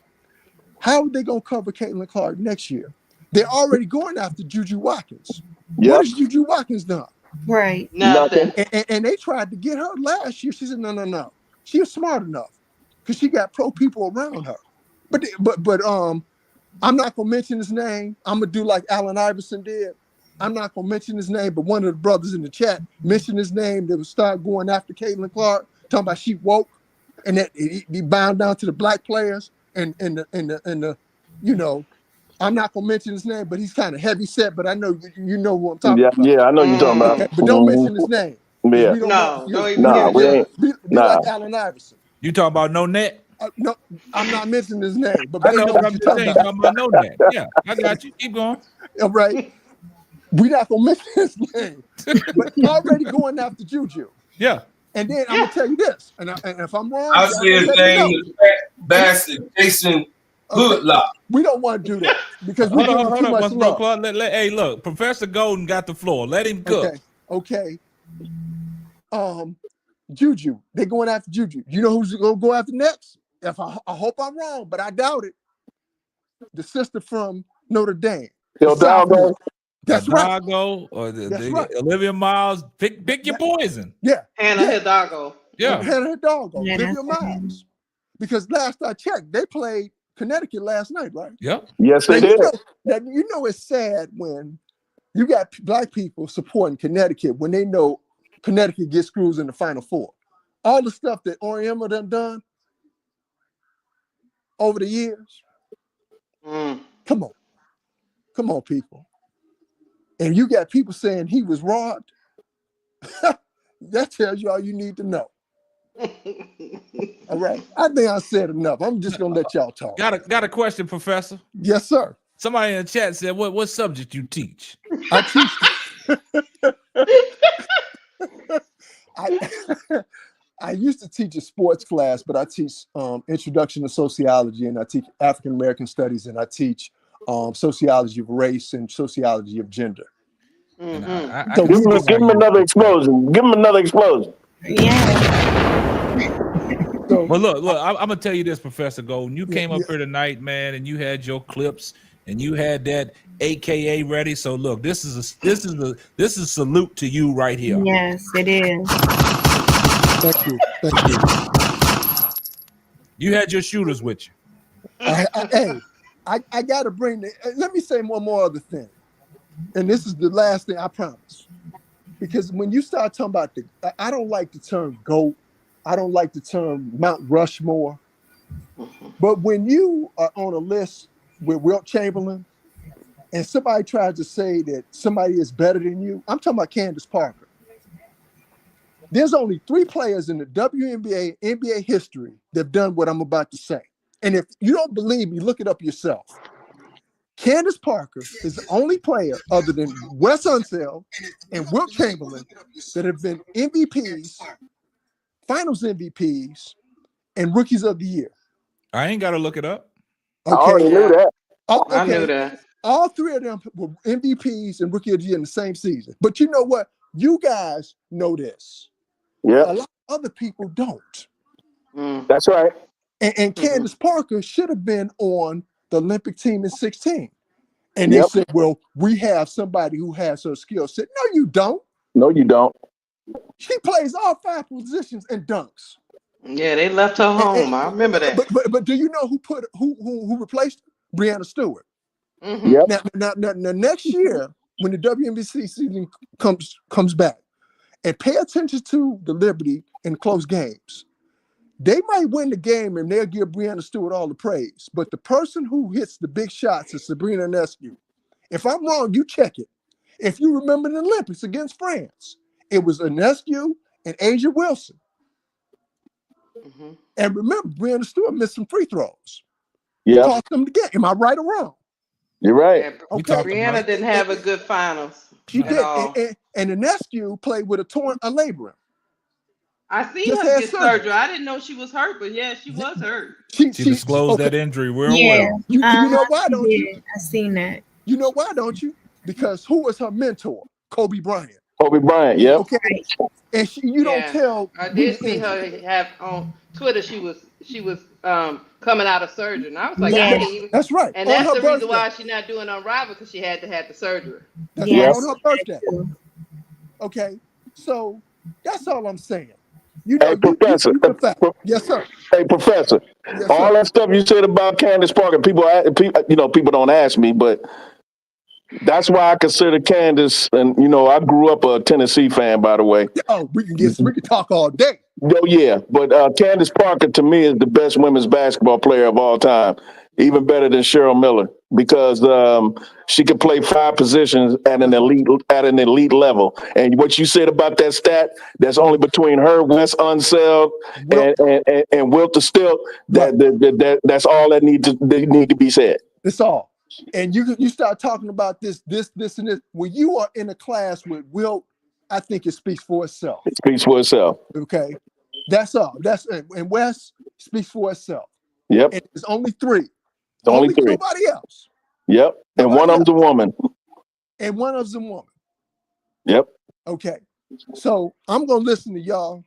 S13: How are they gonna cover Caitlin Clark next year? They're already going after Juju Watkins. What has Juju Watkins done?
S11: Right.
S10: Nothing.
S13: And they tried to get her last year. She said, no. She was smart enough because she got pro people around her. But I'm not gonna mention his name. I'm gonna do like Allen Iverson did. I'm not gonna mention his name, but one of the brothers in the chat mentioned his name. They would start going after Caitlin Clark, talking about she woke, and that he bound down to the black players and the you know. I'm not gonna mention his name, but he's kind of heavy set. But I know you know who I'm talking about.
S1: Yeah, I know you're talking about.
S13: Okay, but don't mention his name.
S1: Yeah.
S13: We don't
S1: We ain't.
S13: be like Allen Iverson.
S3: You talking about No Net?
S13: No, I'm not mentioning his name, but
S3: I
S13: they
S3: know
S13: know
S3: what
S13: what
S3: I'm
S13: you're
S3: just
S13: talking
S3: saying.
S13: about.
S3: Talking about No Net. Yeah, I got you. Keep going.
S13: All right. We're not gonna mention his name, but he's already going after Juju.
S3: Yeah.
S13: And then I'm gonna tell you this, and if I'm wrong,
S2: I see his name is Bastard Jason Hoodlock.
S13: We don't want to do that because we give him too much love.
S3: Hey, look, Professor Golden got the floor. Let him cook.
S13: Okay. Juju, they going after Juju. You know who's gonna go after next? If I hope I'm wrong, but I doubt it. The sister from Notre Dame.
S1: Hidalgo.
S13: That's right.
S3: Hidalgo or
S13: That's right.
S3: Olivia Miles. Pick your poison.
S13: Yeah.
S10: Hannah Hidalgo.
S3: Yeah.
S13: Hannah Hidalgo.
S11: Yeah,
S13: Olivia
S11: that's
S13: Miles. Because last I checked, they played Connecticut last night, right?
S3: Yep.
S1: Yes, they did.
S13: You know it's sad when you got black people supporting Connecticut when they know Connecticut gets screws in the Final Four. All the stuff that Oriema done over the years. Come on, people. And you got people saying he was robbed. That tells you all you need to know. All right. I think I said enough. I'm just gonna let y'all talk.
S3: Got a question, Professor?
S13: Yes, sir.
S3: Somebody in the chat said, what subject you teach?
S13: I teach. I used to teach a sports class, but I teach introduction to sociology, and I teach African American studies, and I teach sociology of race and sociology of gender.
S1: So give him another explosion. Give him another explosion.
S3: Well, look, I'm gonna tell you this, Professor Golden. You came up here tonight, man, and you had your clips and you had that AKA ready. So look, this is a salute to you right here.
S11: Yes, it is.
S13: Thank you. Thank you.
S3: You had your shooters with you.
S13: I gotta bring let me say one more other thing. And this is the last thing I promise. Because when you start talking about I don't like the term GOAT. I don't like the term Mount Rushmore. But when you are on a list with Wilt Chamberlain and somebody tries to say that somebody is better than you, I'm talking about Candace Parker. There's only 3 players in the WNBA, NBA history that have done what I'm about to say. And if you don't believe me, look it up yourself. Candace Parker is the only player other than Wes Unseld and Wilt Chamberlain that have been MVPs, Finals MVPs, and Rookies of the Year.
S3: I ain't got to look it up.
S13: Okay.
S1: I already knew that.
S10: I knew that.
S13: All 3 of them were MVPs and Rookie of the Year in the same season. But you know what? You guys know this.
S1: Yeah.
S13: A lot of other people don't.
S1: That's right.
S13: And Candace Parker should have been on the Olympic team in 16. And they said, well, we have somebody who has her skill set. No, you don't.
S1: No, you don't.
S13: She plays all 5 positions and dunks.
S10: Yeah, they left her home. I remember that.
S13: But do you know who replaced her? Brianna Stewart.
S1: Yep.
S13: Now next year, when the WNBC season comes back, and pay attention to the Liberty in close games. They might win the game and they'll give Brianna Stewart all the praise. But the person who hits the big shots is Sabrina Ionescu. If I'm wrong, you check it. If you remember the Olympics against France, it was Ionescu and Asia Wilson. And remember, Brianna Stewart missed some free throws.
S1: Yeah.
S13: Cost them the game. Am I right or wrong?
S1: You're right.
S10: Yeah, Brianna didn't have a good finals.
S13: She did. And Ionescu played with a labrum.
S10: I seen her get surgery. I didn't know she was hurt, but yeah, she was hurt.
S3: She disclosed that injury real well.
S13: You know why, don't you?
S11: I seen that.
S13: You know why, don't you? Because who was her mentor? Kobe Bryant.
S1: Kobe Bryant, yeah.
S13: Okay. And you don't tell.
S10: I did see her have on Twitter. She was coming out of surgery, and I was like,
S13: that's right.
S10: And that's the reason why she's not doing Unrivaled, because she had to have the surgery.
S13: That's right, on her birthday. Okay, so that's all I'm saying. You know,
S1: hey, Professor.
S13: Yes, sir.
S1: Hey, Professor.
S13: Yes,
S1: all
S13: sir.
S1: that stuff you said about Candace Parker, people don't ask me, but that's why I consider Candace, and I grew up a Tennessee fan, by the way.
S13: Oh, we can talk all day.
S1: Oh yeah, but Candace Parker to me is the best women's basketball player of all time, even better than Cheryl Miller, because she could play 5 positions at an elite level. And what you said about that stat, that's only between her, Wes Unseld, and Wilt Stilt. That's all that need to be said.
S13: That's all. And you start talking about this, and this. When you are in a class with Wilt, I think it speaks for itself.
S1: It speaks for itself.
S13: Okay. That's all. And Wes speaks for itself.
S1: Yep.
S13: And there's only 3.
S1: Only 3.
S13: Nobody else.
S1: Yep. And one of them's a woman.
S13: And one of them's a woman.
S1: Yep.
S13: Okay. So I'm gonna listen to y'all.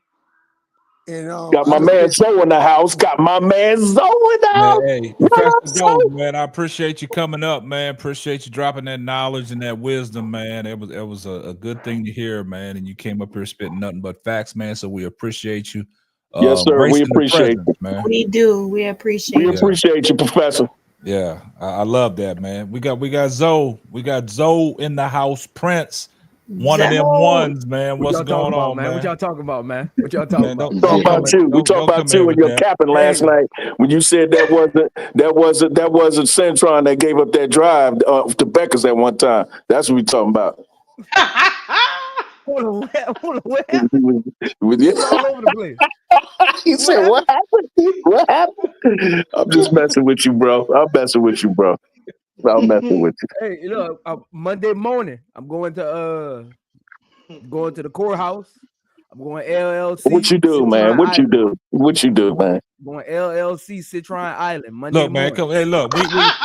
S13: And
S1: got my man Zoe in the house. Got my man Zoe in the house.
S3: Hey, Professor Golden, man, I appreciate you coming up, man. Appreciate you dropping that knowledge and that wisdom, man. It was a good thing to hear, man. And you came up here spitting nothing but facts, man. So we appreciate you.
S1: Yes, sir. We
S3: gracing the
S1: appreciate
S3: presence,
S1: you.
S3: man.
S11: We do. We appreciate
S1: We
S11: it.
S1: appreciate you, Professor.
S3: Yeah, I love that, man. We got Zoe. We got Zoe in the house. Prince, one of them ones, man. What's going on, man?
S14: What y'all talking about, man? What y'all talking about?
S1: We talking about you. We talking about you and your capping last night when you said that wasn't Centron that gave up that drive to Becker's at one time. That's what we talking about.
S14: Hold on, what
S1: With
S14: happened? All over the place.
S1: He said, "What happened? What happened?" I'm just messing with you, bro. I'm messing with you, bro. I'm messing with you.
S14: Hey, look, Monday morning, I'm going to the courthouse. I'm going LLC.
S1: What you do, man?
S14: Citron
S1: What you
S14: Island.
S1: do? What you do, man?
S14: Going LLC Citron Island Monday
S3: Look, man,
S14: morning.
S3: come. Hey, look, we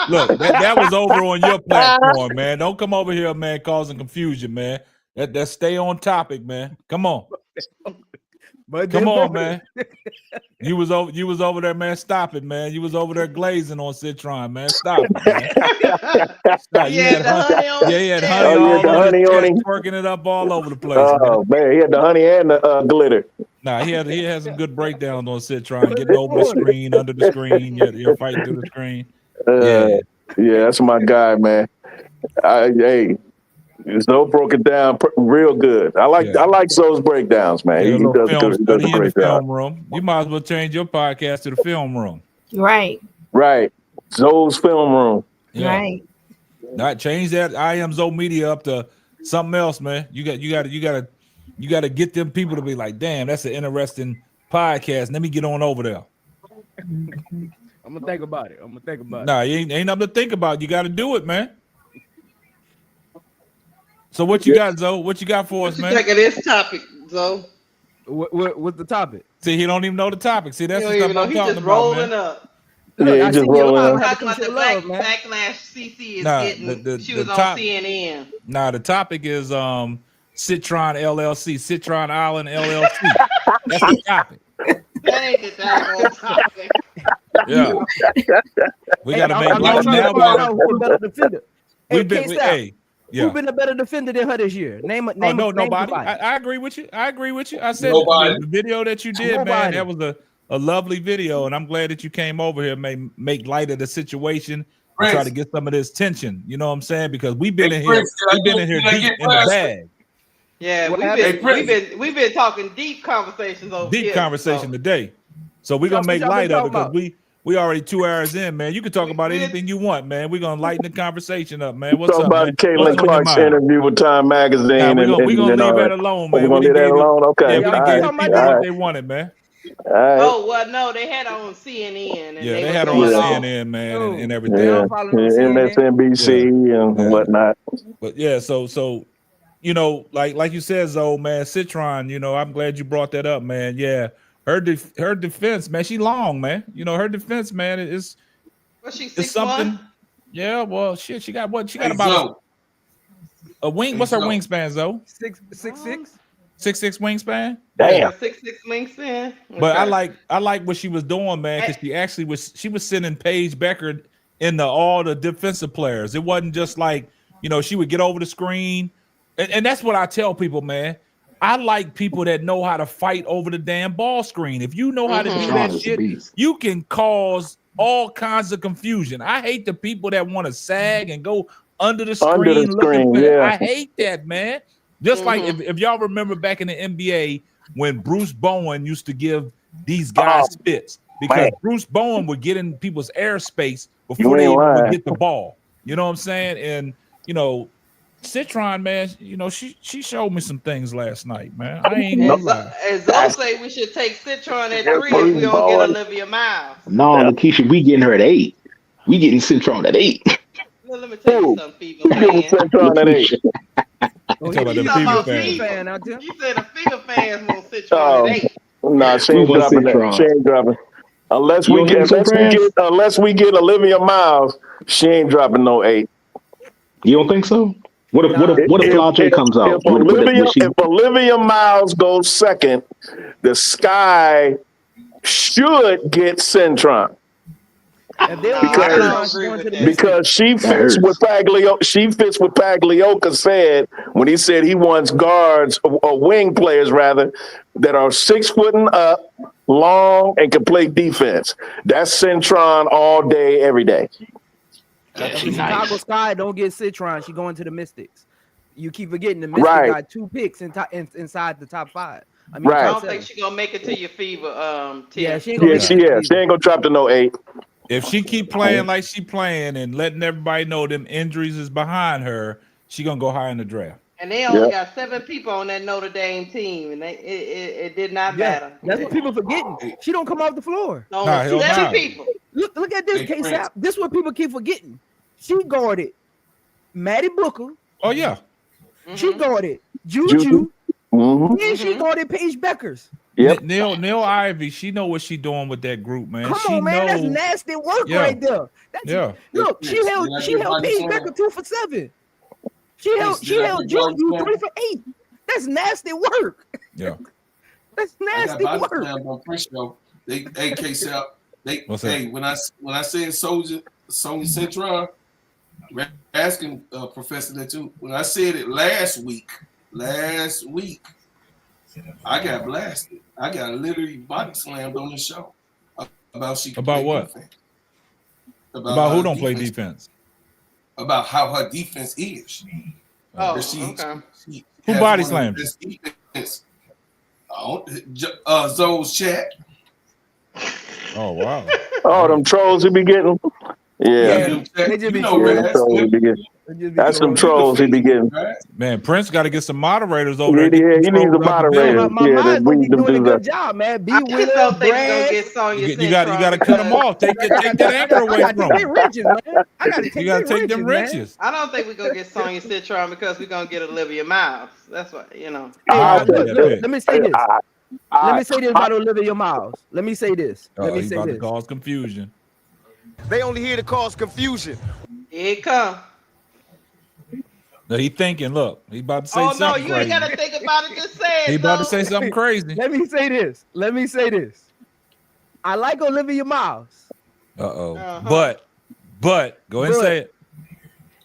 S3: look. That was over on your platform, man. Don't come over here, man, causing confusion, man. That stay on topic, man. Come on, come on, man. You was over there, man. Stop it, man. You was over there glazing on Citron, man. Stop it, man. Stop.
S10: He had the honey on
S3: Yeah,
S10: his
S3: he had
S10: chest.
S3: honey
S1: Oh,
S3: all
S1: the
S3: on
S1: honey
S3: his
S1: on
S3: chest,
S1: him.
S3: twerking it up all over the place, man.
S1: Oh man, he had the honey and the glitter.
S3: Nah, he had some good breakdowns on Citron, getting over the screen, under the screen, you're fighting through the screen.
S1: Yeah, that's my guy, man. Hey, Zoe broke it down real good. I like Zoe's breakdowns, man.
S3: Yeah, a
S1: He
S3: little
S1: does
S3: film
S1: good. He does
S3: study
S1: a
S3: in the
S1: great job.
S3: film room. You might as well change your podcast to the film room.
S11: Right.
S1: Right, Zoe's film room.
S3: Yeah.
S11: Right.
S3: Not change that I Am Zoe Media up to something else, man. You got to get them people to be like, damn, that's an interesting podcast. Let me get on over there.
S14: I'm gonna think about it.
S3: Nah, you ain't nothing to think about. You got to do it, man. So what you got, Zoe? What you got for us, man?
S10: Think of this topic, Zoe.
S14: What's the topic?
S3: See, he don't even know the topic. See, that's
S10: You
S3: the
S10: don't
S3: stuff
S10: even know.
S3: I'm
S10: He
S3: talking
S10: just
S3: about,
S10: rolling
S3: man.
S10: up.
S1: Yeah, he just rolling up.
S10: Talking about the backlash CC is getting. She was on CNN.
S3: Nah, the topic is Citron LLC, Citron Island LLC. That's the topic.
S10: That ain't the daggone topic.
S3: Yeah. We got to make
S14: I'm
S3: light
S14: trying
S3: now.
S14: to find out who's a better defender.
S3: We've been,
S14: Who's been a better defender than her this year? Name
S3: nobody. I agree with you. I said the video that you did, man, that was a lovely video, and I'm glad that you came over here, make light of the situation, and try to get some of this tension. You know what I'm saying? Because we've been in here, deep in the bag.
S10: Yeah, we've been talking deep conversations over
S3: Deep
S10: here,
S3: conversation today. So we're gonna make light of it because we already 2 hours in, man. You can talk about anything you want, man. We're gonna lighten the conversation up, man. What's
S1: Talk
S3: up,
S1: about
S3: man?
S1: Caitlin Clark's interview with Time Magazine.
S3: Nah, we're gonna leave that alone, man.
S1: We're gonna leave that alone. Okay.
S3: Yeah, we gave the people what they wanted, man.
S1: All right.
S10: Oh well, no, they had her on CNN. And
S3: Yeah, they had her on CNN, man, and everything.
S1: Yeah, MSNBC and whatnot.
S3: But yeah, so you know, like you said, Zoe, man, Citron, you know, I'm glad you brought that up, man. Yeah, her defense, man, she long, man. You know, her defense, man, is it's something. Yeah, well, shit, she got what? She got about a wing. What's her wingspan, Zoe?
S14: 6'6".
S3: 6'6" wingspan.
S10: Damn. 6'6" wingspan.
S3: But I like what she was doing, man, because she actually was sending Paige Becker into all the defensive players. It wasn't just like, you know, she would get over the screen. And that's what I tell people, man. I like people that know how to fight over the damn ball screen. If you know how to do that shit, you can cause all kinds of confusion. I hate the people that want to sag and go under the screen. Looking for I hate that, man. Just like if y'all remember back in the NBA when Bruce Bowen used to give these guys spits because Bruce Bowen would get in people's airspace before they even would get the ball. You know what I'm saying? And, you know, Citron, man, you know, she showed me some things last night, man. I ain't gonna lie.
S10: As Zoe say, we should take Citron at 3 if we don't get Olivia Miles.
S12: No, Lakeisha, we getting her at 8. We getting Citron at 8.
S10: Well, let me tell you something, people.
S1: Citron at 8.
S3: You talking about the FIBA fans.
S10: You said the FIBA fans want Citron at 8.
S1: Nah, she ain't dropping that. She ain't dropping. Unless we get Olivia Miles, she ain't dropping no 8.
S12: You don't think so? What if Lajay comes out?
S1: If Olivia Miles goes second, the Sky should get Centron. Because she fits what Pagliocca said when he said he wants guards or wing players rather that are 6 foot and up, long, and can play defense. That's Centron all day, every day.
S14: The Chicago Sky don't get Citron. She going to the Mystics. You keep forgetting the Mystics
S1: Right.
S14: got 2 picks inside the top 5. I mean,
S1: Right.
S10: I don't think she's gonna make it to your fever. Tim.
S14: Yeah, she ain't gonna
S1: Yeah,
S14: make
S1: she
S14: it.
S1: is. She ain't gonna drop to no 8.
S3: If she keep playing like she playing and letting everybody know them injuries is behind her, she gonna go high in the draft.
S10: And they only got 7 people on that Notre Dame team, and it did not matter.
S14: That's what people forgetting. She don't come off the floor.
S10: Only 7 people.
S14: Look at this case out. This is what people keep forgetting. She guarded Maddie Booker.
S3: Oh yeah.
S14: She guarded Juju.
S1: Mm-hmm.
S14: And she guarded Paige Beckers.
S1: Yep.
S3: Neil Ivy, she know what she doing with that group, man.
S14: Come
S3: she
S14: on, man. That's
S3: knows-
S14: nasty work
S3: Yeah.
S14: right there. That's, Look, she held Paige Becker 2 for 7. She held Juju 3 for 8. That's nasty work.
S3: Yeah.
S14: That's nasty
S2: I got
S14: work.
S2: on Princeton. They case out.
S3: What's
S2: Hey, when I said Sonya Centron, asking Professor that too. When I said it last week, I got blasted. I got literally body slammed on the show about she can
S3: About
S2: play
S3: what?
S2: defense.
S3: About who
S2: her
S3: don't play defense?
S2: About how her defense is.
S10: Oh,
S2: she
S3: Who
S2: has
S3: body
S2: one of the
S3: slammed?
S2: best defense. Zoe's chat.
S3: Oh wow.
S1: Oh, them trolls he be getting. Yeah.
S14: They just be
S1: Yeah, them trolls he be getting. That's some trolls he be getting.
S3: Man, Prince got to get some moderators over there.
S1: Yeah, he needs a moderator.
S14: My
S1: Yeah,
S14: mind's
S1: we
S14: gonna be
S1: need them
S14: doing a
S1: do
S14: good
S1: that.
S14: job, man. Be
S10: I just
S14: Will,
S10: don't think we're gonna
S14: Brad.
S10: get Sonya
S3: You got to cut them off. Take that anger away
S14: I
S3: from
S14: gotta take
S3: them.
S14: wrenches, man. I gotta take
S3: You got to take them
S14: man.
S3: wrenches.
S10: I don't think we're gonna get Sonya Citron because we're gonna get Olivia Miles. That's what
S14: Hey,
S3: I'll
S14: look,
S3: take that pick.
S14: let me say this. Let me say this about Olivia Miles. Let me say this. Let me
S3: He's
S14: say
S3: about to
S14: this.
S3: cause confusion.
S15: They only here to cause confusion.
S10: Here it come.
S3: No, he thinking. Look, he about to say
S10: Oh no,
S3: something
S10: you ain't
S3: crazy.
S10: gotta think about it. Just say it.
S3: He about to
S10: Zoe.
S3: say something crazy.
S14: Let me say this. Let me say this. I like Olivia Miles.
S3: But go ahead and say it.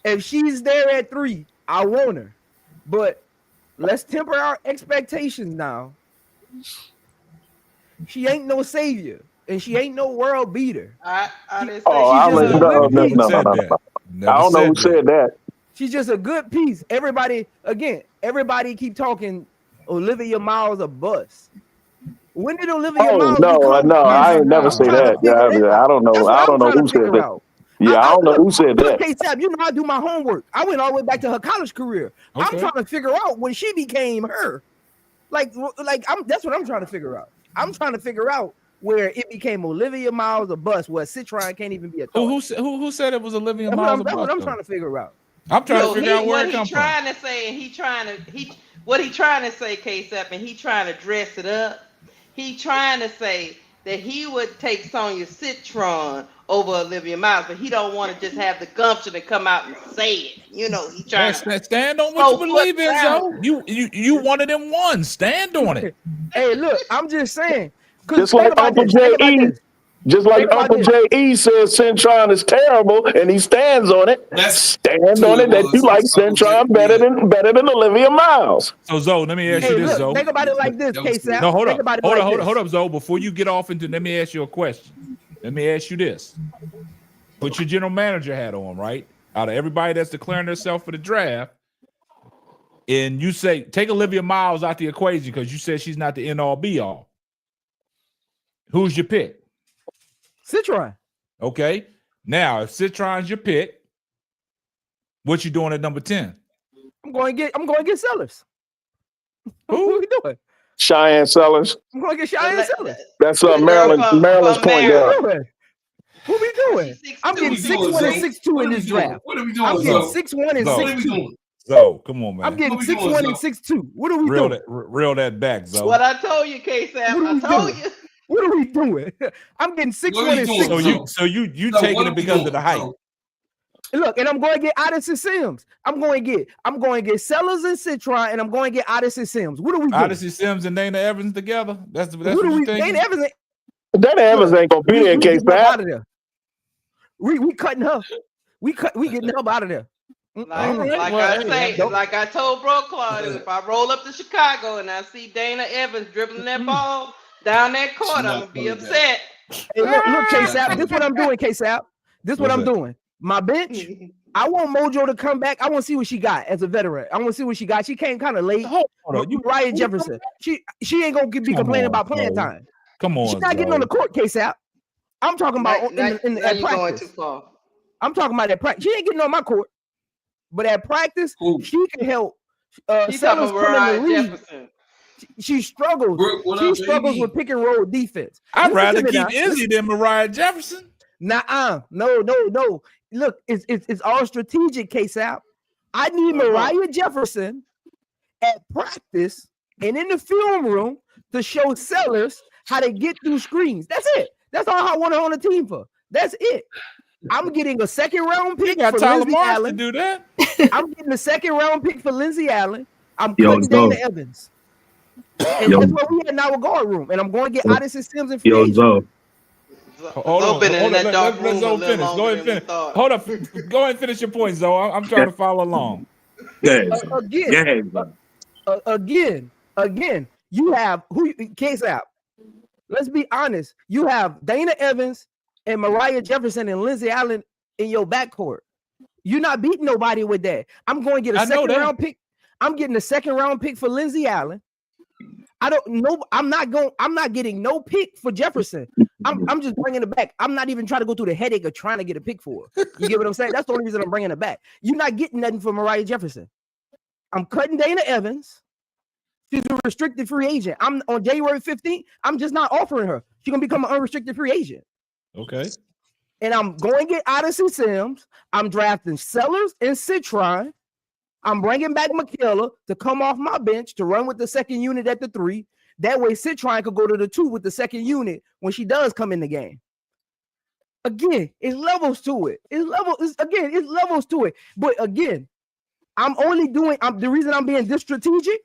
S14: If she's there at 3, I want her. But let's temper our expectations now. She ain't no savior, and she ain't no world beater.
S10: I didn't say
S1: Oh, I
S14: she's just a good piece.
S1: no. I don't know who said that.
S14: She's just a good piece. Everybody keep talking Olivia Miles a bust. When did Olivia Miles become
S1: I ain't never say that. I don't know. I don't know who said that. Yeah, I don't know who said that.
S14: K-Tab, you know I do my homework. I went all the way back to her college career. I'm
S3: Okay.
S14: trying to figure out when she became her. That's what I'm trying to figure out. I'm trying to figure out where it became Olivia Miles a bust, where Citron can't even be a thought.
S3: Who said it was Olivia
S14: That's
S3: Miles?
S14: what I'm trying to figure out.
S3: I'm trying to figure out where it
S10: what
S3: come
S10: he
S3: from.
S10: trying to say, and what he trying to say, K-Sep, and he trying to dress it up. He trying to say that he would take Sonya Citron over Olivia Miles, but he don't want to just have the gumption to come out and say it. You know, he trying to
S3: Stand on what you believe in, Zoe. You one of them ones. Stand on it.
S14: Hey, look, I'm just saying.
S1: Just like Uncle J.E. Just like Uncle J.E. says Centron is terrible, and he stands on it. Stand on it that you like Centron better than Olivia Miles.
S3: So Zoe, let me ask you this, Zoe.
S14: Think about it like this, K-Sap.
S3: No, hold
S14: Think
S3: up.
S14: about it
S3: Hold
S14: like
S3: up,
S14: this.
S3: hold up, Zoe. Before you get off into, let me ask you a question. Let me ask you this. Put your general manager hat on, right? Out of everybody that's declaring themselves for the draft, and you say take Olivia Miles out the equation because you said she's not the end all be all. Who's your pick?
S14: Citron.
S3: Okay. Now, if Citron's your pick, what you doing at number 10?
S14: I'm going to get Sellers. Who are we doing?
S1: Cheyenne Sellers.
S14: I'm going to get Cheyenne Sellers.
S1: That's Maryland's point guard.
S14: What we doing? I'm getting 6'1" and 6'2" in this draft.
S2: What are we doing?
S14: I'm getting 6'1" and
S3: Zoe.
S14: 6'2".
S3: Zoe, come on, man.
S14: I'm getting 6'1" and 6'2". What are we
S3: Reel
S14: doing?
S3: reel that back, Zoe.
S10: What I told you, K-Sap. I told you.
S14: What are we doing? I'm getting 6'1" and 6'2".
S3: So you taking it because of the height.
S14: Look, and I'm going to get Odyssey Sims. I'm going to get Sellers and Citron, and I'm going to get Odyssey Sims. What are we doing?
S3: Odyssey Sims and Dana Evans together. That's what you think.
S14: Dana Evans.
S1: Dana Evans ain't gonna be there in case
S14: out of there. We cutting her. We getting her out of there.
S10: Like I told Bro Claude, if I roll up to Chicago and I see Dana Evans dribbling that ball, down that court, I'm gonna be upset.
S14: Hey, look, K-Sap, this what I'm doing, K-Sap. This what I'm doing. My bench, I want Mojo to come back. I want to see what she got as a veteran. I want to see what she got. She came kind of late. You Ryan Jefferson. She ain't gonna be complaining about playing time.
S3: Come on,
S14: she's not getting on the court, K-Sap. I'm talking about
S10: now
S14: at
S10: you're
S14: practice.
S10: going too far.
S14: I'm talking about at practice. She ain't getting on my court, but at practice, she can help.
S10: She's
S14: Sellers
S10: talking
S14: come in the
S10: Mariah
S14: league.
S10: Jefferson.
S14: She struggles.
S2: Brooke, what
S14: She
S2: up,
S14: struggles
S2: baby?
S14: with pick and roll defense.
S3: I'd
S14: Listen
S3: rather
S14: to me
S3: keep
S14: now.
S3: Izzy than Mariah Jefferson.
S14: No. Look, it's all strategic, K-Sap. I need Mariah Jefferson at practice and in the film room to show Sellers how to get through screens. That's it. That's all I want her on the team for. That's it. I'm getting a second round pick for Lindsey Allen.
S3: To do that.
S14: I'm getting a second round pick for Lindsey Allen. I'm cutting Dana Evans. And that's what we had in our guard room. And I'm going to get Odyssey Sims and free agent.
S3: Hold on. Let Zoe finish. Go ahead and finish. Hold up. Go ahead and finish your point, Zoe. I'm trying to follow along.
S14: Again, you have K-Sap. Let's be honest. You have Dana Evans and Mariah Jefferson and Lindsey Allen in your backcourt. You're not beating nobody with that. I'm going to get a second round pick. I'm getting a second round pick for Lindsey Allen. I don't know. I'm not getting no pick for Jefferson. I'm just bringing it back. I'm not even trying to go through the headache of trying to get a pick for her. You get what I'm saying? That's the only reason I'm bringing it back. You're not getting nothing for Mariah Jefferson. I'm cutting Dana Evans. She's a restricted free agent. I'm on January 15th. I'm just not offering her. She's gonna become an unrestricted free agent.
S3: Okay.
S14: And I'm going to get Odyssey Sims. I'm drafting Sellers and Citron. I'm bringing back Michaela to come off my bench to run with the second unit at the 3. That way, Citron could go to the 2 with the second unit when she does come in the game. Again, it's levels to it. It's levels to it. But again, the reason I'm being this strategic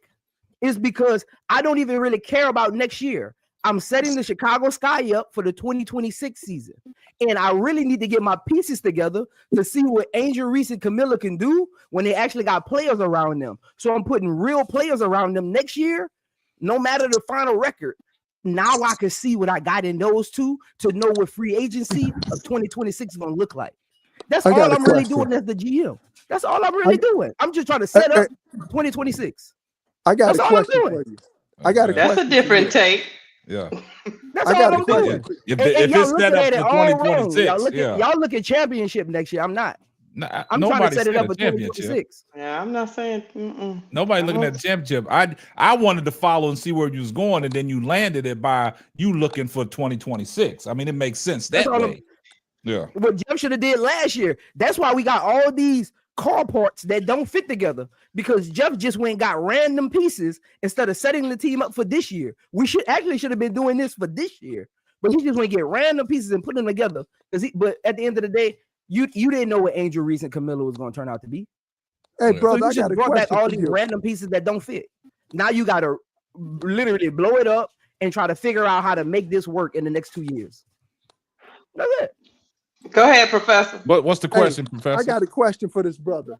S14: is because I don't even really care about next year. I'm setting the Chicago Sky up for the 2026 season. And I really need to get my pieces together to see what Angel Reese and Camilla can do when they actually got players around them. So I'm putting real players around them next year, no matter the final record. Now I can see what I got in those two to know what free agency of 2026 is going to look like. That's all I'm really doing as the GM. That's all I'm really doing. I'm just trying to set up 2026.
S13: I got a question for you.
S10: That's a different take.
S3: Yeah.
S14: That's all I'm doing.
S3: If it's set up for 2026,
S14: y'all look at championship next year. I'm not. I'm trying to set it up for 2026.
S10: Yeah, I'm not saying.
S3: Nobody looking at the championship. I wanted to follow and see where you was going, and then you landed it by you looking for 2026. I mean, it makes sense that way. Yeah.
S14: What Jeff should have did last year. That's why we got all these car parts that don't fit together, because Jeff just went and got random pieces instead of setting the team up for this year. We should have been doing this for this year, but he just went to get random pieces and put them together. But at the end of the day, you didn't know what Angel Reese and Camilla was going to turn out to be.
S13: Hey, brother,
S14: so
S13: I got a question
S14: back all
S13: for
S14: these
S13: you.
S14: random pieces that don't fit. Now you got to literally blow it up and try to figure out how to make this work in the next 2 years. That's it.
S10: Go ahead, Professor.
S3: What's the question, Professor?
S13: I got a question for this brother.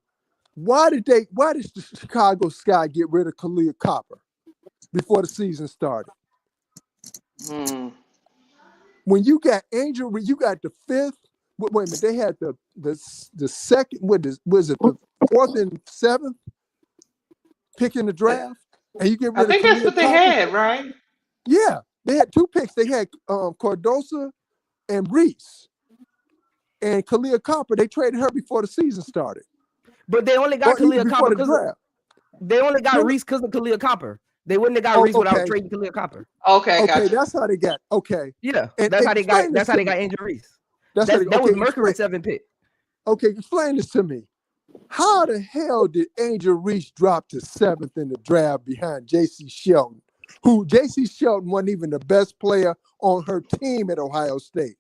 S13: Why did the Chicago Sky get rid of Kalia Copper before the season started? When you got Angel, when you got the 5th, wait a minute, they had the second, was it the 4th and 7th pick in the draft? And you get rid of
S10: I think that's what they
S13: Copper?
S10: had, right?
S13: Yeah, they had 2 picks. They had Cardosa and Reese. And Kalia Copper, they traded her before the season started.
S14: But they only got Kalia Copper because they only got Reese because of Kalia Copper. They wouldn't have got Reese without trading Kalia Copper.
S10: Okay,
S13: gotcha. That's how they got. Okay,
S14: yeah,
S13: and
S14: that's how they got Angel Reese. That was Mercury's 7th pick.
S13: Okay, explain this to me. How the hell did Angel Reese drop to 7th in the draft behind J.C. Shelton, who J.C. Shelton wasn't even the best player on her team at Ohio State?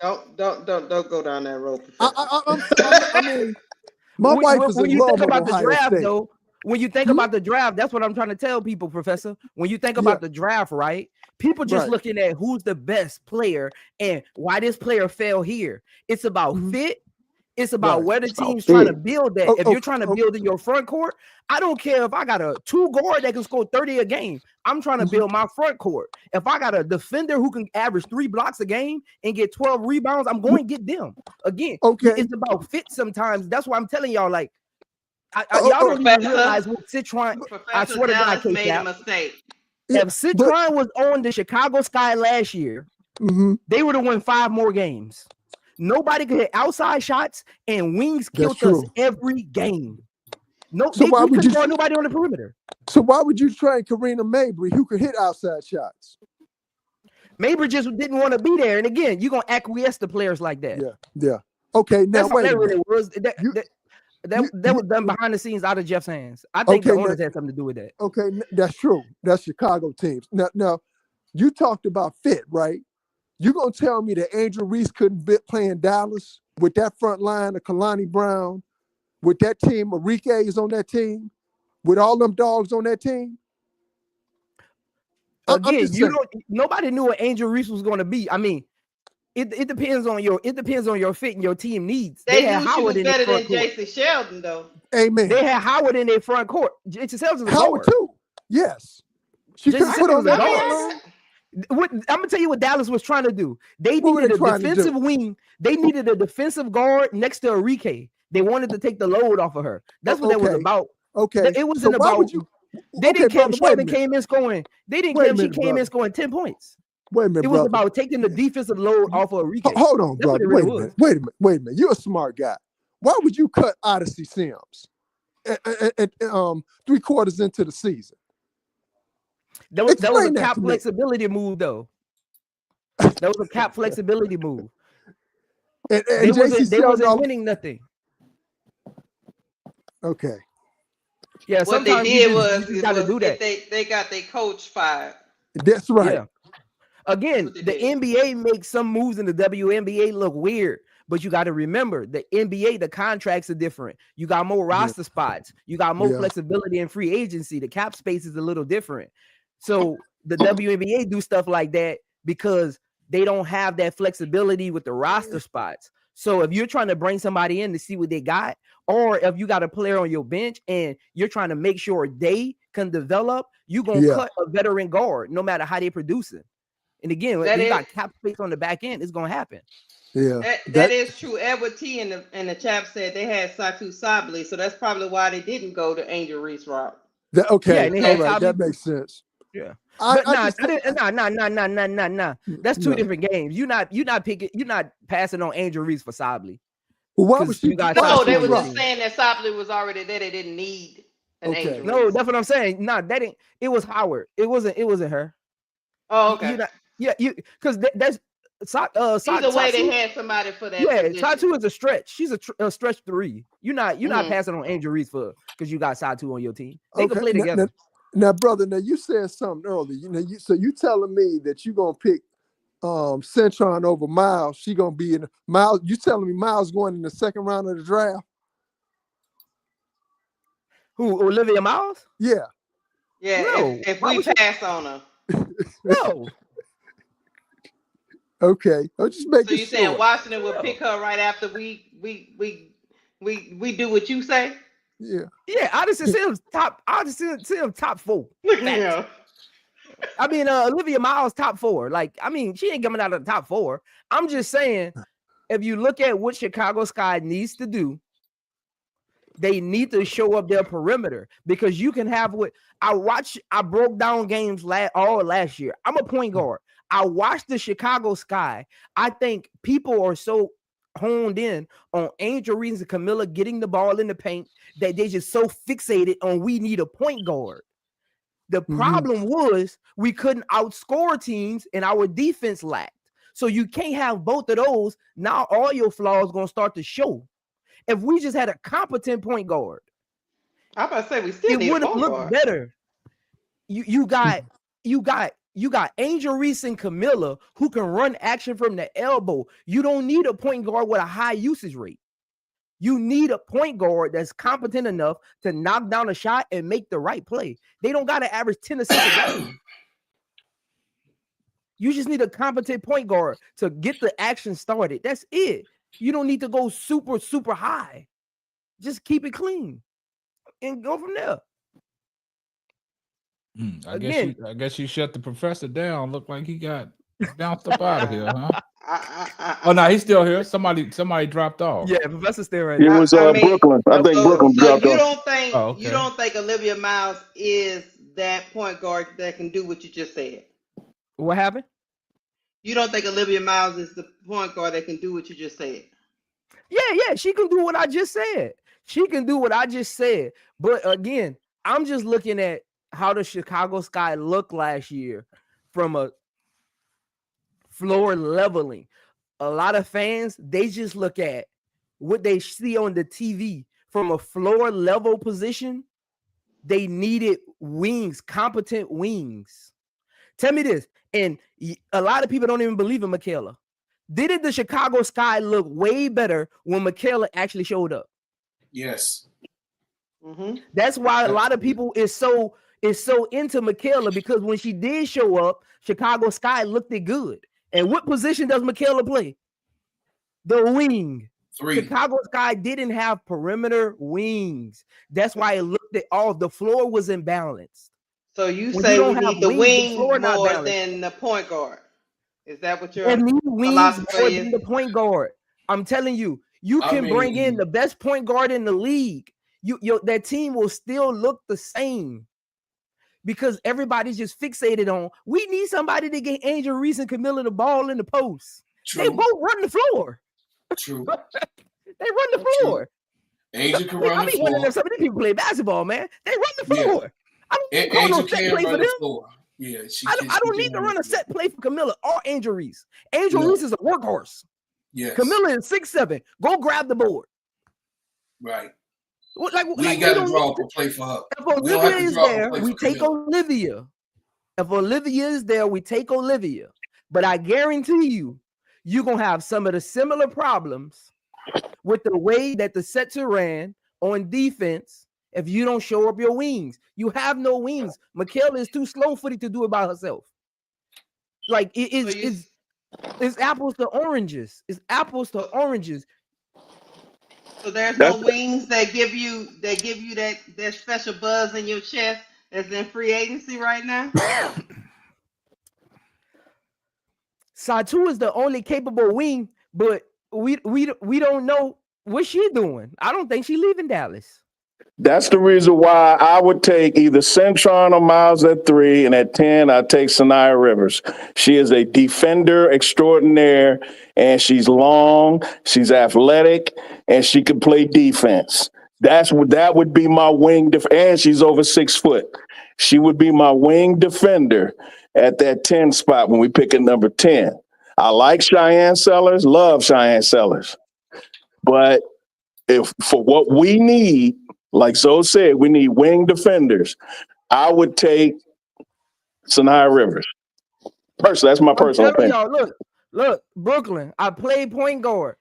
S10: Don't go down that road.
S13: I mean, my wife is in love with Ohio State.
S14: Though, when you think about the draft, that's what I'm trying to tell people, Professor. When you think about the draft, right? People just looking at who's the best player and why this player fell here. It's about fit. It's about
S13: Right.
S14: where the
S12: It's about
S14: team's trying to
S12: fit.
S14: build that. If you're trying to build in your front court, I don't care if I got a 2 guard that can score 30 a game. I'm trying to build my front court. If I got a defender who can average 3 blocks a game and get 12 rebounds, I'm going to get them. Again, it's about fit sometimes. That's why I'm telling y'all, like, y'all don't even realize what Citron. I swear to God,
S10: Dallas made a mistake.
S14: If Citron was on the Chicago Sky last year, they would have won 5 more games. Nobody could hit outside shots, and wings killed us every game. No,
S13: So why would you
S14: guard nobody on the perimeter?
S13: So why would you train Karina Mabry, who could hit outside shots?
S14: Mabry just didn't want to be there. And again, you're gonna acquiesce to players like that.
S13: Yeah. Okay, now
S14: that's all
S13: wait.
S14: That really was. That was done behind the scenes out of Jeff's hands. I think the owners had something to do with that.
S13: Okay, that's true. That's Chicago teams. Now, you talked about fit, right? You gonna tell me that Angel Reese couldn't play in Dallas with that front line of Kalani Brown, with that team, Enrique is on that team, with all them dogs on that team?
S14: Again, nobody knew what Angel Reese was going to be. I mean, it depends on your fit and your team needs.
S10: They knew she was better than Jason Sheldon, though.
S13: Amen.
S14: They had Howard in their front court. Jason Sheldon's a
S13: Howard
S14: guard.
S13: too. Yes. She could put on the guard.
S14: I'm gonna tell you what Dallas was trying to do. They needed a defensive wing. They needed a defensive guard next to Enrique. They wanted to take the load off of her. That's what that was about.
S13: Okay.
S14: It wasn't about. They didn't care. Sheldon came in scoring. They didn't care if she came in scoring 10 points.
S13: Wait a minute,
S14: It was about taking the defensive load off of Enrique.
S13: Hold on, brother. Wait a minute. You're a smart guy. Why would you cut Odyssey Sims at 3 quarters into the season?
S14: That was a cap flexibility move, though. That was a cap flexibility move.
S13: And
S14: they wasn't winning nothing.
S13: Okay.
S14: Yeah,
S10: what they did was they got their coach fired.
S13: That's right.
S14: Yeah. Again, the NBA makes some moves in the WNBA look weird, but you got to remember the NBA, the contracts are different. You got more roster spots. You got more flexibility in free agency. The cap space is a little different. So the WNBA do stuff like that because they don't have that flexibility with the roster spots. So if you're trying to bring somebody in to see what they got, or if you got a player on your bench and you're trying to make sure they can develop, you're going to cut a veteran guard no matter how they producing. And again, if you got cap space on the back end, it's going to happen.
S13: Yeah,
S10: that is true. Edward T in the chat said they had Satu Sabli, so that's probably why they didn't go to Angel Reese route.
S13: Okay, all right, that makes sense.
S14: Yeah. That's 2 different games. You're not passing on Angel Reese for Sabli.
S13: Well, why was
S10: they were just saying that Sabli was already there. They didn't need an Angel Reese.
S14: No, that's what I'm saying. No, that ain't. It was Howard. It wasn't her.
S10: Oh, okay.
S14: Because that's
S10: either way they had somebody for that.
S14: Yeah,
S10: position.
S14: Satu is a stretch. She's a stretch 3. You're not passing on Angel Reese because you got Satu on your team. They can play together.
S13: Now, brother, you said something earlier. So you telling me that you're gonna pick Centron over Miles? She gonna be in Miles. You telling me Miles going in the 2nd round of the draft?
S14: Who, Olivia Miles?
S13: Yeah.
S10: Yeah. No. If we pass on her.
S14: No.
S13: Okay. I'm just making
S10: So you saying Washington will pick her right after we do what you say?
S13: Yeah.
S14: Yeah, Odyssey Sims top 4.
S10: Yeah.
S14: I mean, Olivia Miles top 4. Like, I mean, she ain't coming out of the top 4. I'm just saying, if you look at what Chicago Sky needs to do, they need to show up their perimeter, because you can have what I broke down games all last year. I'm a point guard. I watched the Chicago Sky. I think people are so honed in on Angel Reese and Camilla getting the ball in the paint that they just so fixated on we need a point guard. The problem was we couldn't outscore teams and our defense lacked. So you can't have both of those. Now all your flaws going to start to show. If we just had a competent point guard,
S10: I'm about to say we still
S14: it would have looked better. You got Angel Reese and Camilla who can run action from the elbow. You don't need a point guard with a high usage rate. You need a point guard that's competent enough to knock down a shot and make the right play. They don't got to average 10 assists a game. You just need a competent point guard to get the action started. That's it. You don't need to go super, super high. Just keep it clean and go from there.
S3: I guess you shut the professor down. Looked like he got bounced up out of here, huh? Oh no, he's still here. Somebody dropped off.
S14: Yeah, professor's still right
S1: It
S14: there.
S1: was Brooklyn. I think Brooklyn
S10: So
S1: dropped
S10: you
S1: off.
S10: don't think
S3: Oh, okay.
S10: you don't think Olivia Miles is that point guard that can do what you just said?
S14: What happened?
S10: You don't think Olivia Miles is the point guard that can do what you just said?
S14: Yeah, she can do what I just said. She can do what I just said. But again, I'm just looking at how the Chicago Sky looked last year from a floor leveling. A lot of fans, they just look at what they see on the TV from a floor level position. They needed wings, competent wings. Tell me this, and a lot of people don't even believe in Michaela. Didn't the Chicago Sky look way better when Michaela actually showed up?
S2: Yes.
S10: Mm-hmm.
S14: That's why a lot of people is so into Michaela, because when she did show up, Chicago Sky looked it good. And what position does Michaela play? The wing.
S2: 3.
S14: Chicago Sky didn't have perimeter wings. That's why it looked at all. The floor was imbalanced.
S10: So you
S14: When
S10: say
S14: you
S10: we
S14: don't have
S10: need the
S14: wings, the
S10: wing
S14: floor not
S10: more
S14: balanced.
S10: than the point guard? Is that what your
S14: They need wings
S10: philosophy
S14: more
S10: is?
S14: than the point guard. I'm telling you, you can bring in the best point guard in the league. That team will still look the same because everybody's just fixated on, we need somebody to get Angel Reese and Camilla the ball in the post.
S2: True.
S14: They both run the floor.
S2: True.
S14: They run the floor.
S2: Angel can run the floor.
S14: Wondering if some of these people play basketball, man. They run the floor.
S2: Yeah.
S14: I don't call
S2: Angel
S14: no set
S2: can
S14: play
S2: run
S14: for
S2: the
S14: them.
S2: floor. Yeah,
S14: I don't need to run a set play for Camilla or Angel Reese. Angel Reese is a workhorse.
S2: Yes.
S14: Camilla is 6'7". Go grab the board.
S2: Right.
S14: We
S2: ain't got to draw up a play for her.
S14: If Olivia is there, we take Olivia. If Olivia is there, we take Olivia. But I guarantee you, you're going to have some of the similar problems with the way that the sets are ran on defense if you don't show up your wings. You have no wings. Michaela is too slow-footed to do it by herself. Like, it's apples to oranges. It's apples to oranges.
S10: So there's no wings that give you that special buzz in your chest that's in free agency right now?
S14: Satu is the only capable wing, but we don't know what she's doing. I don't think she's leaving Dallas.
S1: That's the reason why I would take either Centron or Miles at 3, and at 10, I'd take Sanaya Rivers. She is a defender extraordinaire, and she's long, she's athletic, and she can play defense. That would be my wing, and she's over 6 foot. She would be my wing defender at that 10 spot when we pick a number 10. I like Cheyenne Sellers, love Cheyenne Sellers, but if for what we need, like Zoe said, we need wing defenders, I would take Sanaya Rivers. Personally, that's my personal opinion.
S14: Y'all, look, Brooklyn. I played point guard.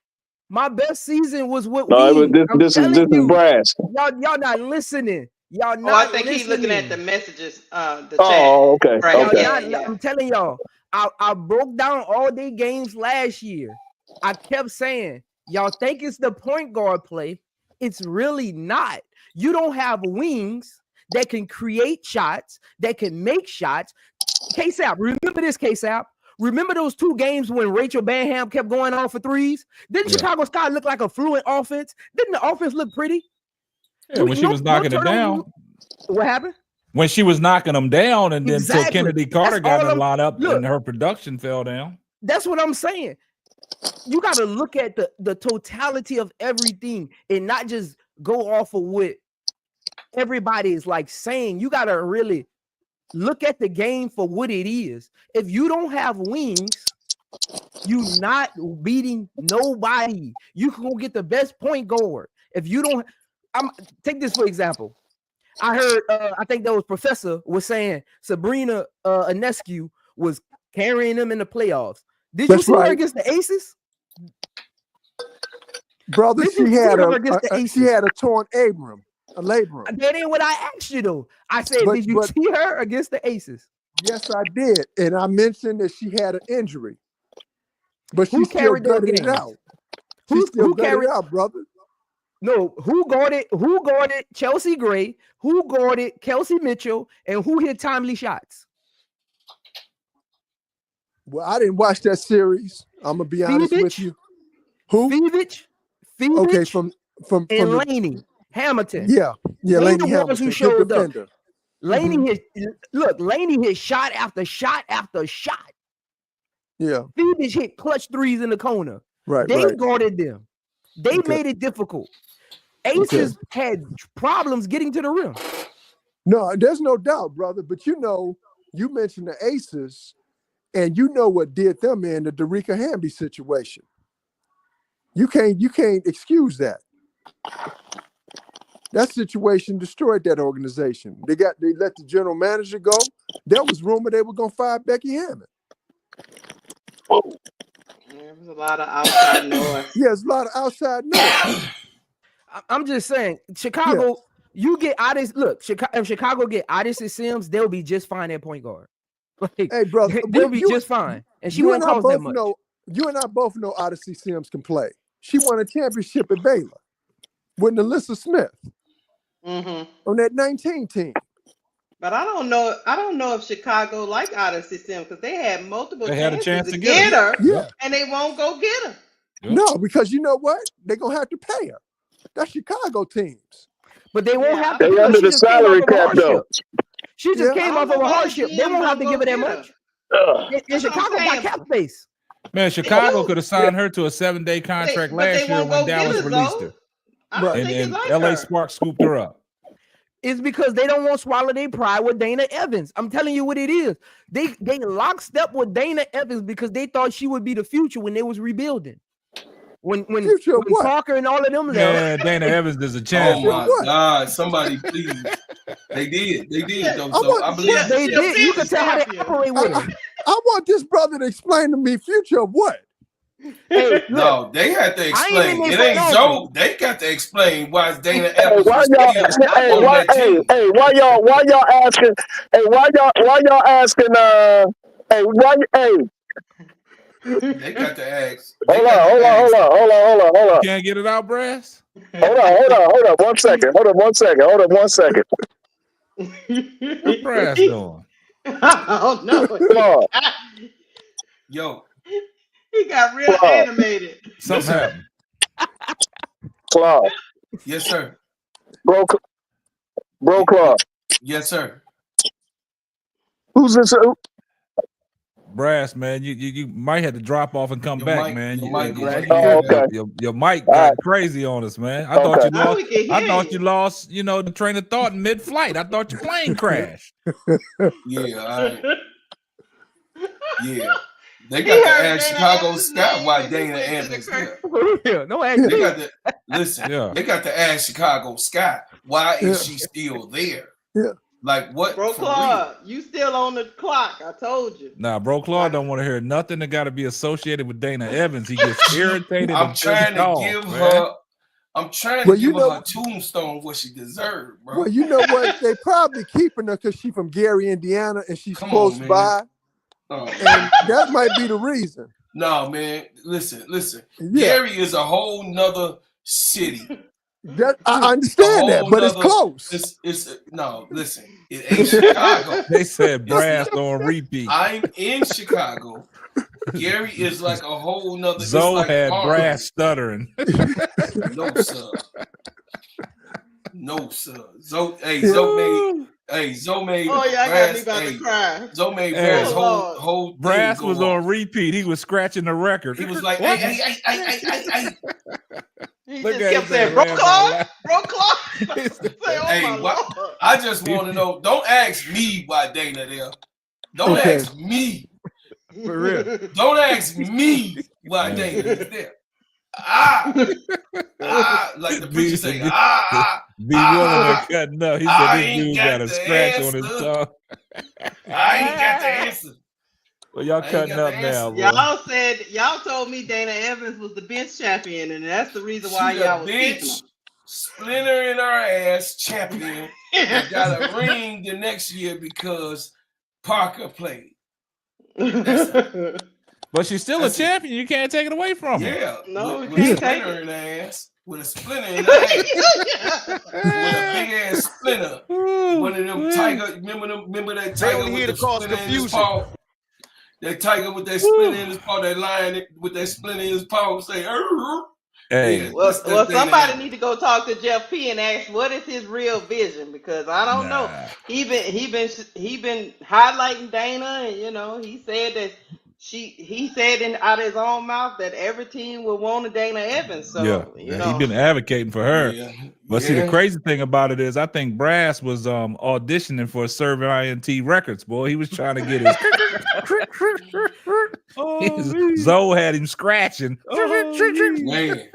S14: My best season was with wings.
S1: This is brass.
S14: Y'all not listening. Y'all not.
S10: I think he's looking at the messages, the chat.
S1: Okay.
S10: Right.
S1: Okay.
S10: Yeah.
S14: I'm telling y'all, I broke down all their games last year. I kept saying, y'all think it's the point guard play. It's really not. You don't have wings that can create shots, that can make shots. K-Sap, remember this, K-Sap? Remember those 2 games when Rachel Banham kept going off for threes? Didn't Chicago Sky look like a fluent offense? Didn't the offense look pretty?
S3: Yeah, when she was knocking it down.
S14: What happened?
S3: When she was knocking them down, and then so Kennedy Carter got in the lineup, and her production fell down.
S14: That's what I'm saying. You got to look at the totality of everything and not just go off of what everybody is like saying. You got to really look at the game for what it is. If you don't have wings, you're not beating nobody. You can go get the best point guard. If you don't, take this for example. I heard, I think that was Professor was saying Sabrina Ionescu was carrying them in the playoffs. Did you see her against the Aces?
S13: Brother, she had a torn labrum.
S14: That ain't what I asked you though. I said, did you see her against the Aces?
S13: Yes, I did, and I mentioned that she had an injury, but she still gutted it out.
S14: Who carried
S13: out, brother?
S14: No, who guarded Chelsea Gray? Who guarded Kelsey Mitchell? And who hit timely shots?
S13: Well, I didn't watch that series. I'm gonna be honest with you. Who?
S14: Phoenix.
S13: Okay, from
S14: and Laney Hamilton.
S13: Yeah, Laney Hamilton,
S14: who showed up.
S13: defender.
S14: Laney Laney hit shot after shot after shot.
S13: Yeah.
S14: Phoenix hit clutch threes in the corner.
S13: Right.
S14: They
S13: right.
S14: guarded them. They made it difficult. Aces had problems getting to the rim.
S13: No, there's no doubt, brother. But you mentioned the Aces, and you know what did them in the Darica Hamby situation. You can't excuse that. That situation destroyed that organization. They let the general manager go. There was rumor they were gonna fire Becky Hammond.
S10: There was a lot of outside noise.
S13: Yeah, there's a lot of outside noise.
S14: I'm just saying, Chicago, you get Odyssey. Look, if Chicago get Odyssey Sims, they'll be just fine at point guard. Like,
S13: hey, brother,
S14: they'll be just fine, and she won't cost that much.
S13: You and I both know Odyssey Sims can play. She won a championship at Baylor with Alyssa Smith on that 19 team.
S10: But I don't know if Chicago like Odyssey Sims because they had multiple
S3: chances
S10: to get her,
S13: yeah,
S10: and they won't go get her.
S13: No, because you know what? They're gonna have to pay her. That's Chicago teams.
S14: But they won't have to.
S1: They under the salary cap though.
S14: She just came off of a hardship. They won't have to give her that much. And Chicago got cap space.
S3: Man, Chicago could have signed her to a 7-day contract last year when Dallas released her. And LA Sparks scooped her up.
S14: It's because they don't want to swallow their pride with Dana Evans. I'm telling you what it is. They lockstep with Dana Evans because they thought she would be the future when they was rebuilding. When Parker and all of them left.
S3: Yeah, Dana Evans is a champion.
S2: Oh my God! Somebody please. They did though. So I believe
S14: they did. You can tell how they operate with her.
S13: I want this brother to explain to me future of what.
S14: Hey,
S2: no, they had to explain. It ain't Joe. They got to explain why it's Dana Evans.
S1: Why y'all asking?
S2: They got to ask.
S1: Hold on.
S3: Can't get it out, Brass?
S1: Hold on. One second.
S3: What's Brass doing?
S10: Oh no.
S2: Yo.
S10: He got real animated.
S3: Something happened.
S1: Claude.
S2: Yes, sir.
S1: Bro Claude.
S2: Yes, sir.
S1: Who's this?
S3: Brass, man, you might have to drop off and come back, man. Your mic got crazy on us, man. I thought you lost, the train of thought in mid-flight. I thought your plane crashed.
S2: Yeah. They got to ask Chicago Scott why Dana Evans there.
S14: No action.
S2: They got to listen. They got to ask Chicago Scott why is she still there?
S13: Yeah.
S2: Like what?
S10: Bro Claude, you still on the clock. I told you.
S3: Nah, Bro Claude don't want to hear nothing that got to be associated with Dana Evans. He gets irritated.
S2: I'm trying to give her her tombstone what she deserved, bro.
S13: Well, you know what? They probably keeping her because she's from Gary, Indiana, and she's close by. And that might be the reason.
S2: No, man. Listen. Gary is a whole nother city.
S13: I understand that, but it's close.
S2: Listen. It ain't Chicago.
S3: They said Brass on repeat.
S2: I'm in Chicago. Gary is like a whole nother.
S3: Zoe
S2: like
S3: had
S2: Harlem.
S3: Brass stuttering.
S2: No, sir. Zoe made.
S10: Oh yeah, I got me about to cry.
S2: Zoe made Brass whole
S3: Brass
S2: thing
S3: was
S2: go
S3: on
S2: off.
S3: repeat. He was scratching the record.
S2: He was like, hey.
S10: He just kept saying, Bro Claude.
S2: Hey, I just want to know. Don't ask me why Dana there. Don't ask me.
S3: For real.
S2: Don't ask me why Dana is there. Like the preacher say,
S3: Be willing to cut up. He said this dude got a scratch on his tongue.
S2: I ain't got the answer.
S3: Well, y'all cutting up now, bro.
S10: Y'all told me Dana Evans was the bench champion, and that's the reason why y'all was keeping her.
S2: Splinter in our ass champion. Got a ring the next year because Parker played.
S3: But she's still a champion. You can't take it away from her.
S2: Yeah,
S10: no,
S2: with a splinter in the ass, with a splinter in the ass, with a big ass splinter. One of them tiger. Remember that tiger with the splinter in his paw. That tiger with that splinter in his paw. That lion with that splinter in his paw. Say,
S3: hey.
S2: Yeah,
S10: well, somebody need to go talk to Jeff P and ask what is his real vision, because I don't know. He been highlighting Dana, and he said that he said out of his own mouth that every team would want a Dana Evans. So
S3: he's been advocating for her.
S2: Yeah.
S3: But see, the crazy thing about it is, I think Brass was auditioning for Serv'n INT Records. Boy, he was trying to get his. Zoe had him scratching.
S2: Man.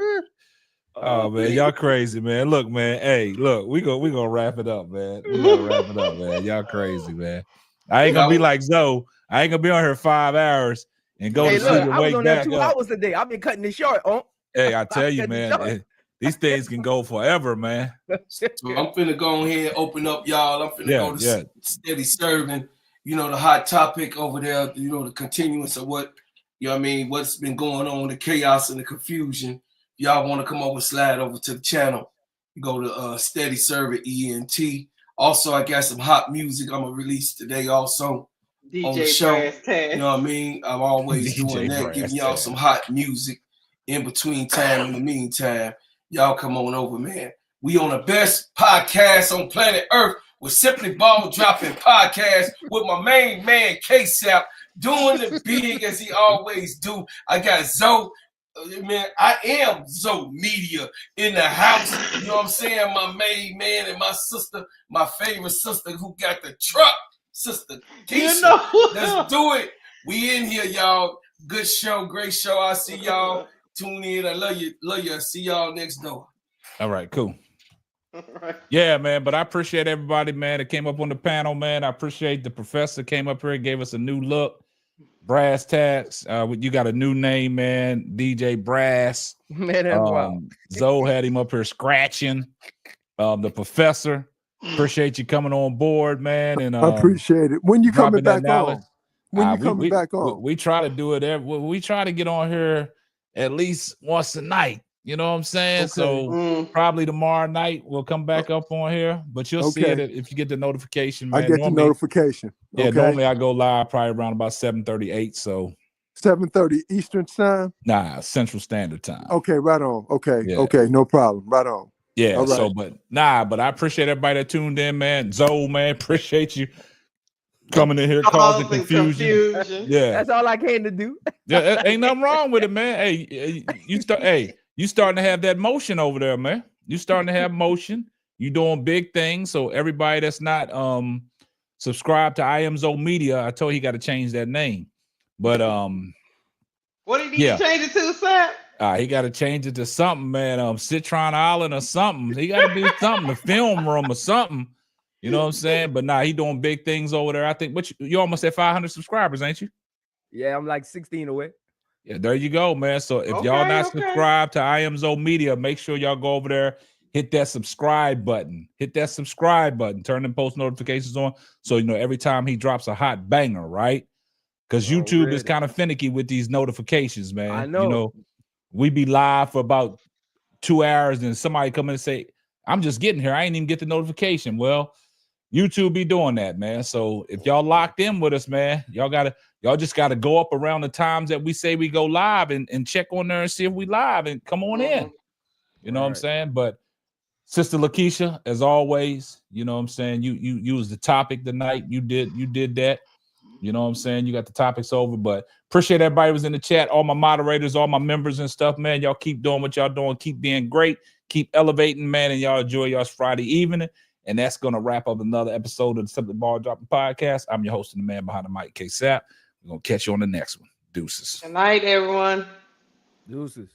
S3: Oh man, y'all crazy, man. Look, man. Hey, look, we gonna wrap it up, man. We gotta wrap it up, man. Y'all crazy, man. I ain't gonna be like Zoe. I ain't gonna be on here 5 hours and go to sleep and
S14: I was
S3: wake
S14: on there
S3: back
S14: 2
S3: up.
S14: hours today. I've been cutting it short.
S3: Hey, I tell you, man, these things can go forever, man.
S2: So I'm finna go ahead and open up, y'all. I'm finna go to Steady Serv'n. The hot topic over there. The continuance of what what's been going on, the chaos and the confusion. Y'all want to come over, slide over to the channel. You go to Steady Serv'n ENT. Also, I got some hot music I'm gonna release today. Also on the show. You know what I mean? I'm always doing that, giving y'all some hot music in between time. In the meantime, y'all come on over, man. We on the best podcast on planet Earth with Simply Ball Dropping Podcast with my main man K-Sap doing the big as he always do. I got Zoe. Man, I am Zoe Media in the house. You know what I'm saying? My main man and my sister, my favorite sister who got the truck, Sister Keisha. Let's do it. We in here, y'all. Good show, great show. I see y'all. Tune in. I love you. Love you. See y'all next door.
S3: All right, cool. Yeah, man. But I appreciate everybody, man, that came up on the panel, man. I appreciate the professor came up here and gave us a new look. Brass Tats, you got a new name, man. DJ Brass.
S14: Man, that's wild.
S3: Zoe had him up here scratching. The professor. Appreciate you coming on board, man. And
S13: I appreciate it. When you coming back on? When you coming back on?
S3: We try to do it we try to get on here at least once a night. You know what I'm saying?
S13: Okay.
S3: So probably tomorrow night we'll come back up on here, but you'll see it if you get the notification, man.
S13: I get the notification.
S3: Yeah, normally I go live probably around about 7:38. So
S13: 7:30 Eastern time?
S3: Nah, Central Standard Time.
S13: Okay, right on. Okay,
S3: Yeah.
S13: okay, no problem. Right on.
S3: Yeah,
S13: all right.
S3: so but I appreciate everybody that tuned in, man. Zoe, man, appreciate you coming in here causing confusion. Yeah.
S14: That's all I came to do.
S3: Yeah, ain't nothing wrong with it, man. Hey, you starting to have that motion over there, man. You starting to have motion. You doing big things. So everybody that's not subscribed to I Am Zoe Media, I told you got to change that name. But
S10: what did he need to change it to, Sam?
S3: He got to change it to something, man. Citron Island or something. He got to be something, the film room or something. You know what I'm saying? But he doing big things over there. I think you almost at 500 subscribers, ain't you?
S14: Yeah, I'm like 16 away.
S3: Yeah, there you go, man. So if y'all not subscribed to I Am Zoe Media, make sure y'all go over there, hit that subscribe button. Hit that subscribe button. Turn them post notifications on so every time he drops a hot banger, right? Because YouTube is kind of finicky with these notifications, man.
S14: I know.
S3: We be live for about 2 hours, and somebody come in and say, "I'm just getting here. I ain't even get the notification." Well, YouTube be doing that, man. So if y'all locked in with us, man, y'all just gotta go up around the times that we say we go live and check on there and see if we live and come on in. You know what I'm saying? But Sister Lakeisha, as always, you know what I'm saying? You was the topic tonight. You did that. You know what I'm saying? You got the topics over, but appreciate everybody who was in the chat, all my moderators, all my members and stuff, man. Y'all keep doing what y'all doing. Keep being great. Keep elevating, man, and y'all enjoy y'all's Friday evening. And that's going to wrap up another episode of the Simply Ball Dropping Podcast. I'm your host and the man behind the mic, K-Sap. We're going to catch you on the next one. Deuces.
S10: Good night, everyone.
S14: Deuces.